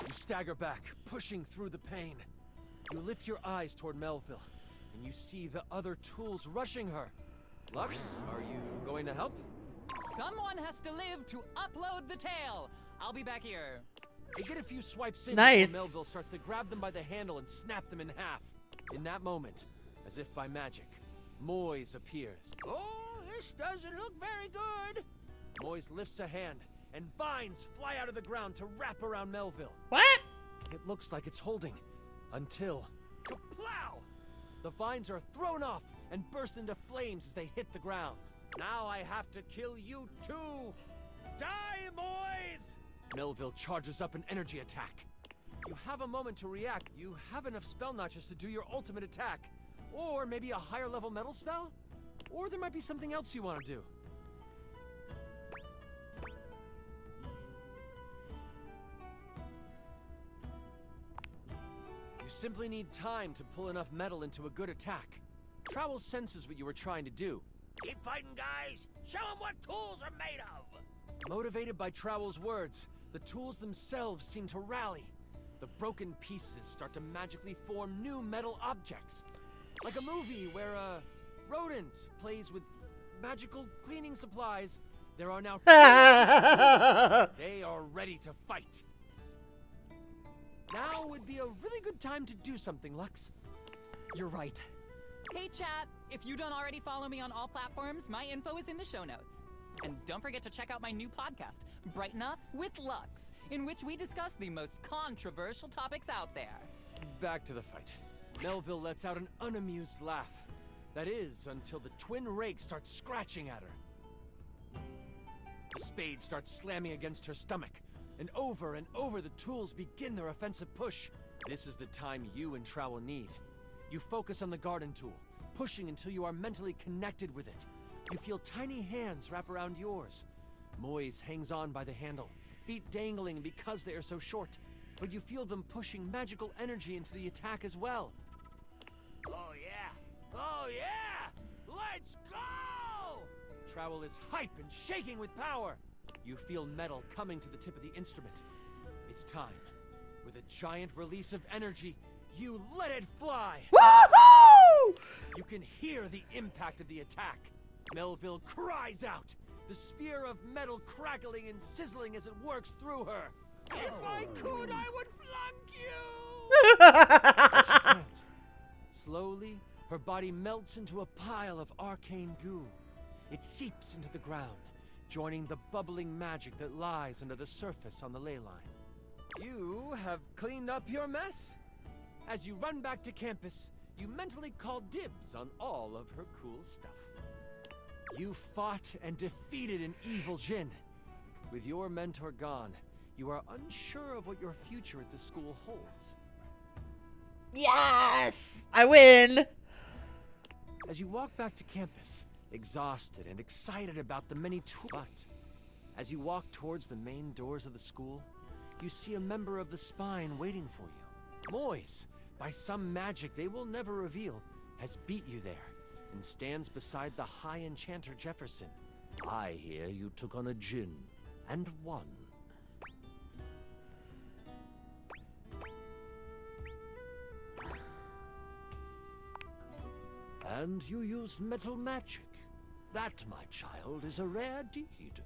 You stagger back, pushing through the pain. You lift your eyes toward Melville, and you see the other tools rushing her. Lux, are you going to help? Someone has to live to upload the tale. I'll be back here. They get a few swipes in Nice. before Melville starts to grab them by the handle and snap them in half. In that moment, as if by magic, Moise appears. Oh, this doesn't look very good. Moise lifts a hand, and vines fly out of the ground to wrap around Melville. What? It looks like it's holding, until... Kaplow! The vines are thrown off and burst into flames as they hit the ground. Now I have to kill you too! Die, Moise! Melville charges up an energy attack. You have a moment to react. You have enough spell notches to do your ultimate attack. Or maybe a higher level metal spell? Or there might be something else you want to do. You simply need time to pull enough metal into a good attack. Trowel senses what you were trying to do. Keep fighting, guys. Show them what tools are made of. Motivated by Trowel's words, the tools themselves seem to rally. The broken pieces start to magically form new metal objects. Like a movie where a rodent plays with magical cleaning supplies. There are now They are ready to fight. Now would be a really good time to do something, Lux. You're right. Hey chat, if you don't already follow me on all platforms, my info is in the show notes. And don't forget to check out my new podcast, Brighten Up with Lux, in which we discuss the most controversial topics out there. Back to the fight. Melville lets out an unamused laugh. That is, until the twin rake starts scratching at her. The spade starts slamming against her stomach, and over the tools begin their offensive push. This is the time you and Trowel need. You focus on the garden tool, pushing until you are mentally connected with it. You feel tiny hands wrap around yours. Moise hangs on by the handle, feet dangling because they are so short. But you feel them pushing magical energy into the attack as well. Oh yeah! Oh yeah! Let's go! Trowel is hype and shaking with power. You feel metal coming to the tip of the instrument. It's time. With a giant release of energy, you let it fly! Woohoo! You can hear the impact of the attack. Melville cries out, the sphere of metal crackling and sizzling as it works through her. If I could, I would flunk you! Slowly, her body melts into a pile of arcane goo. It seeps into the ground, joining the bubbling magic that lies under the surface on the ley line. You have cleaned up your mess. As you run back to campus, you mentally call dibs on all of her cool stuff. You fought and defeated an evil Jinn. With your mentor gone, You are unsure of what your future at the school holds. Yes! I win! As you walk back to campus, exhausted and excited about the many tools, but as you walk towards the main doors of the school, you see a member of the Spine waiting for you. Moise, by some magic they will never reveal, has beat you there and stands beside the High Enchanter Jefferson. I hear you took on a Jinn and won. And you used metal magic. That, my child, is a rare deed.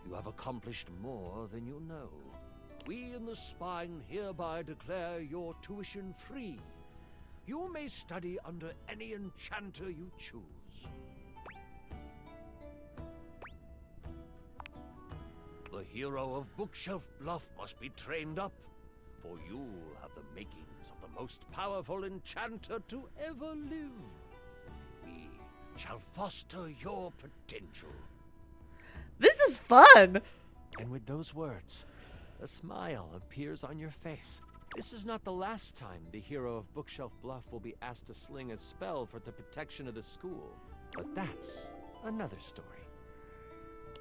You have accomplished more than you know. We in the Spine hereby declare your tuition free. You may study under any enchanter you choose. The hero of Bookshelf Bluff must be trained up, for you'll have the makings of the most powerful enchanter to ever live. We shall foster your potential. This is fun! And with those words, a smile appears on your face. This is not the last time the hero of Bookshelf Bluff will be asked to sling a spell for the protection of the school. But that's another story.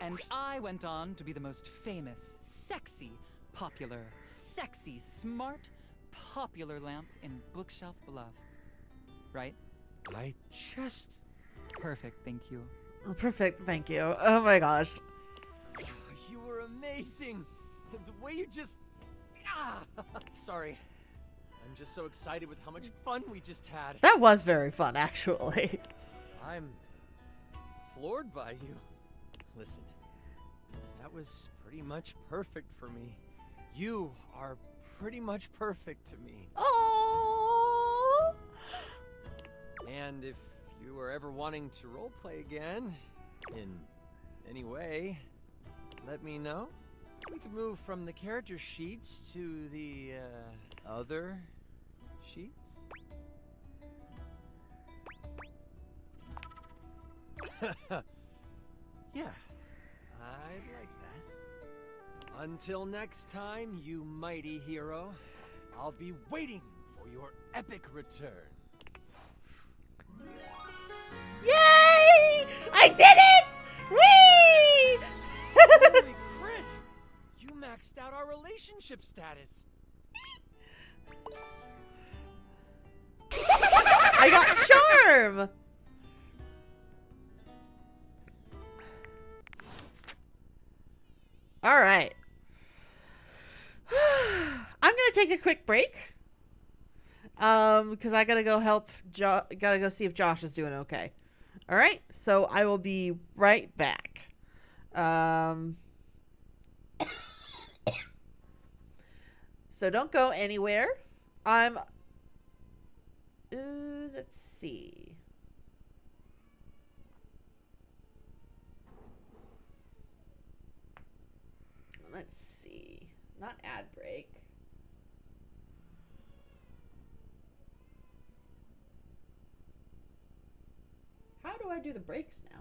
And I went on to be the most famous, sexy, popular, sexy, smart, popular lamp in Bookshelf Bluff. Right? I just... Perfect, thank you. Perfect, thank you. Oh my gosh. You were amazing! The way you just... Sorry. I'm just so excited with how much fun we just had. That was very fun, actually. I'm floored by you. Listen, that was pretty much perfect for me. You are pretty much perfect to me. Oh. And if you are ever wanting to roleplay again, in any way, let me know. We could move from the character sheets to the, other sheets. Yeah, I'd like that. Until next time, you mighty hero, I'll be waiting for your epic return. Yay! I did it! Whee! Holy crit! You maxed out our relationship status. I got charm! Alright. I'm gonna take a quick break. Because I gotta go help gotta go see if Josh is doing okay. Alright, so I will be right back. So don't go anywhere. Let's see. Let's see. Not ad break. How do I do the breaks now?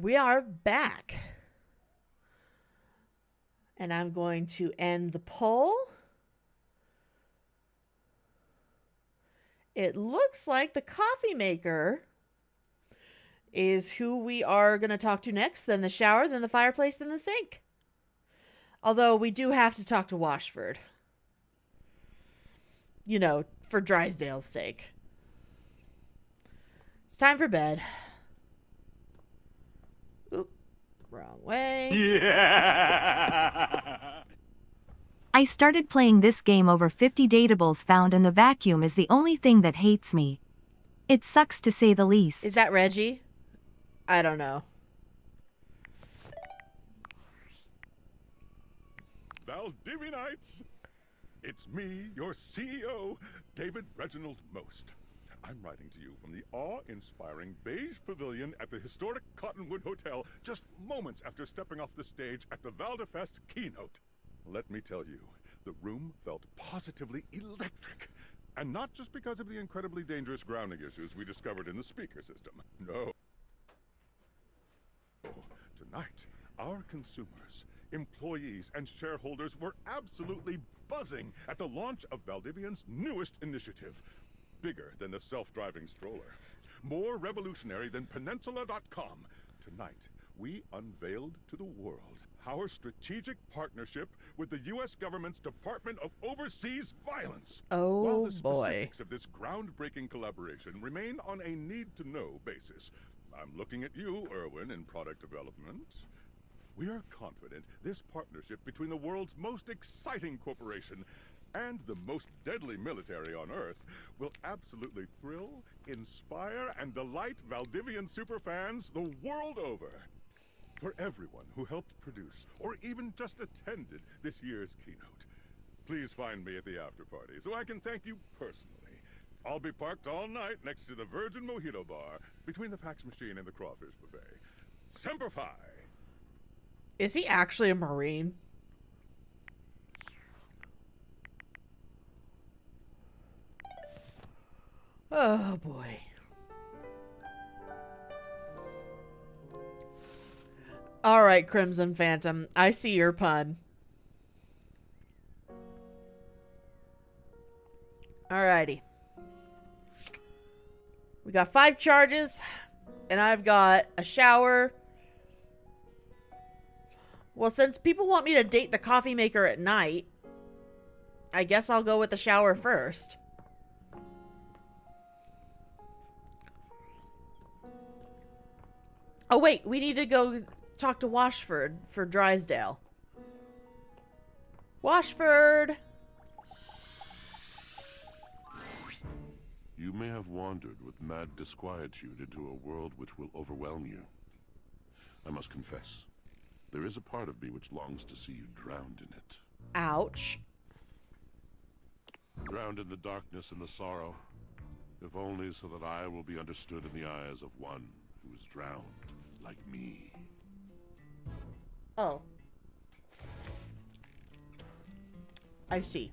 We are back. And I'm going to end the poll. It looks like the coffee maker is who we are going to talk to next, then the shower, then the fireplace, then the sink. Although we do have to talk to Washford. You know, for Drysdale's sake. It's time for bed. Oop, wrong way. Yeah. I started playing this game over 50 dateables found, and the vacuum is the only thing that hates me. It sucks to say the least. Is that Reggie? I don't know. Valdivinites! It's me, your CEO, David Reginald Most. I'm writing to you from the awe-inspiring beige pavilion at the historic Cottonwood Hotel just moments after stepping off the stage at the Valdefest keynote. Let me tell you, the room felt positively electric. And not just because of the incredibly dangerous grounding issues we discovered in the speaker system. No. Tonight, our consumers, employees, and shareholders were absolutely buzzing at the launch of Valdivian's newest initiative. Bigger than the self-driving stroller. More revolutionary than Peninsula.com. Tonight, we unveiled to the world our strategic partnership with the U.S. government's Department of Overseas Violence. Oh, While the boy. specifics of this groundbreaking collaboration remain on a need-to-know basis, I'm looking at you, Erwin, in product development. We are confident this partnership between the world's most exciting corporation and the most deadly military on Earth will absolutely thrill, inspire, and delight Valdivian superfans the world over. For everyone who helped produce or even just attended this year's keynote, please find me at the after party so I can thank you personally. I'll be parked all night next to the Virgin Mojito Bar between the fax machine and the crawfish buffet. Semper Fi! Is he actually a Marine? Oh, boy. All right, Crimson Phantom. I see your pun. Alrighty. We got 5 charges, and I've got a shower. Well, since people want me to date the coffee maker at night, I guess I'll go with the shower first. Oh, wait. We need to go talk to Washford for Drysdale. Washford! You may have wandered with mad disquietude into a world which will overwhelm you. I must confess, there is a part of me which longs to see you drowned in it. Ouch. Drowned in the darkness and the sorrow, if only so that I will be understood in the eyes of one who is drowned like me. Oh. I see.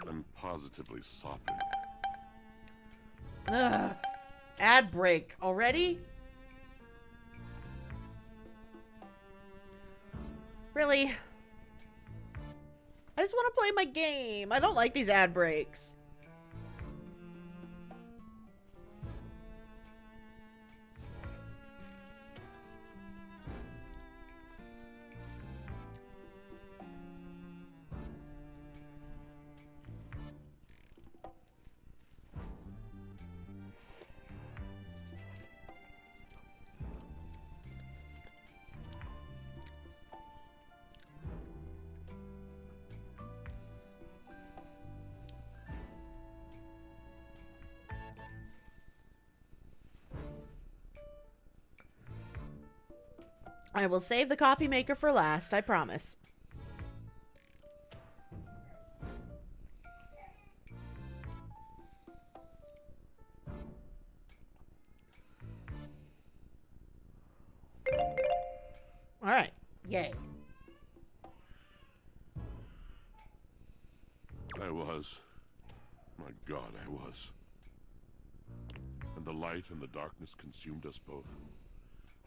I'm positively sopping. Ugh. Ad break already? Really? I just want to play my game. I don't like these ad breaks. I will save the coffee maker for last, I promise. All right. Yay. was. My God, I was. And the light and the darkness consumed us both.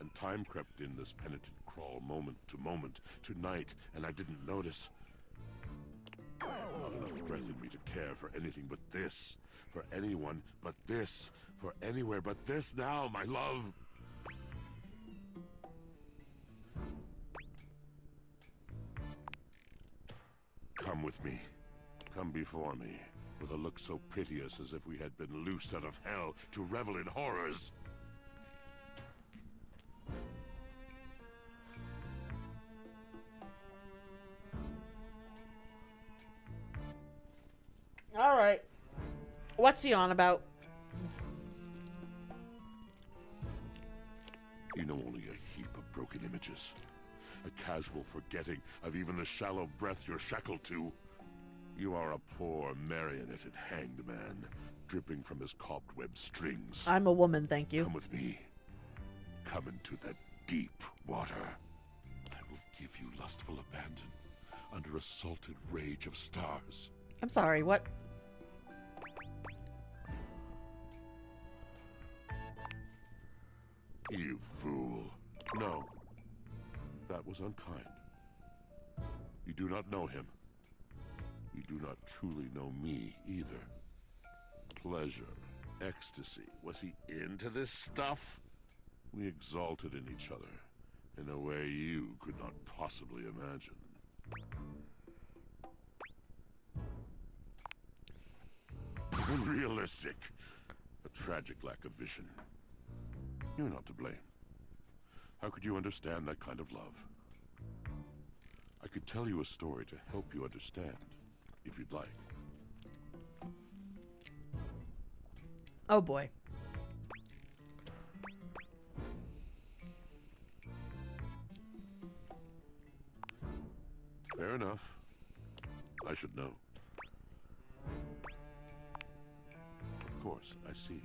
And time crept in this penitent crawl moment, to night, and I didn't notice. I had not enough breath in me to care for anything but this. For anyone but this. For anywhere but this now, my love. Come with me. Come before me. With a look so piteous as if we had been loosed out of hell to revel in horrors. All right. What's he on about? You know only a heap of broken images. A casual forgetting of even the shallow breath you're shackled to. You are a poor marionetted hanged man, dripping from his cobweb strings. I'm a woman, thank you. Come with me. Come into that deep water. I will give you lustful abandon under a salted rage of stars. I'm sorry, what? You fool. No. That was unkind. You do not know him. You do not truly know me either. Pleasure, ecstasy. Was he into this stuff? We exalted in each other in a way you could not possibly imagine. Unrealistic. A tragic lack of vision. You're not to blame. How could you understand that kind of love? I could tell you a story to help you understand, if you'd like. Oh boy. Fair enough. I should know. Of course, I see.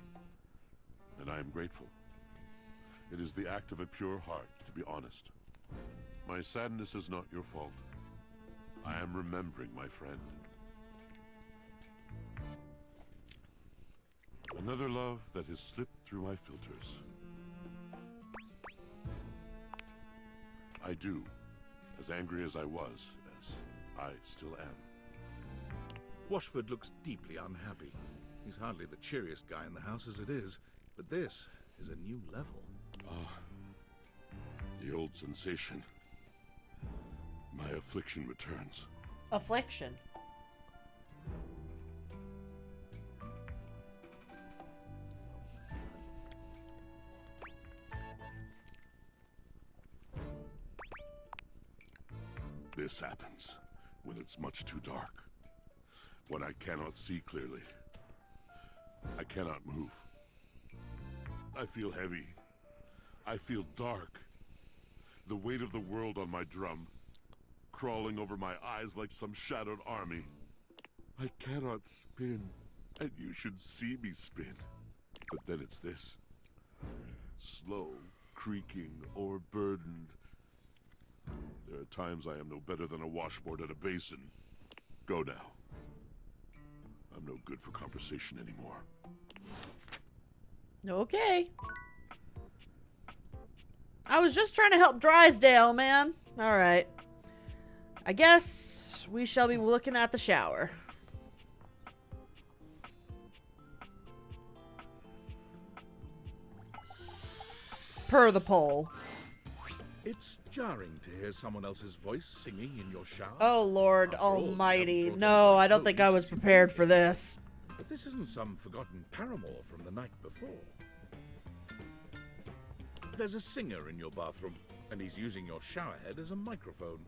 And I am grateful. It is the act of a pure heart, to be honest. My sadness is not your fault. I am remembering my friend. Another love that has slipped through my filters. I do, as angry as I was, as I still am. Washford looks deeply unhappy. He's hardly the cheeriest guy in the house as it is, but this is a new level. Ah, the old sensation. My affliction returns. Affliction? This happens when it's much too dark. When I cannot see clearly. I cannot move. I feel heavy. I feel dark. The weight of the world on my drum, crawling over my eyes like some shadowed army. I cannot spin, and you should see me spin. But then it's this. Slow, creaking, overburdened. There are times I am no better than a washboard at a basin. Go now. I'm no good for conversation anymore. Okay. I was just trying to help Drysdale, man. All right. I guess we shall be looking at the shower. Per the poll. It's jarring to hear someone else's voice singing in your shower. Oh, Lord Almighty. No, I don't think I was prepared for this. But this isn't some forgotten paramour from the night before. There's a singer in your bathroom, and he's using your showerhead as a microphone.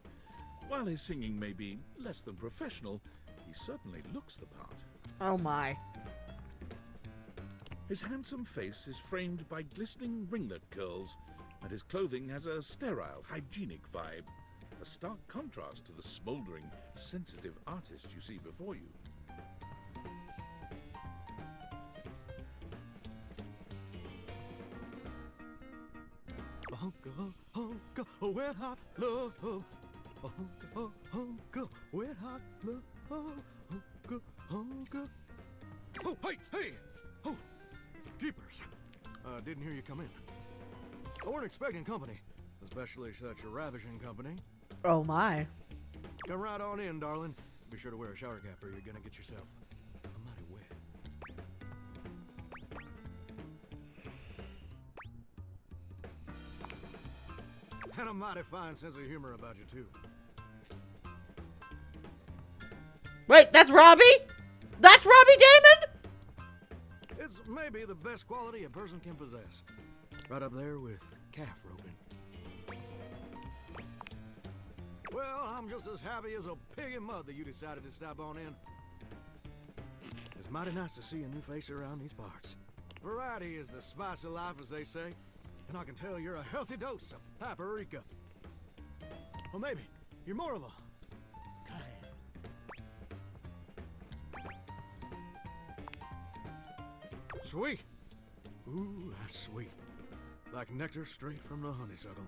While his singing may be less than professional, he certainly looks the part. Oh, my. His handsome face is framed by glistening ringlet curls, and his clothing has a sterile, hygienic vibe. A stark contrast to the smouldering, sensitive artist you see before you. Wet hot love. Wet hot love. Okay. Oh, hey! Oh, jeepers. Didn't hear you come in. I weren't expecting company, especially such a ravishing company. Oh my. Come right on in, darling. Be sure to wear a shower cap or you're gonna get yourself mighty wet. And a mighty fine sense of humor about you, too. Wait, that's Robbie? That's Robbie Damon? It's maybe the best quality a person can possess. Right up there with calf roping. Well, I'm just as happy as a pig in mud that you decided to stop on in. It's mighty nice to see a new face around these parts. Variety is the spice of life, as they say. And I can tell you're a healthy dose of paprika. Or maybe you're more of a kind. Sweet. Ooh, that's sweet. Like nectar straight from the honeysuckle.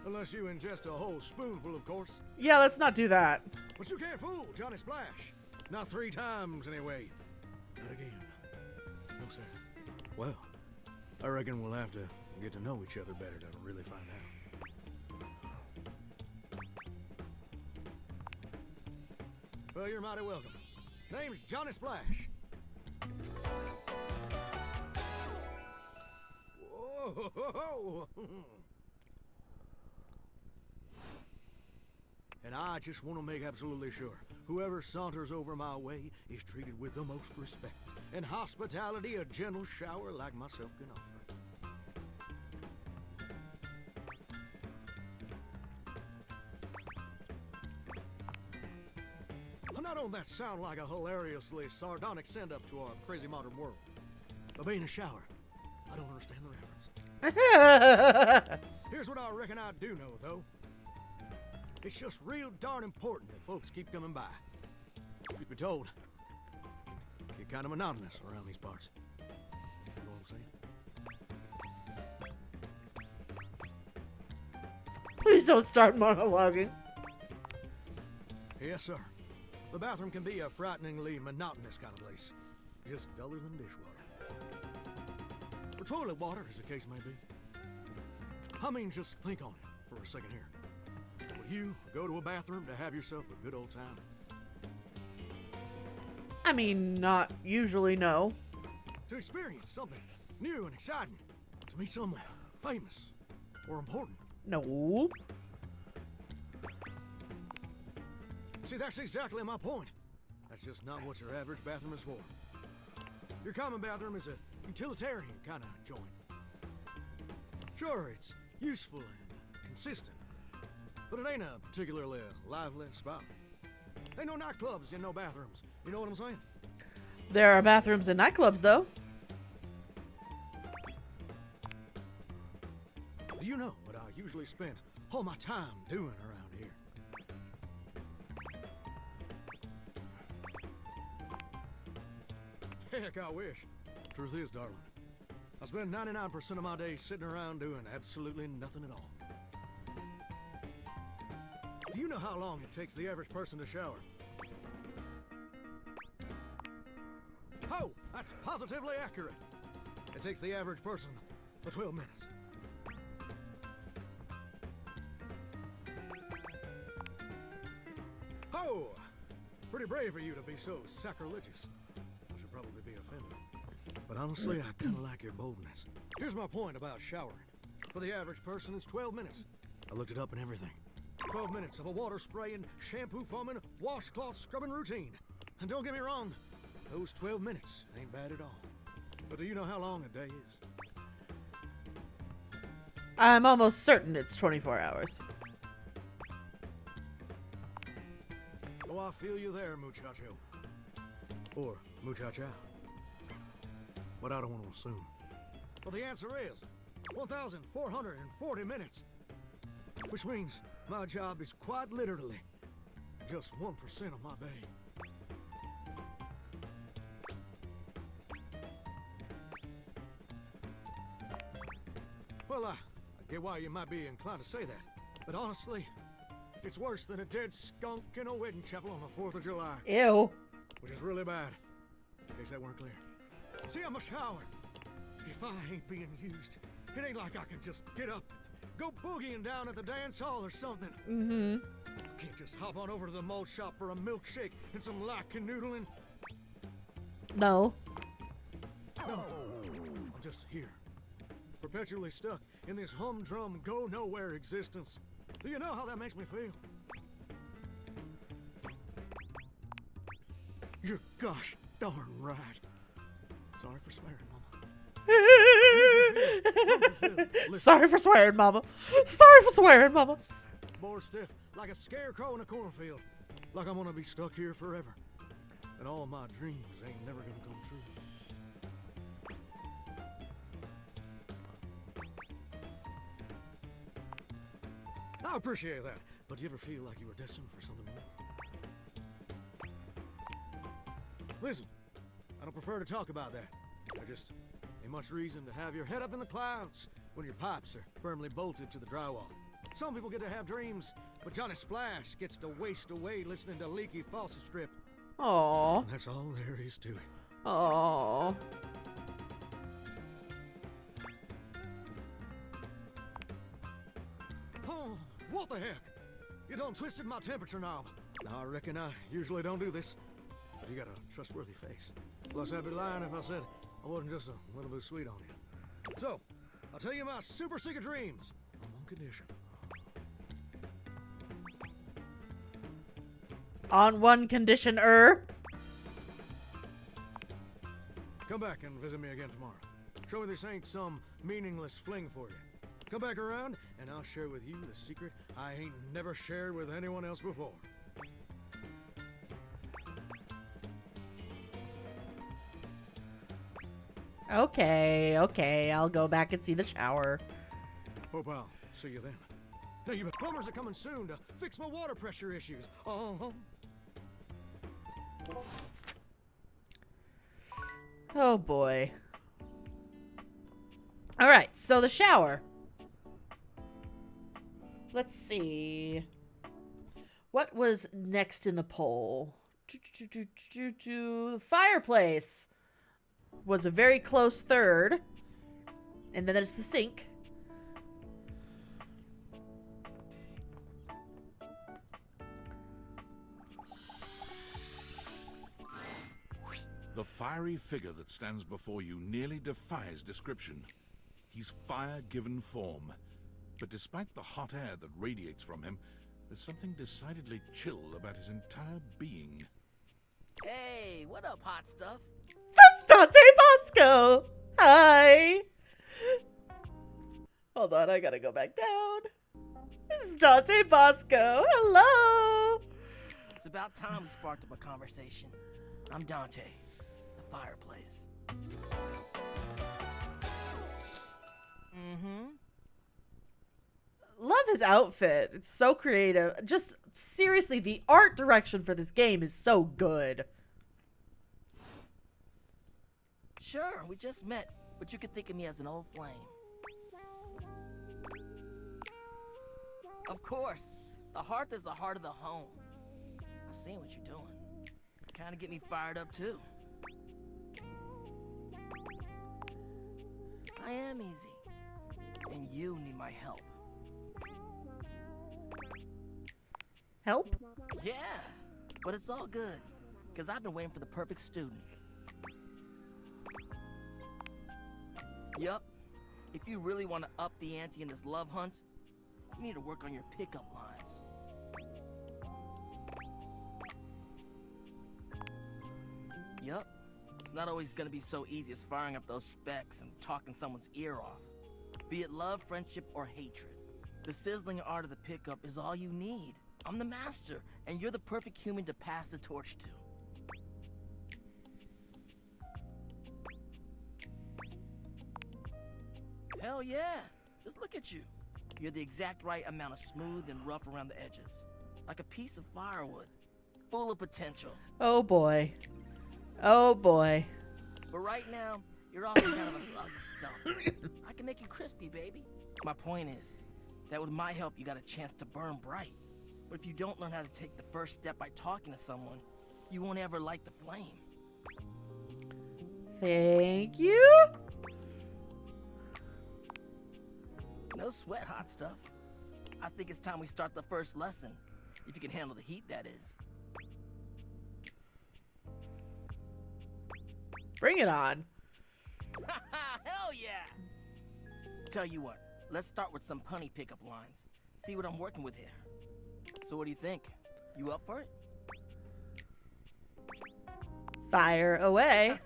Unless you ingest a whole spoonful, of course. Yeah, let's not do that. But you can't fool Johnny Splash. Not 3 times, anyway. Not again. No, sir. Well, I reckon we'll have to get to know each other better to really find out. Well, you're mighty welcome. Name's Johnny Splash. Whoa! And I just want to make absolutely sure whoever saunters over my way is treated with the most respect and hospitality a gentle shower like myself can offer. Now, don't that sound like a hilariously sardonic send-up to our crazy modern world? But being a shower, I don't understand the reference. Here's what I reckon I do know, though. It's just real darn important that folks keep coming by. Truth be told, get kind of monotonous around these parts. You know what I'm saying? Please don't start monologuing. Yes, sir. The bathroom can be a frighteningly monotonous kind of place. Just duller than dishwater. Or toilet water, as the case may be. I mean, just think on it for a second here. Would you go to a bathroom to have yourself a good old time? I mean, not usually, no. To experience something new and exciting. To meet someone famous or important. No. See, that's exactly my point. That's just not what your average bathroom is for. Your common bathroom is a utilitarian kind of joint. Sure, it's useful and consistent, but it ain't a particularly lively spot. Ain't no nightclubs in no bathrooms. You know what I'm saying? There are bathrooms in nightclubs, though. You know what I usually spend all my time doing around here. Heck, I wish. Truth is, darling, I spend 99% of my day sitting around doing absolutely nothing at all. Do you know how long it takes the average person to shower? Oh, that's positively accurate. It takes the average person 12 minutes. Oh, pretty brave of you to be so sacrilegious. I should probably be offended. But honestly, I kind of like your boldness. Here's my point about showering. For the average person, it's 12 minutes. I looked it up and everything. 12 minutes of a water spraying, shampoo foaming, washcloth scrubbing routine. And don't get me wrong, those 12 minutes ain't bad at all. But do you know how long a day is? I'm almost certain it's 24 hours. Oh, I feel you there, muchacho. Or muchacha. But I don't want to assume. Well, the answer is 1,440 minutes. Which means my job is quite literally just 1% of my day. Well, I get why you might be inclined to say that. But honestly, it's worse than a dead skunk in a wedding chapel on the 4th of July. Ew. which is really bad, in case that weren't clear. See, I'm a shower. If I ain't being used, it ain't like I can just get up, go boogieing down at the dance hall or something. Mm-hmm. Can't just hop on over to the malt shop for a milkshake and some light canoodling. No. No, I'm just here, perpetually stuck in this humdrum, go-nowhere existence. Do you know how that makes me feel? You're gosh darn right. Sorry for swearing, Mama. Sorry for swearing, Mama. Sorry for swearing, Mama. Bored stiff, like a scarecrow in a cornfield. Like I'm gonna be stuck here forever. And all my dreams ain't never gonna come true. I appreciate that, but do you ever feel like you were destined for something more? Listen, I don't prefer to talk about that. I just ain't much reason to have your head up in the clouds when your pipes are firmly bolted to the drywall. Some people get to have dreams, but Johnny Splash gets to waste away listening to leaky faucet strip. Aww. And that's all there is to it. Aww. Oh, what the heck? You done twisted my temperature knob. Now, I reckon I usually don't do this, but you got a trustworthy face. Plus, I'd be lying if I said I wasn't just a little bit sweet on you. So, I'll tell you my super secret dreams on one condition. On one condition, Come back and visit me again tomorrow. Show me this ain't some meaningless fling for you. Come back around, and I'll share with you the secret I ain't never shared with anyone else before. Okay, okay, I'll go back and see the shower. Hope I'll see you then. Now, you plumbers are coming soon to fix my water pressure issues. Oh boy. Alright, so the shower. Let's see. What was next in the poll? The fireplace was a very close third. And then it's the sink. The fiery figure that stands before you nearly defies description. He's fire given form. But despite the hot air that radiates from him, there's something decidedly chill about his entire being. Hey, what up, hot stuff? That's Dante Bosco! Hi! Hold on, I gotta go back down. This is Dante Bosco. Hello! It's about time we sparked up a conversation. I'm Dante, the fireplace. Love his outfit. It's so creative. Just seriously, the art direction for this game is so good. Sure, we just met, but you could think of me as an old flame. Of course, the hearth is the heart of the home. I seen what you're doing. Kinda get me fired up too. I am easy, and you need my help. Help? Yeah, but it's all good, because I've been waiting for the perfect student. Yup, if you really want to up the ante in this love hunt, you need to work on your pickup lines. Yup, it's not always gonna be so easy as firing up those specs and talking someone's ear off. Be it love, friendship, or hatred. The sizzling art of the pickup is all you need. I'm the master, and you're the perfect human to pass the torch to. Hell yeah, just look at you. You're the exact right amount of smooth and rough around the edges. Like a piece of firewood, full of potential. Oh boy. Oh boy. But right now, you're also kind of a soggy stump. I can make you crispy, baby. My point is, that with my help, you got a chance to burn bright. But if you don't learn how to take the first step by talking to someone, you won't ever light the flame. Thank you. No sweat, hot stuff. I think it's time we start the first lesson. If you can handle the heat, that is. Bring it on. Hell yeah! Tell you what, let's start with some punny pickup lines. See what I'm working with here. So what do you think? You up for it? Fire away.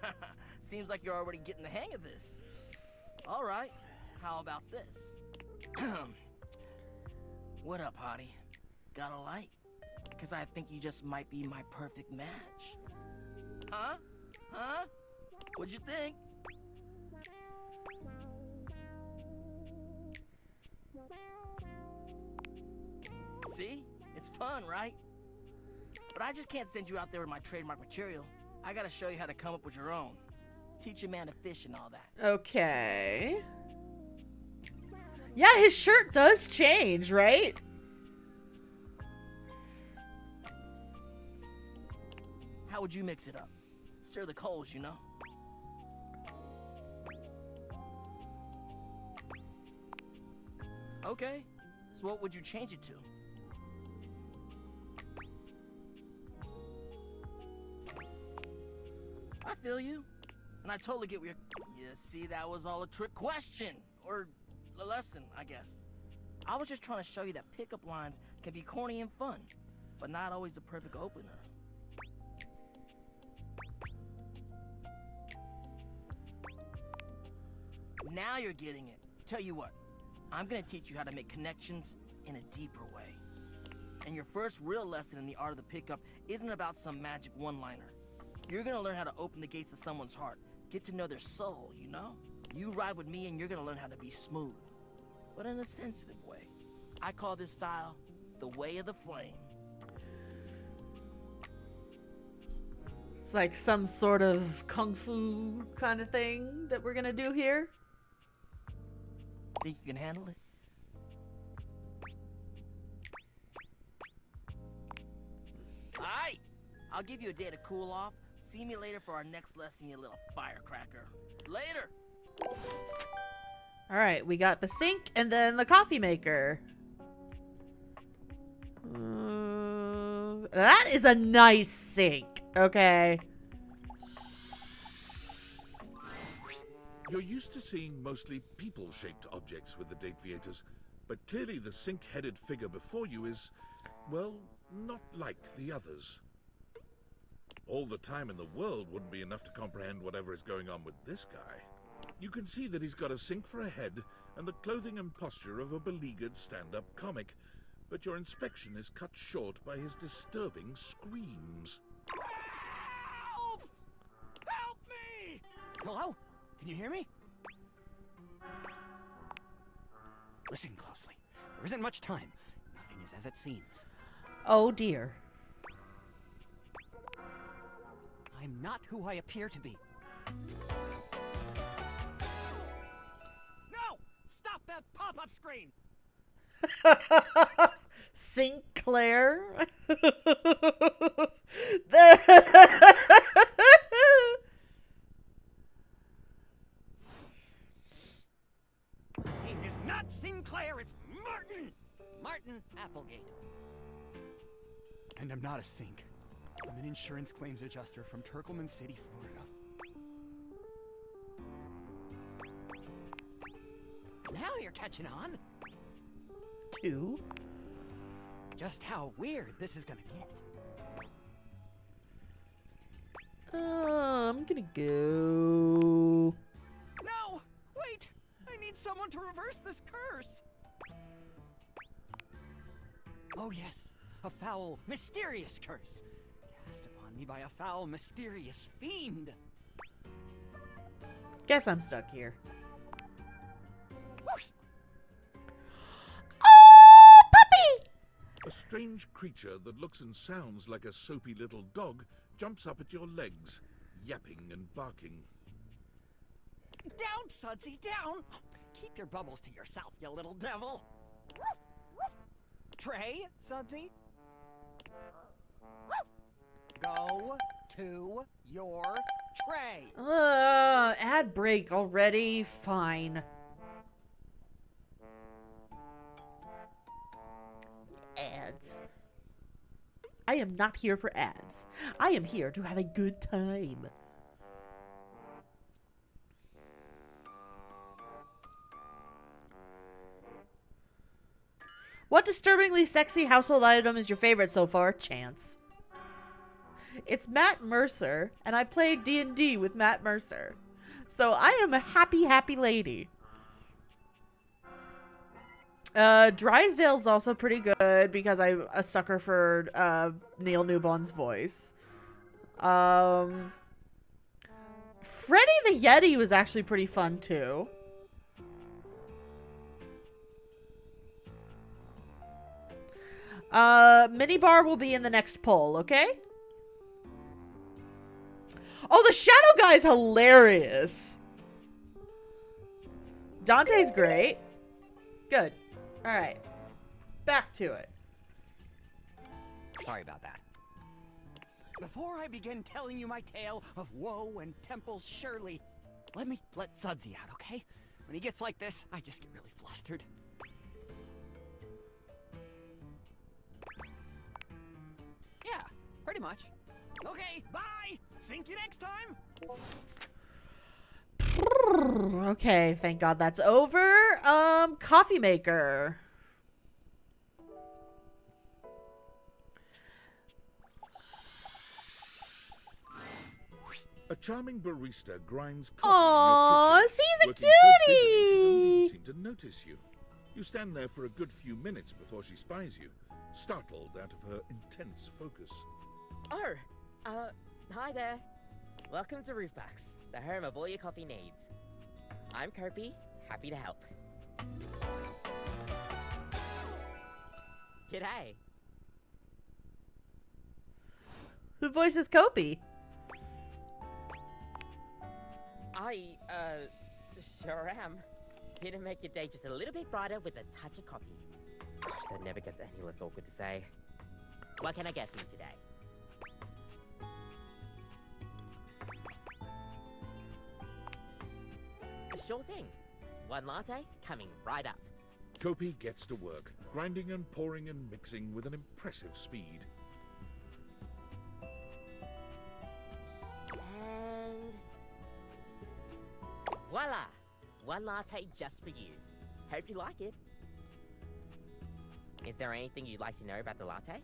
Seems like you're already getting the hang of this. All right, how about this? What up, hottie? Got a light? Because I think you just might be my perfect match. Huh? Huh? What'd you think? See? It's fun, right? But I just can't send you out there with my trademark material. I gotta show you how to come up with your own. Teach a man to fish and all that. Okay. Yeah, his shirt does change, right? How would you mix it up? Stir the coals, you know? Okay, so what would you change it to? I feel you. And I totally get where you're... You see, that was all a trick question. Or a lesson, I guess. I was just trying to show you that pickup lines can be corny and fun, but not always the perfect opener. Now you're getting it. Tell you what, I'm gonna teach you how to make connections in a deeper way. And your first real lesson in the art of the pickup isn't about some magic one-liner. You're gonna learn how to open the gates of someone's heart, get to know their soul, you know? You ride with me and you're gonna learn how to be smooth, but in a sensitive way. I call this style the way of the flame. It's like some sort of kung fu kind of thing that we're gonna do here. Think you can handle it? Alright, I'll give you a day to cool off. See me later for our next lesson, you little firecracker. Later! Alright, we got the sink and then the coffee maker. That is a nice sink, okay? You're used to seeing mostly people-shaped objects with the dateviators, but clearly the sink-headed figure before you is, well, not like the others. All the time in the world wouldn't be enough to comprehend whatever is going on with this guy. You can see that he's got a sink for a head and the clothing and posture of a beleaguered stand-up comic, but your inspection is cut short by his disturbing screams. Help! Help me! Hello? Can you hear me? Listen closely. There isn't much time. Nothing is as it seems. Oh dear. I'm not who I appear to be. No! Stop that pop-up screen! Sinclair. Name is not Sinclair, it's Martin! Martin Applegate. And I'm not a sink. I'm an insurance claims adjuster from Turkleman City, Florida. Now you're catching on. 2. Just how weird this is gonna get. I'm gonna go. No! Wait! I need someone to reverse this curse! Oh yes, a foul, mysterious curse. Cast upon me by a foul, mysterious fiend. Guess I'm stuck here. Oh, puppy! A strange creature that looks and sounds like a soapy little dog jumps up at your legs, yapping and barking. Down, Sudsy, down! Keep your bubbles to yourself, you little devil. Trey, Sudsy? Go to your tray. Ad break already? Fine. Ads. I am not here for ads. I am here to have a good time. What disturbingly sexy household item is your favorite so far? Chance. It's Matt Mercer, and I played D&D with Matt Mercer. So I am a happy, happy lady. Drysdale's also pretty good because I'm a sucker for Neil Newbon's voice. Freddy the Yeti was actually pretty fun too. Minibar will be in the next poll, okay? Oh, the Shadow Guy's hilarious. Dante's great. Good. Alright. Back to it. Sorry about that. Before I begin telling you my tale of woe and temples surely, let me let Sudsy out, okay? When he gets like this, I just get really flustered. Yeah, pretty much. Okay, bye! Think you next time! Okay, thank God that's over. Coffee maker. A charming barista grinds Aww, coffee in your kitchen, see the working so busy she cutie! doesn't even seem to notice you. You stand there for a good few minutes before she spies you, startled out of her intense focus. Oh, hi there. Welcome to Roofbacks, the home of all your coffee needs. I'm Kirby, happy to help. G'day. Who voices Kopi? I, sure am. Here to make your day just a little bit brighter with a touch of coffee. Gosh, that never gets any less awkward to say. What can I get for you today? Sure thing. One latte coming right up. Kopi gets to work, grinding and pouring and mixing with an impressive speed. And voila! One latte just for you. Hope you like it. Is there anything you'd like to know about the latte?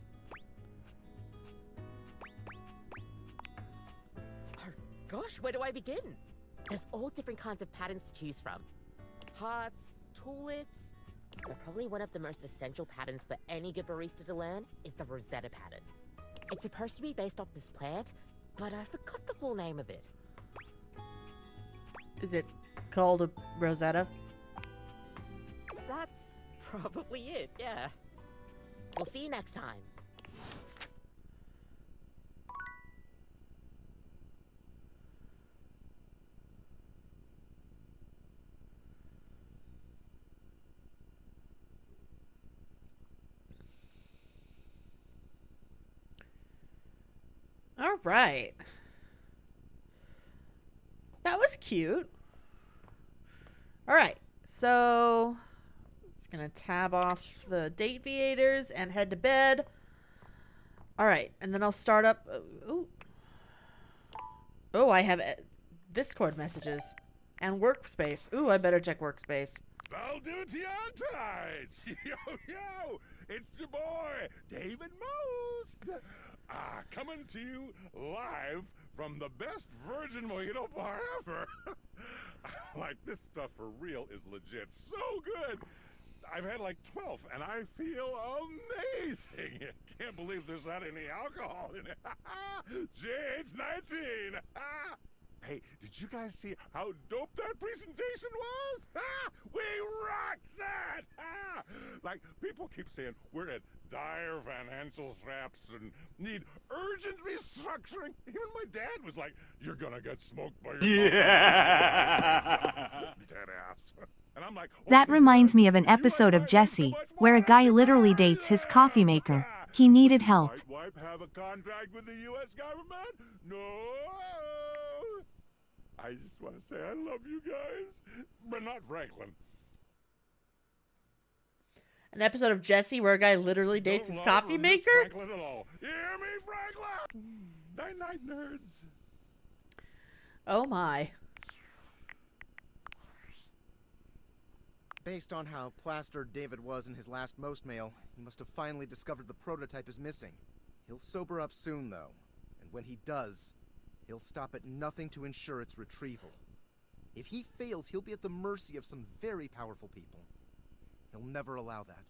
Oh gosh, where do I begin? There's all different kinds of patterns to choose from. Hearts, tulips, but probably one of the most essential patterns for any good barista to learn is the Rosetta pattern. It's supposed to be based off this plant, but I forgot the full name of it. Is it called a Rosetta? That's probably it, yeah. We'll see you next time. All right. That was cute. All right. So, it's going to tab off the dateviators and head to bed. All right. And then I'll start up. Oh, I have Discord messages and workspace. Ooh, I better check workspace. Valdutiantites! Yo, yo! It's your boy, David Most! Coming to you live from the best virgin mojito bar ever. Like, this stuff for real is legit so good. I've had like 12, and I feel amazing. Can't believe there's not any alcohol in it. Jade's 19. Hey, did you guys see how dope that presentation was? We rocked that! Like, people keep saying we're at dire financial straps and need urgent restructuring. Even my dad was like, you're gonna get smoked by your dead ass. And I'm like, That reminds me of an episode of Jessie, where a guy literally dates his coffee maker. He needed help. Might wipe have a contract with the U.S. government? No! I just want to say I love you guys, but not Franklin. An episode of Jesse where a guy literally dates his coffee maker? Franklin at all. You hear me, Franklin? Night-night, nerds. Oh my. Based on how plastered David was in his last most mail, he must have finally discovered the prototype is missing. He'll sober up soon, though. And when he does, he'll stop at nothing to ensure its retrieval. If he fails, he'll be at the mercy of some very powerful people. He'll never allow that.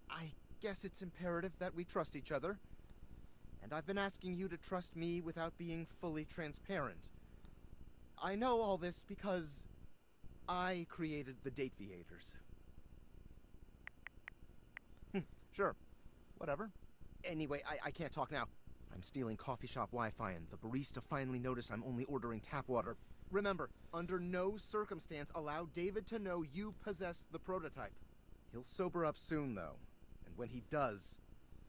I guess it's imperative that we trust each other. And I've been asking you to trust me without being fully transparent. I know all this because I created the dateviators. Sure. Whatever. Anyway, I can't talk now. I'm stealing coffee shop Wi-Fi and the barista finally noticed I'm only ordering tap water. Remember, under no circumstance allow David to know you possess the prototype. He'll sober up soon, though. And when he does,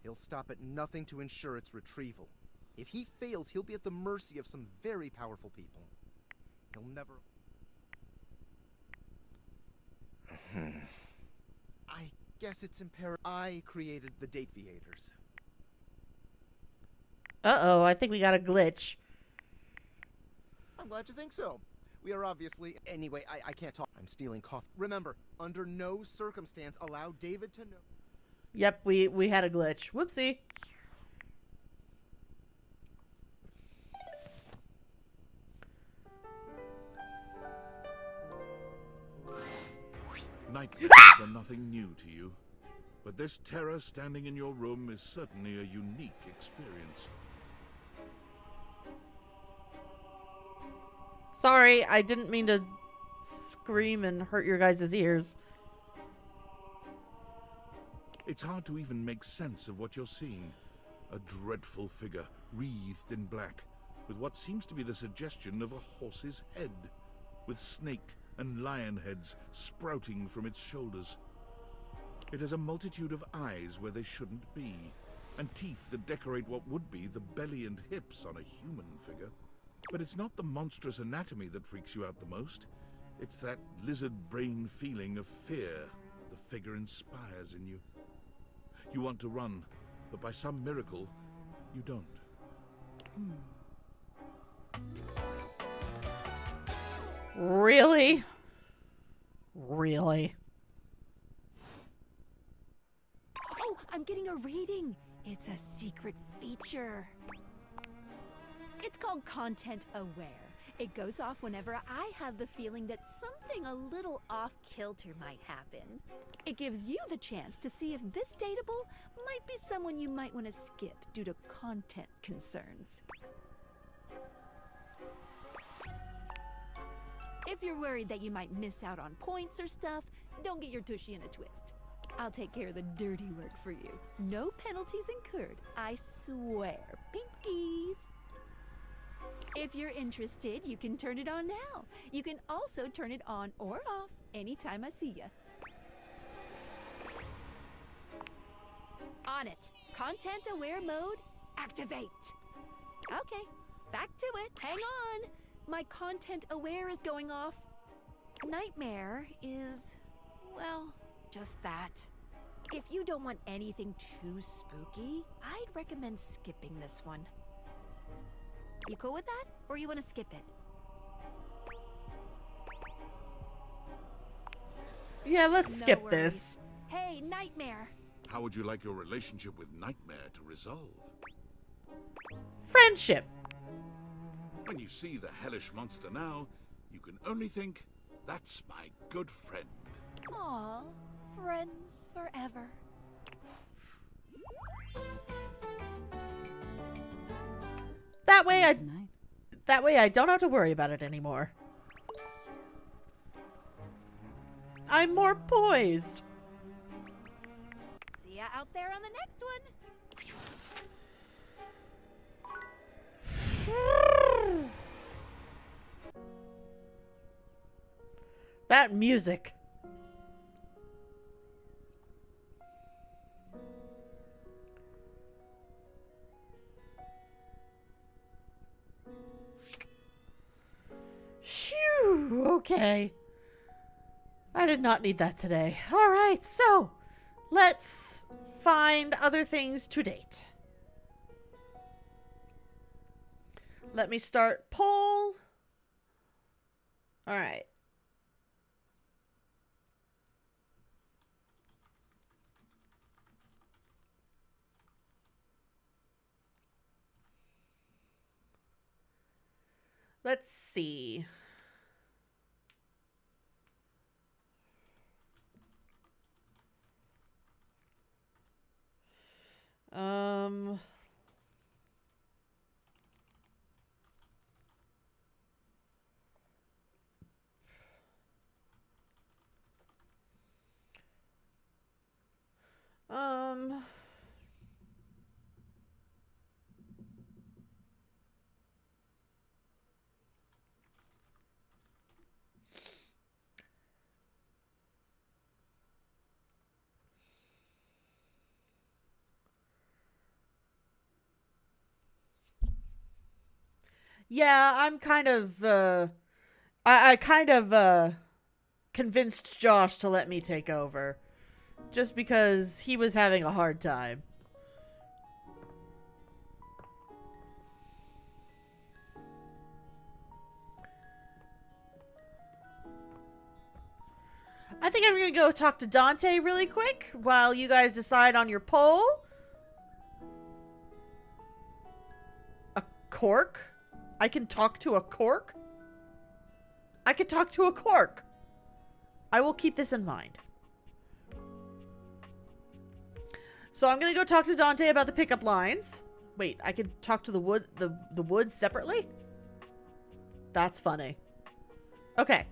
he'll stop at nothing to ensure its retrieval. If he fails, he'll be at the mercy of some very powerful people. He'll never... I guess it's imperative. I created the dateviators. Uh-oh, I think we got a glitch. I'm glad you think so. We are obviously... Anyway, I can't talk. I'm stealing coffee. Remember, under no circumstance allow David to know... Yep, we had a glitch. Whoopsie. Nightmares are nothing new to you, but this terror standing in your room is certainly a unique experience. Sorry, I didn't mean to scream and hurt your guys' ears. It's hard to even make sense of what you're seeing. A dreadful figure, wreathed in black, with what seems to be the suggestion of a horse's head, with snake and lion heads sprouting from its shoulders. It has a multitude of eyes where they shouldn't be, and teeth that decorate what would be the belly and hips on a human figure. But it's not the monstrous anatomy that freaks you out the most. It's that lizard brain feeling of fear the figure inspires in you. You want to run, but by some miracle, you don't. Really? Really? Oh, I'm getting a reading. It's a secret feature. It's called Content Aware. It goes off whenever I have the feeling that something a little off-kilter might happen. It gives you the chance to see if this dateable might be someone you might want to skip due to content concerns. If you're worried that you might miss out on points or stuff, don't get your tushy in a twist. I'll take care of the dirty work for you. No penalties incurred, I swear. Pinkies! If you're interested, you can turn it on now. You can also turn it on or off anytime I see ya. On it. Content aware mode, activate. Okay, back to it. Hang on. My content aware is going off. Nightmare is, well, just that. If you don't want anything too spooky, I'd recommend skipping this one. You cool with that? Or you want to skip it? Yeah, let's skip this. Hey, Nightmare. How would you like your relationship with Nightmare to resolve? Friendship. When you see the hellish monster now, you can only think, that's my good friend. Aw, friends forever. That way I don't have to worry about it anymore. I'm more poised. See ya out there on the next one. That music. today. I did not need that today. All right, so let's find other things to date. Let me start poll. All right. Let's see. Um, um, yeah, I'm kind of, I kind of, convinced Josh to let me take over. Just because he was having a hard time. I think I'm gonna go talk to Dante really quick while you guys decide on your poll. A cork? I can talk to a cork? I can talk to a cork. I will keep this in mind. So I'm gonna go talk to Dante about the pickup lines. Wait, I can talk to the wood separately? That's funny. Okay.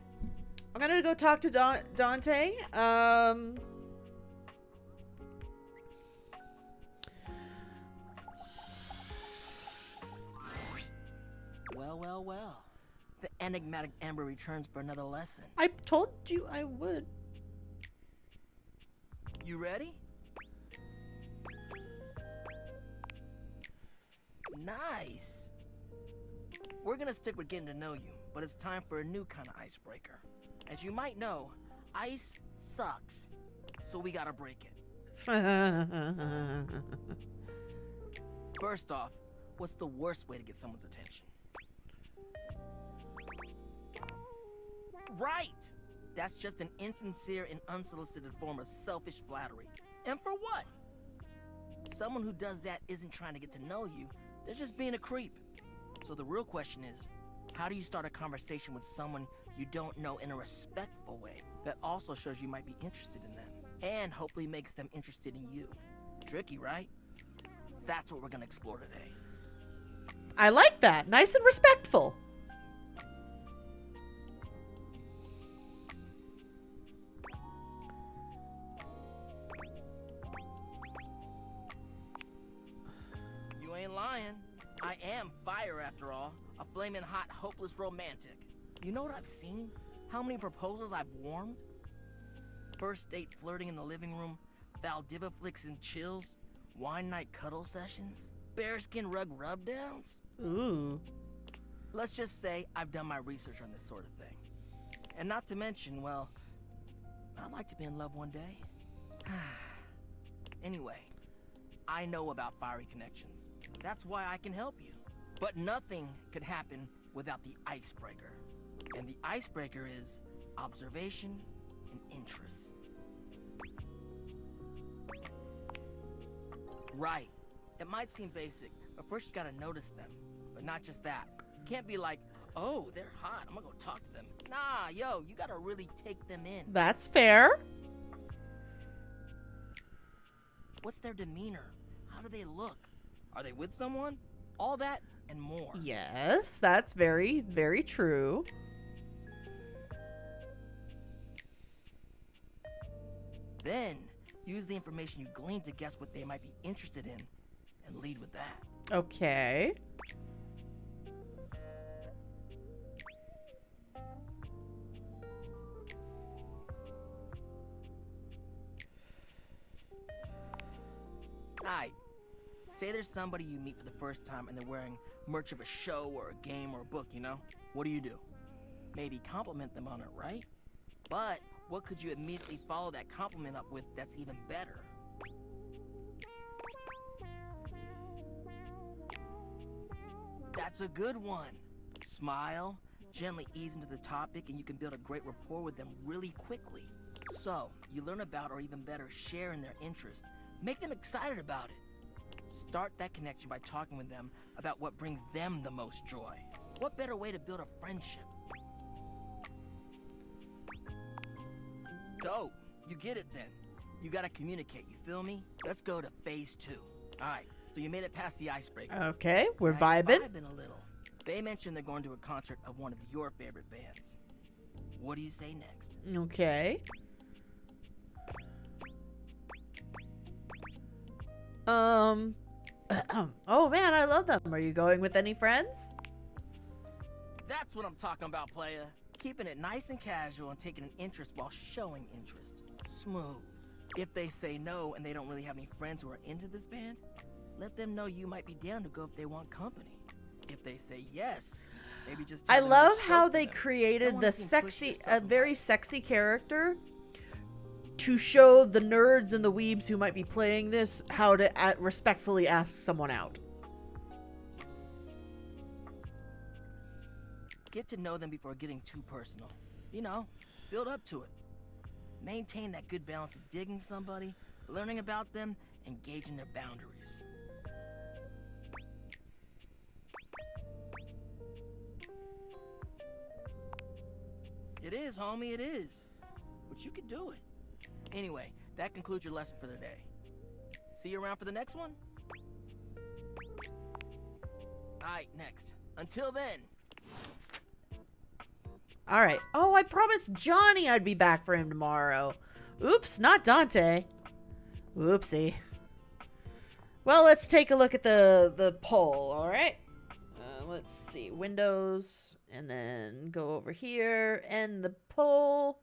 I'm gonna go talk to Dante. Well. The enigmatic Amber returns for another lesson. I told you I would. You ready? Nice. We're gonna stick with getting to know you, but it's time for a new kind of icebreaker. As you might know, ice sucks, so we gotta break it. First off, what's the worst way to get someone's attention? Right! That's just an insincere and unsolicited form of selfish flattery. And for what? Someone who does that isn't trying to get to know you, they're just being a creep. So the real question is, how do you start a conversation with someone you don't know in a respectful way that also shows you might be interested in them and hopefully makes them interested in you? Tricky, right? That's what we're gonna explore today. I like that. Nice and respectful. You ain't lying. I am fire after all. A flaming hot, hopeless romantic. You know what I've seen? How many proposals I've warmed? First date flirting in the living room, Valdiva flicks and chills, wine night cuddle sessions, bearskin rug rubdowns. Ooh. Let's just say I've done my research on this sort of thing. And not to mention, well, I'd like to be in love one day. Anyway, I know about fiery connections. That's why I can help you. But nothing could happen without the icebreaker. And the icebreaker is observation and interest. Right. It might seem basic, but first you gotta notice them. But not just that. You can't be like, oh, they're hot, I'm gonna go talk to them. Nah, yo, you gotta really take them in. That's fair. What's their demeanor? How do they look? Are they with someone? All that and more. Yes, that's very, very true. Then, use the information you glean to guess what they might be interested in, and lead with that. Okay. Alright. Say there's somebody you meet for the first time and they're wearing merch of a show or a game or a book, you know? What do? maybe compliment them on it, right? But what could you immediately follow that compliment up with that's even better? That's a good one. Smile, gently ease into the topic, and you can build a great rapport with them really quickly. So, you learn about, or even better, share in their interest. Make them excited about it. Start that connection by talking with them about what brings them the most joy. What better way to build a friendship? So, you get it then. You gotta communicate, you feel me? Let's go to phase 2. Alright, so you made it past the icebreaker. Okay, we're Now vibing. you're vibing a little. They mentioned they're going to a concert of one of your favorite bands. What do you say next? Okay. Oh man, I love them. Are you going with any friends? That's what I'm talking about, playa. Keeping it nice and casual and taking an interest while showing interest. Smooth. If they say no and they don't really have any friends who are into this band, let them know you might be down to go if they want company. If they say yes, maybe just tell I them love you're how stoked they for them. created Don't the wanna seem pushy sexy, or a very sexy character to show the nerds and the weebs who might be playing this how to respectfully ask someone out. Get to know them before getting too personal. You know, build up to it. Maintain that good balance of digging somebody, learning about them, and gauging their boundaries. It is, homie, it is. But you can do it. Anyway, that concludes your lesson for the day. See you around for the next one? Alright, next. Until then. All right. Oh, I promised Johnny I'd be back for him tomorrow. Oops, not Dante. Whoopsie. Well, let's take a look at the poll, all right? Let's see. Windows, and then go over here, and the poll.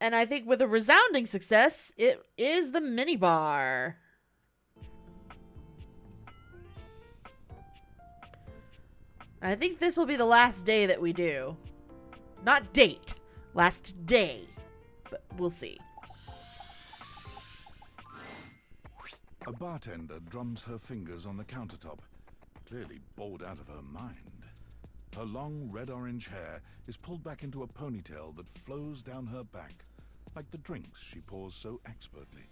And I think with a resounding success, it is the minibar. I think this will be the last day that we do. Not date. Last day. But we'll see. A bartender drums her fingers on the countertop, clearly bored out of her mind. Her long red-orange hair is pulled back into a ponytail that flows down her back, like the drinks she pours so expertly.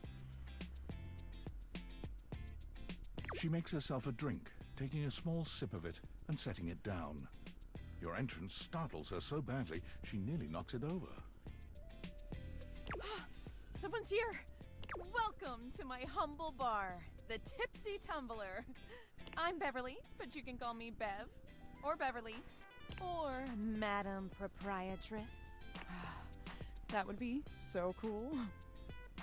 She makes herself a drink, taking a small sip of it and setting it down. Your entrance startles her so badly, she nearly knocks it over. Someone's here! Welcome to my humble bar, the Tipsy Tumbler. I'm Beverly, but you can call me Bev, or Beverly, or Madam Proprietress. That would be so cool.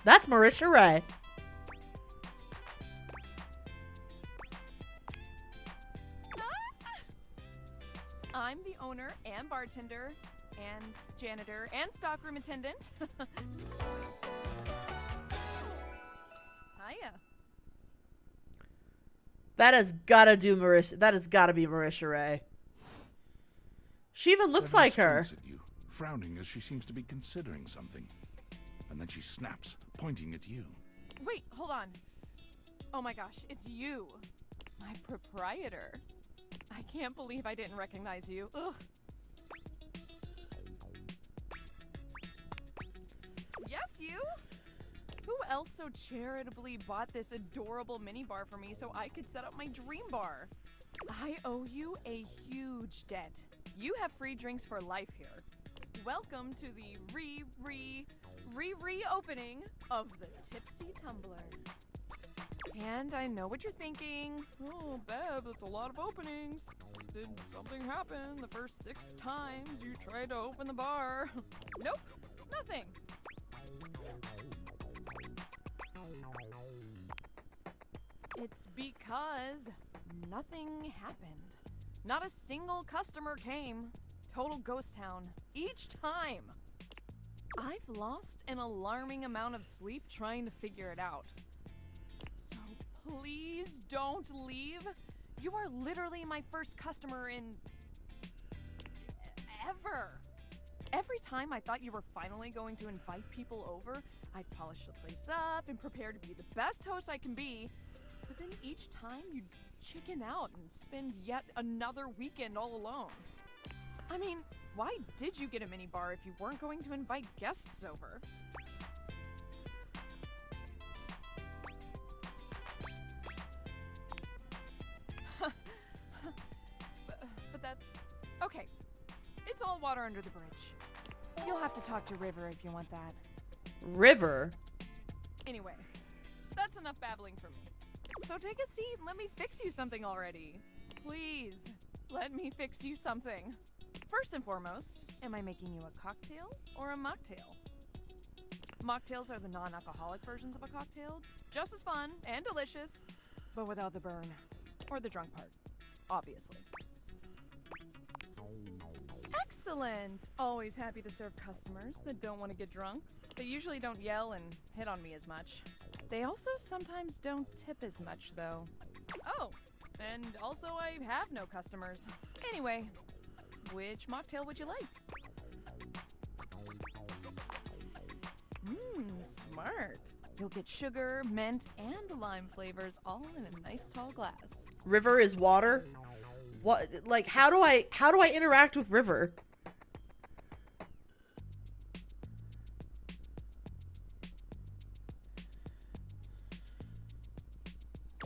That's Marisha Ray. I'm the owner and bartender and janitor and stockroom attendant. Hiya. That has gotta do Marisha. That has gotta be Marisha Ray. She even looks Beverly like her. squints at you, frowning as she seems to be considering something. And then she snaps, pointing at you. Wait, hold on. Oh my gosh, it's you. My proprietor. I can't believe I didn't recognize you. Ugh. Yes, you? Who else so charitably bought this adorable minibar for me so I could set up my dream bar? I owe you a huge debt. You have free drinks for life here. Welcome to the reopening of the Tipsy Tumbler. And I know what you're thinking. Oh, Bev, that's a lot of openings. Did something happen the first 6 times you tried to open the bar? Nope, nothing. It's because nothing happened. Not a single customer came. Total ghost town. Each time. I've lost an alarming amount of sleep trying to figure it out. So please don't leave. You are literally my first customer in ever. Every time I thought you were finally going to invite people over, I'd polish the place up and prepare to be the best host I can be. But then each time you'd chicken out and spend yet another weekend all alone. I mean, why did you get a minibar if you weren't going to invite guests over? but that's... Okay. It's all water under the bridge. You'll have to talk to River if you want that. River? Anyway, that's enough babbling for me. So take a seat and let me fix you something already. Please, let me fix you something. First and foremost, am I making you a cocktail or a mocktail? Mocktails are the non-alcoholic versions of a cocktail, just as fun and delicious, but without the burn. Or the drunk part, obviously. Excellent! Always happy to serve customers that don't want to get drunk. They usually don't yell and hit on me as much. They also sometimes don't tip as much, though. Oh, and also I have no customers. Anyway, which mocktail would you like? Smart. You'll get sugar, mint, and lime flavors all in a nice tall glass. River is water? What, like, how do I interact with River?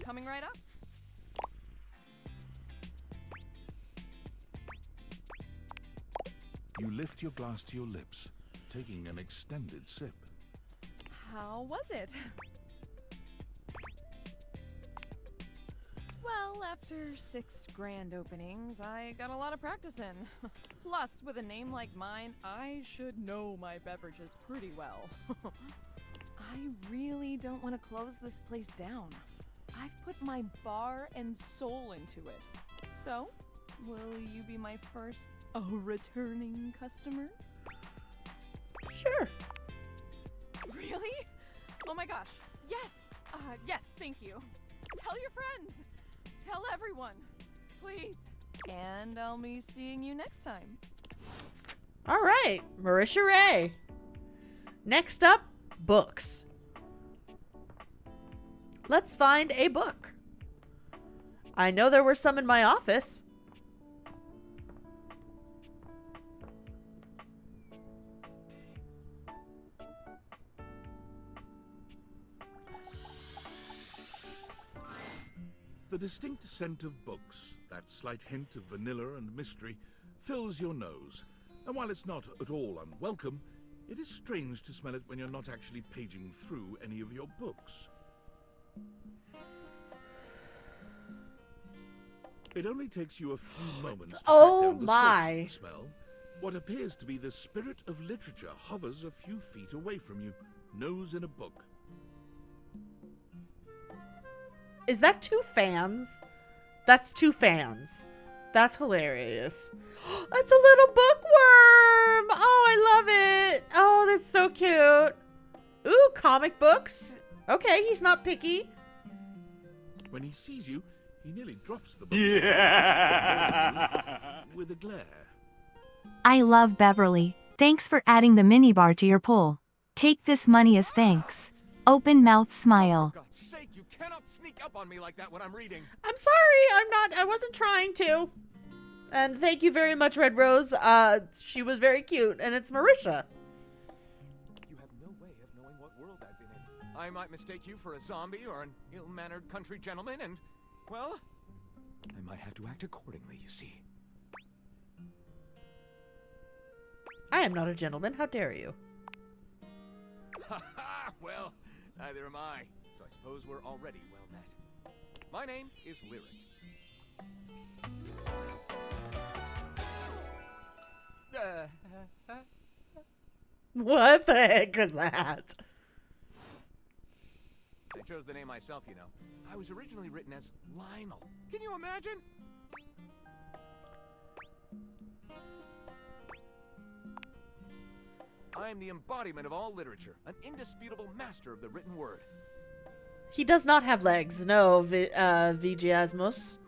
Coming right up. You lift your glass to your lips, taking an extended sip. How was it? Well, after 6 grand openings, I got a lot of practice in. Plus, with a name like mine, I should know my beverages pretty well. I really don't want to close this place down. I've put my bar and soul into it. So, will you be my first returning customer? Sure. Really? Oh my gosh. Yes. Yes, thank you. Tell your friends. Tell everyone. Please. And I'll be seeing you next time. All right, Marisha Ray. Next up, books. Let's find a book. I know there were some in my office. The distinct scent of books, that slight hint of vanilla and mystery, fills your nose. And while it's not at all unwelcome, it is strange to smell it when you're not actually paging through any of your books. It only takes you a few moments to track down the source of the smell. What appears to be the spirit of literature hovers a few feet away from you, nose in a book. Is that 2 fans? That's 2 fans. That's hilarious. That's a little bookworm. Oh, I love it. Oh, that's so cute. Ooh, comic books. Okay, he's not picky. When he sees you, he nearly drops the book. With a glare. I love Beverly. Thanks for adding the minibar to your poll. Take this money as thanks. Open mouth smile. For God's sake, you cannot sneak up on me like that when I'm reading. I'm sorry, I wasn't trying to. And thank you very much, Red Rose. She was very cute, and it's Marisha. You have no way of knowing what world I've been in. I might mistake you for a zombie or an ill-mannered country gentleman, and, well, I might have to act accordingly, you see. I am not a gentleman. How dare you? Ha ha! Well, neither am I. So I suppose we're already well met. My name is Lyric. What the heck is that? I chose the name myself, you know. I was originally written as Lionel. Can you imagine? I am the embodiment of all literature, an indisputable master of the written word. He does not have legs. No, Vigiasmus.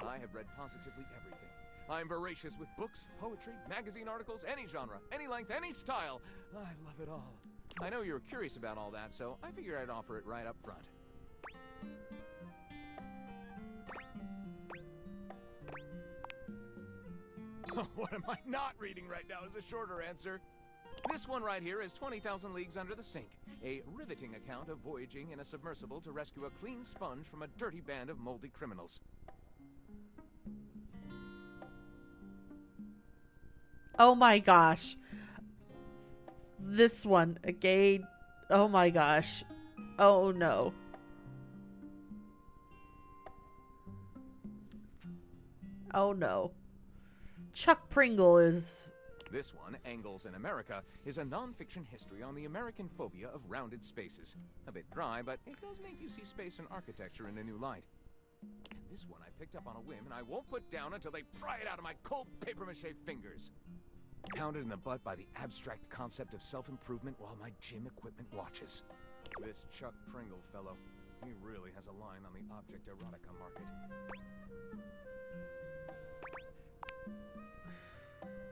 I have read positively everything. I'm voracious with books, poetry, magazine articles, any genre, any length, any style. I love it all. I know you're curious about all that, so I figured I'd offer it right up front. What am I not reading right now is a shorter answer. This one right here is 20,000 Leagues Under the Sink, a riveting account of voyaging in a submersible to rescue a clean sponge from a dirty band of moldy criminals. Oh my gosh. This one again. Oh my gosh. Oh no. Oh no. Chuck Pringle is... This one, Angles in America, is a non-fiction history on the American phobia of rounded spaces. A bit dry, but it does make you see space and architecture in a new light. And this one I picked up on a whim, and I won't put down until they pry it out of my cold papier-mâché fingers. Pounded in the butt by the abstract concept of self-improvement while my gym equipment watches. This Chuck Pringle fellow, he really has a line on the object erotica market.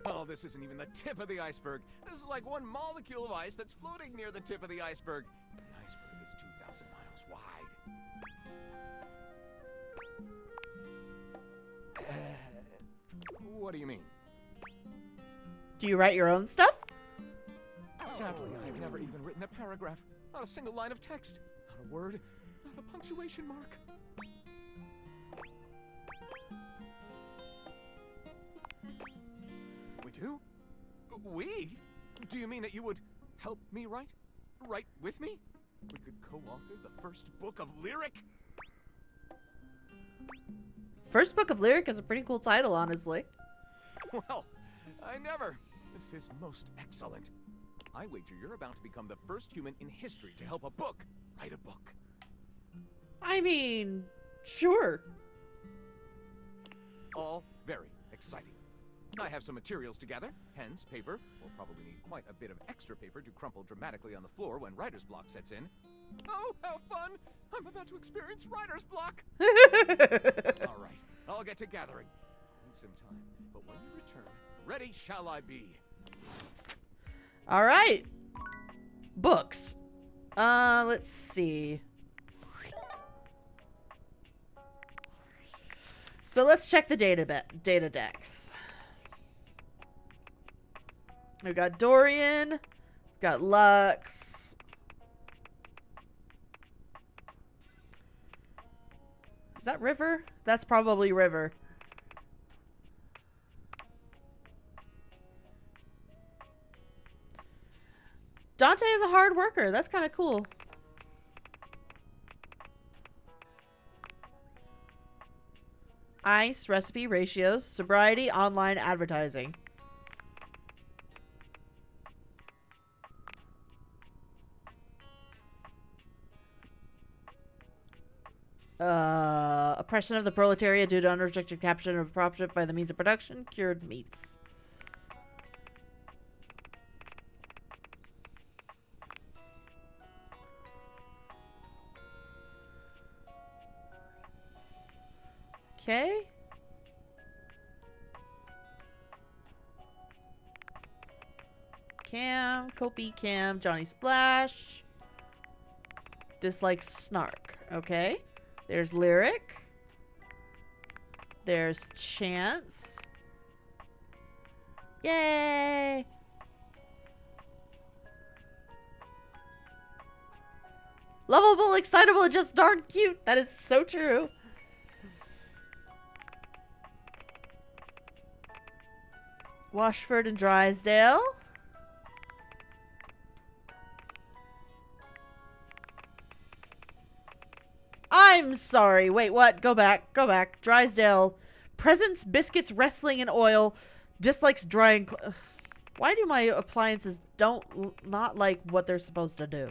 Oh, this isn't even the tip of the iceberg. This is like one molecule of ice that's floating near the tip of the iceberg. The iceberg is 2,000 miles wide. What do you mean? Do you write your own stuff? Sadly, I've never even written a paragraph. Not a single line of text. Not a word. Not a punctuation mark. We do? We? Do you mean that you would help me write? Write with me? We could co-author the first book of lyric? First book of lyric is a pretty cool title, honestly. Well, I never. This is most excellent. I wager you're about to become the first human in history to help a book write a book. I mean, sure. All very exciting. I have some materials to gather. Pens, paper. We'll probably need quite a bit of extra paper to crumple dramatically on the floor when writer's block sets in. Oh, how fun! I'm about to experience writer's block! All right, I'll get to gathering. Need some time, but when you return, ready shall I be. All right. Books. Let's see. So let's check the data decks. We've got Dorian, we've got Lux. Is that River? That's probably River. Dante is a hard worker. That's kind of cool. Ice, recipe, ratios, sobriety, online advertising. Oppression of the proletariat due to unrestricted capture of profit by the means of production, cured meats. Okay. Cam, Copy, Cam, Johnny Splash. Dislikes Snark. Okay. There's Lyric. There's Chance. Yay! Lovable, excitable, and just darn cute. That is so true. Washford and Drysdale. I'm sorry. Wait, what? Go back. Go back. Drysdale. Presents, biscuits, wrestling, and oil. Dislikes drying. Why do my appliances not like what they're supposed to do?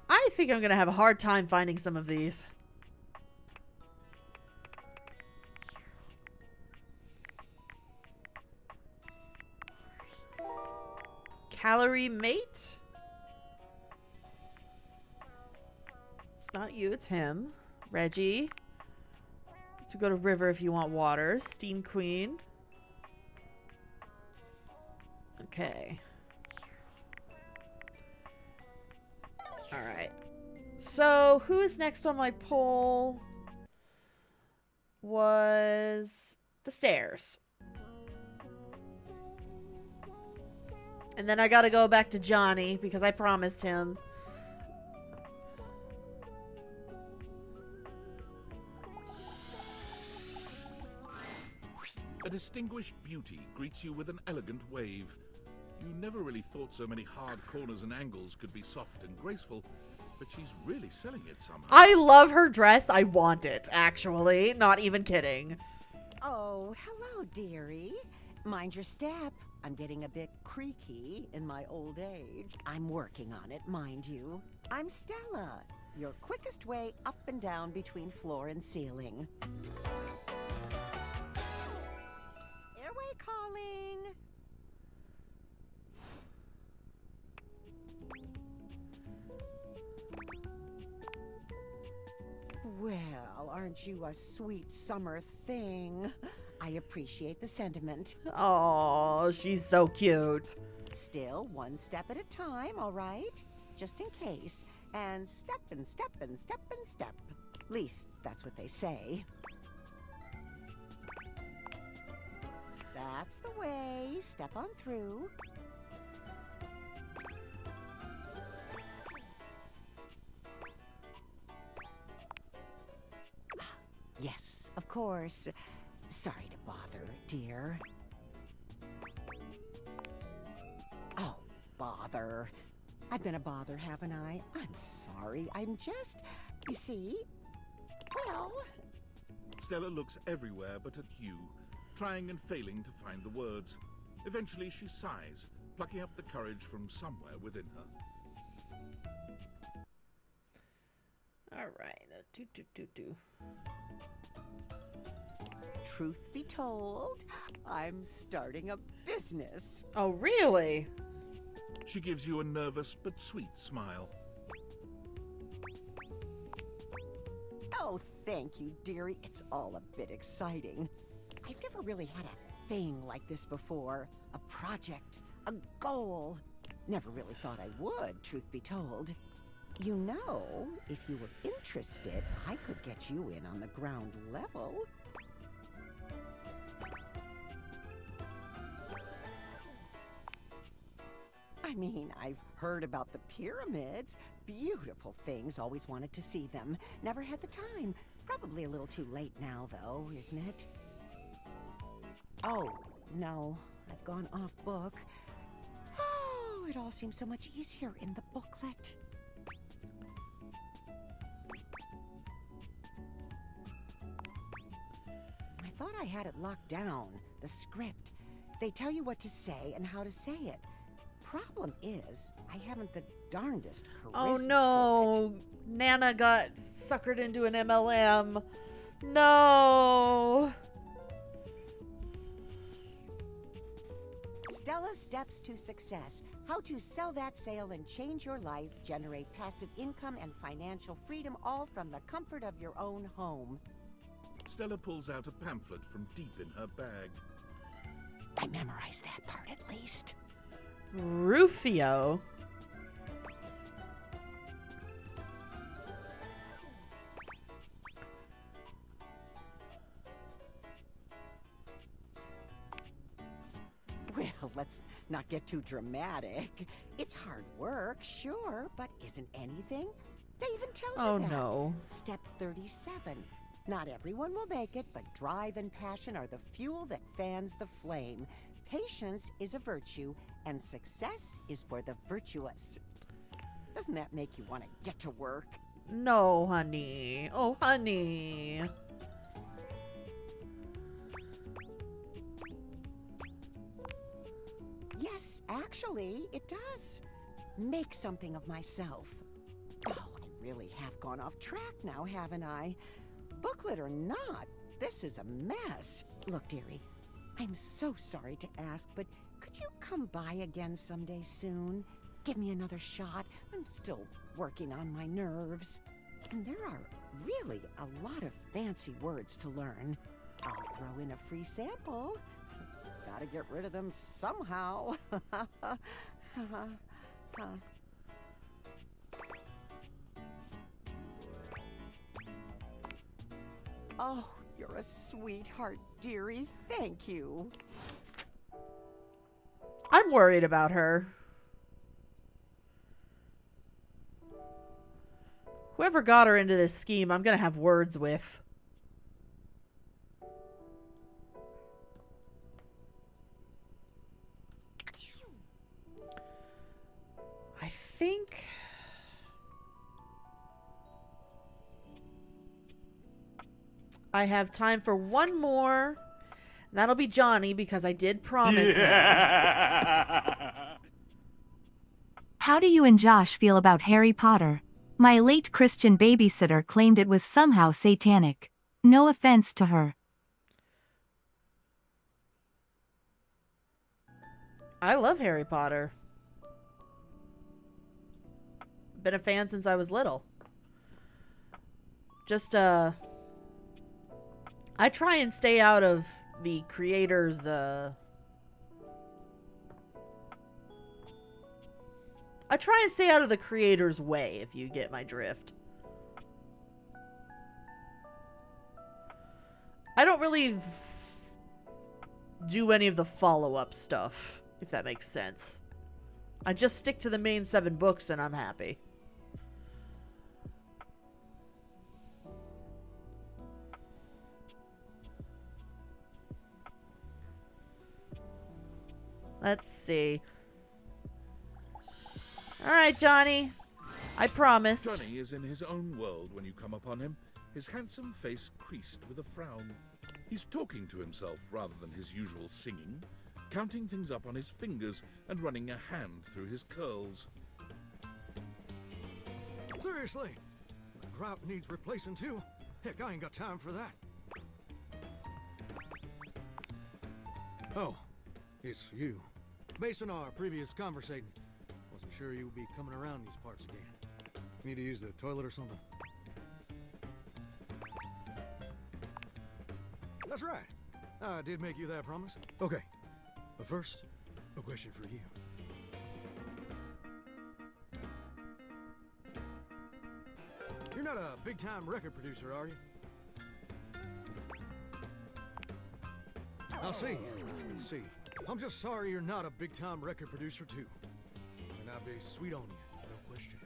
I think I'm going to have a hard time finding some of these. gallery mate. It's not you, it's him. Reggie. To go to river if you want water. Steam queen. Okay. Alright. So, who is next on my poll? Was the stairs. And then I gotta go back to Johnny because I promised him. A distinguished beauty greets you with an elegant wave. You never really thought so many hard corners and angles could be soft and graceful, but she's really selling it somehow. I love her dress. I want it, actually. Not even kidding. Oh, hello, dearie. Mind your step. I'm getting a bit creaky in my old age. I'm working on it, mind you. I'm Stella, your quickest way up and down between floor and ceiling. Stairway calling. Well, aren't you a sweet summer thing? I appreciate the sentiment. Oh, she's so cute. Still, one step at a time, all right? Just in case. And step and step and step and step. At least, that's what they say. That's the way. Step on through. Yes, of course. Sorry to bother, dear. Oh, bother. I've been a bother, haven't I? I'm sorry. I'm just... You see? Well... Stella looks everywhere but at you, trying and failing to find the words. Eventually she sighs, plucking up the courage from somewhere within her. Alright, Truth be told, I'm starting a business. Oh, really? She gives you a nervous but sweet smile. Oh, thank you, dearie. It's all a bit exciting. I've never really had a thing like this before. A project, a goal. Never really thought I would, truth be told. You know, if you were interested, I could get you in on the ground level. I mean, I've heard about the pyramids. Beautiful things, always wanted to see them. Never had the time. Probably a little too late now, though, isn't it? Oh, no, I've gone off book. Oh, it all seems so much easier in the booklet. I thought I had it locked down, the script. They tell you what to say and how to say it. Problem is, I haven't the darndest charisma. Oh no, Nana got suckered into an MLM. No. Stella Steps to Success. How to sell that sale and change your life, generate passive income and financial freedom, all from the comfort of your own home. Stella pulls out a pamphlet from deep in her bag. I memorized that part at least. Rufio. Well, let's not get too dramatic. It's hard work, sure, but isn't anything? They even tell you that. Oh no. Step 37. Not everyone will make it, but drive and passion are the fuel that fans the flame. Patience is a virtue, and success is for the virtuous. Doesn't that make you want to get to work? No, honey. Oh, honey. Yes, actually, it does. Make something of myself. Oh, I really have gone off track now, haven't I? Booklet or not, this is a mess. Look, dearie, I'm so sorry to ask, but Could you come by again someday soon? Give me another shot. I'm still working on my nerves. And there are really a lot of fancy words to learn. I'll throw in a free sample. Gotta get rid of them somehow. Oh, you're a sweetheart, dearie. Thank you. I'm worried about her. Whoever got her into this scheme, I'm gonna have words with. I think... I have time for one more. That'll be Johnny, because I did promise him. How do you and Josh feel about Harry Potter? My late Christian babysitter claimed it was somehow satanic. No offense to her. I love Harry Potter. Been a fan since I was little. Just, I try and stay out of the creators, I try and stay out of the creator's way, if you get my drift. I don't really do any of the follow-up stuff, if that makes sense. I just stick to the main 7 books and I'm happy. Let's see. Alright, Johnny. I promised. Johnny is in his own world when you come upon him, his handsome face creased with a frown. He's talking to himself rather than his usual singing, counting things up on his fingers and running a hand through his curls. Seriously, the grout needs replacing too. Heck, I ain't got time for that. Oh, it's you. Based on our previous conversation, wasn't sure you would be coming around these parts again. Need to use the toilet or something? That's right. I did make you that promise. Okay. But first, a question for you. You're not a big-time record producer, are you? I'll see. See. I'm just sorry you're not a big-time record producer, too. And I'd be sweet on you, no question.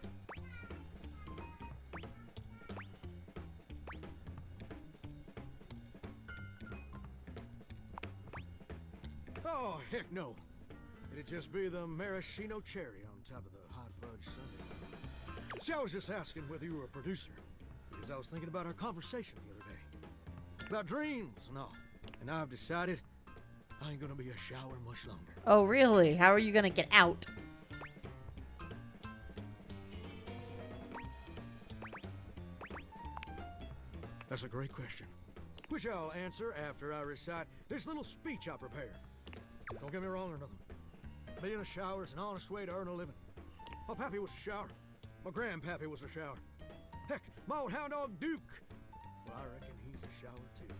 Oh, heck no. It'd just be the maraschino cherry on top of the hot fudge sundae. See, I was just asking whether you were a producer, because I was thinking about our conversation the other day. About dreams and all. And I've decided I ain't gonna be a shower much longer. Oh, really? How are you gonna get out? That's a great question, which I'll answer after I recite this little speech I prepared. Don't get me wrong or nothing. Being a shower is an honest way to earn a living. My pappy was a shower. My grandpappy was a shower. Heck, my old hound dog Duke. Well, I reckon he's a shower too.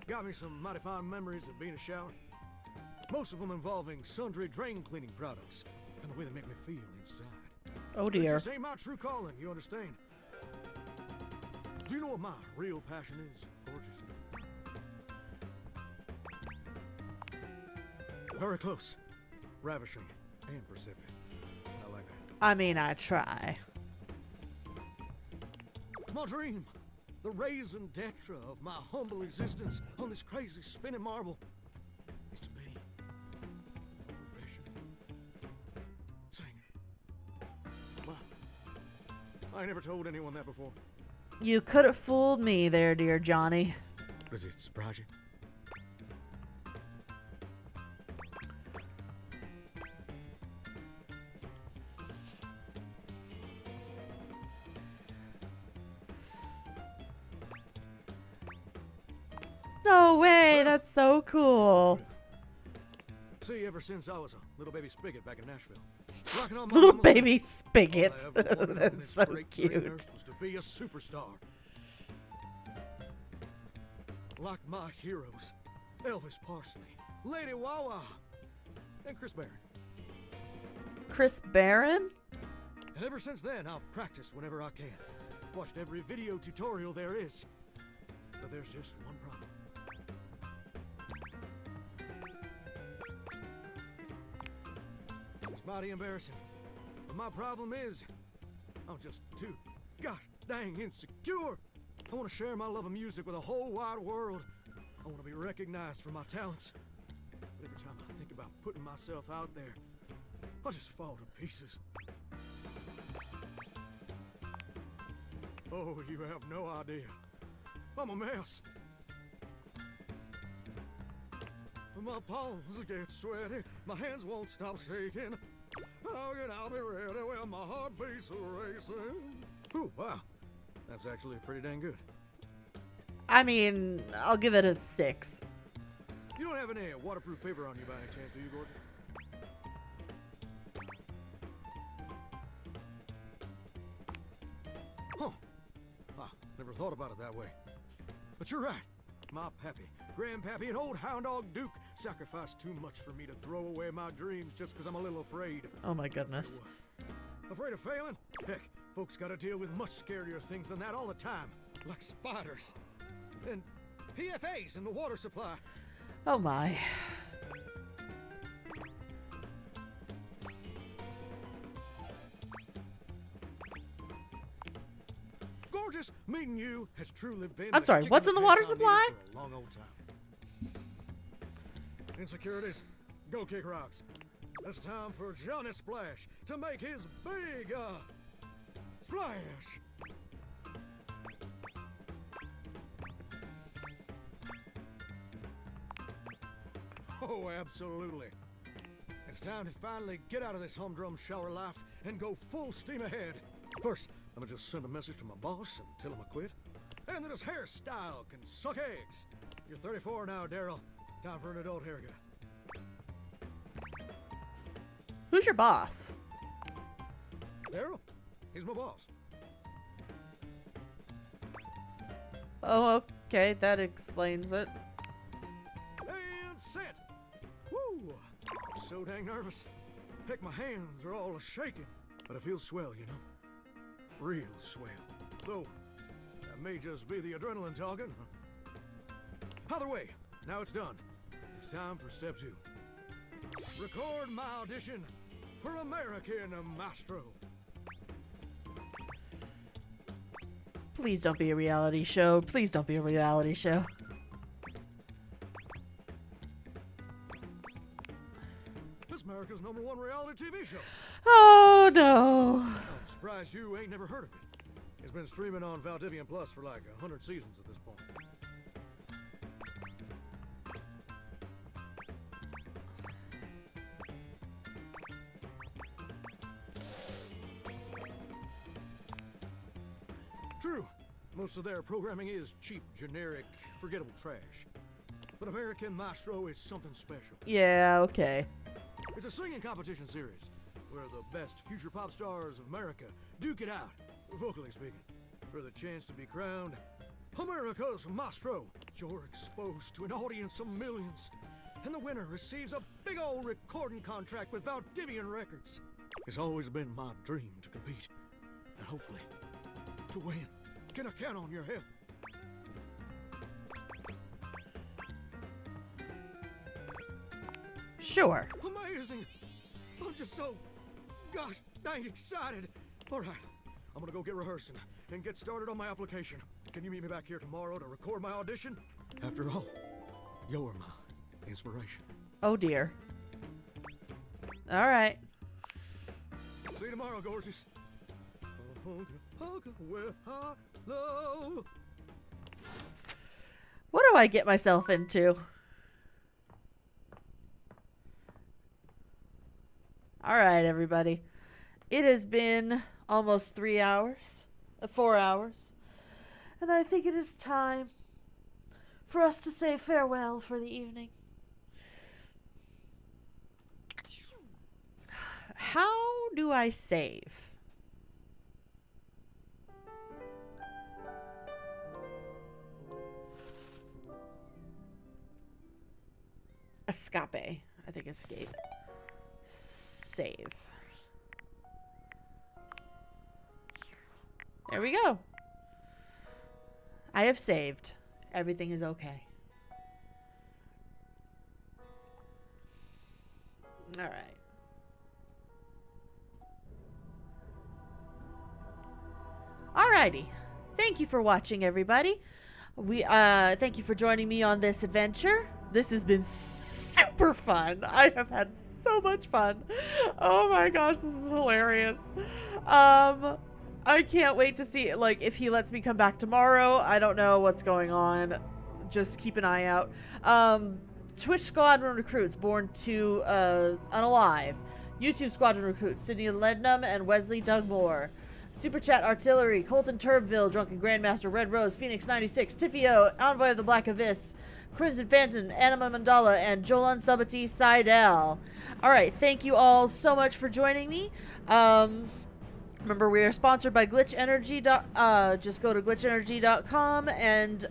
Got me some mighty fine memories of being a shower. Most of them involving sundry drain cleaning products and the way they make me feel inside. Oh dear. It just ain't my true calling, you understand? Do you know what my real passion is, gorgeous? Very close, ravishing, and perceptive. I like that. I mean, I try. My dream, the raison d'etre of my humble existence on this crazy spinning marble, is to be a professional singer. Wow. I never told anyone that before. You could have fooled me there, dear Johnny. Does it surprise you? No way, that's so cool. See, ever since I was a little baby spigot back in Nashville. Rocking on my Little mama's baby lap, spigot. all I ever wanted in That's this so great cute. big earth was to be a superstar. Like my heroes, Elvis Parsley, Lady Wawa, and Chris Barron. Chris Barron? And ever since then, I've practiced whenever I can. Watched every video tutorial there is. But there's just one problem. It's mighty embarrassing. But my problem is, I'm just too gosh dang insecure. I want to share my love of music with the whole wide world. I want to be recognized for my talents. But every time I think about putting myself out there, I just fall to pieces. Oh, you have no idea. I'm a mess. My palms get sweaty, my hands won't stop shaking. How can I be ready when my heart beats racing? Ooh, wow. That's actually pretty dang good. I mean, I'll give it a 6. You don't have any waterproof paper on you by any chance, do you, Gordon? Huh. Ah, never thought about it that way. But you're right. My pappy, grandpappy, and old hound dog Duke sacrificed too much for me to throw away my dreams just because I'm a little afraid. Oh my goodness. Afraid of failing? Heck, folks gotta deal with much scarier things than that all the time. Like spiders. And PFAs in the water supply. Oh my. Gorgeous, meeting you has truly been. I'm sorry, what's in the water supply? For a long old time. Insecurities, go kick rocks. It's time for Johnny Splash to make his big splash. Oh, absolutely. It's time to finally get out of this humdrum shower life and go full steam ahead. First, I'm gonna just send a message to my boss and tell him I quit. And that his hairstyle can suck eggs. You're 34 now, Daryl. Time for an adult haircut. Who's your boss? Daryl? He's my boss. Oh, okay, that explains it. And set. Woo! I'm so dang nervous. Heck, my hands are all shaking. But it feels swell, you know? Real swell. Though, that may just be the adrenaline talking. Either way, now it's done. It's time for step 2. Record my audition for American Maestro. Please don't be a reality show. Please don't be a reality show. This America's #1 reality TV show. Oh no. I'm surprised you ain't never heard of it. It's been streaming on Valdivian Plus for like 100 seasons at this point. True, most of their programming is cheap, generic, forgettable trash. But American Maestro is something special. Yeah, okay. It's a singing competition series where the best future pop stars of America duke it out, vocally speaking, for the chance to be crowned America's Maestro. You're exposed to an audience of millions, and the winner receives a big old recording contract with Valdivian Records. It's always been my dream to compete, and hopefully to win. Can I count on your help? Sure. Amazing! I'm just so gosh dang excited. All right, I'm gonna go get rehearsing and get started on my application. Can you meet me back here tomorrow to record my audition? After all, you're my inspiration. Oh dear. All right. See you tomorrow, gorgeous. Hello. What do I get myself into? All right, everybody. It has been almost 3 hours, 4 hours, and I think it is time for us to say farewell for the evening. how do I save? Escape. I think escape. Save. There we go. I have saved. Everything is okay. All right. Alrighty. Thank you for watching, everybody. Thank you for joining me on this adventure. This has been super fun. I have had so much fun. Oh my gosh, this is hilarious. I can't wait to see, like, if he lets me come back tomorrow. I don't know what's going on. Just keep an eye out. Twitch Squadron Recruits, born to unalive. YouTube Squadron Recruits, Sydney Lednum and Wesley Dugmore. Super Chat Artillery, Colton Turbville, Drunken Grandmaster, Red Rose, Phoenix 96, Tiffio, Envoy of the Black Abyss, Crimson Phantom, Anima Mandala, and Jolan Sabati Seidel. Alright, thank you all so much for joining me. Remember, we are sponsored by Glitch Energy. Just go to glitchenergy.com and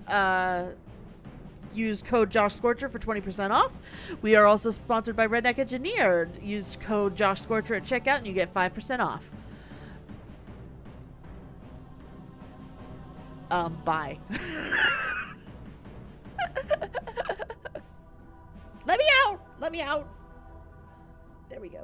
use code joshscorcher for 20% off. We are also sponsored by Redneck Engineer. Use code joshscorcher at checkout and you get 5% off. Bye. Let me out! Let me out! There we go.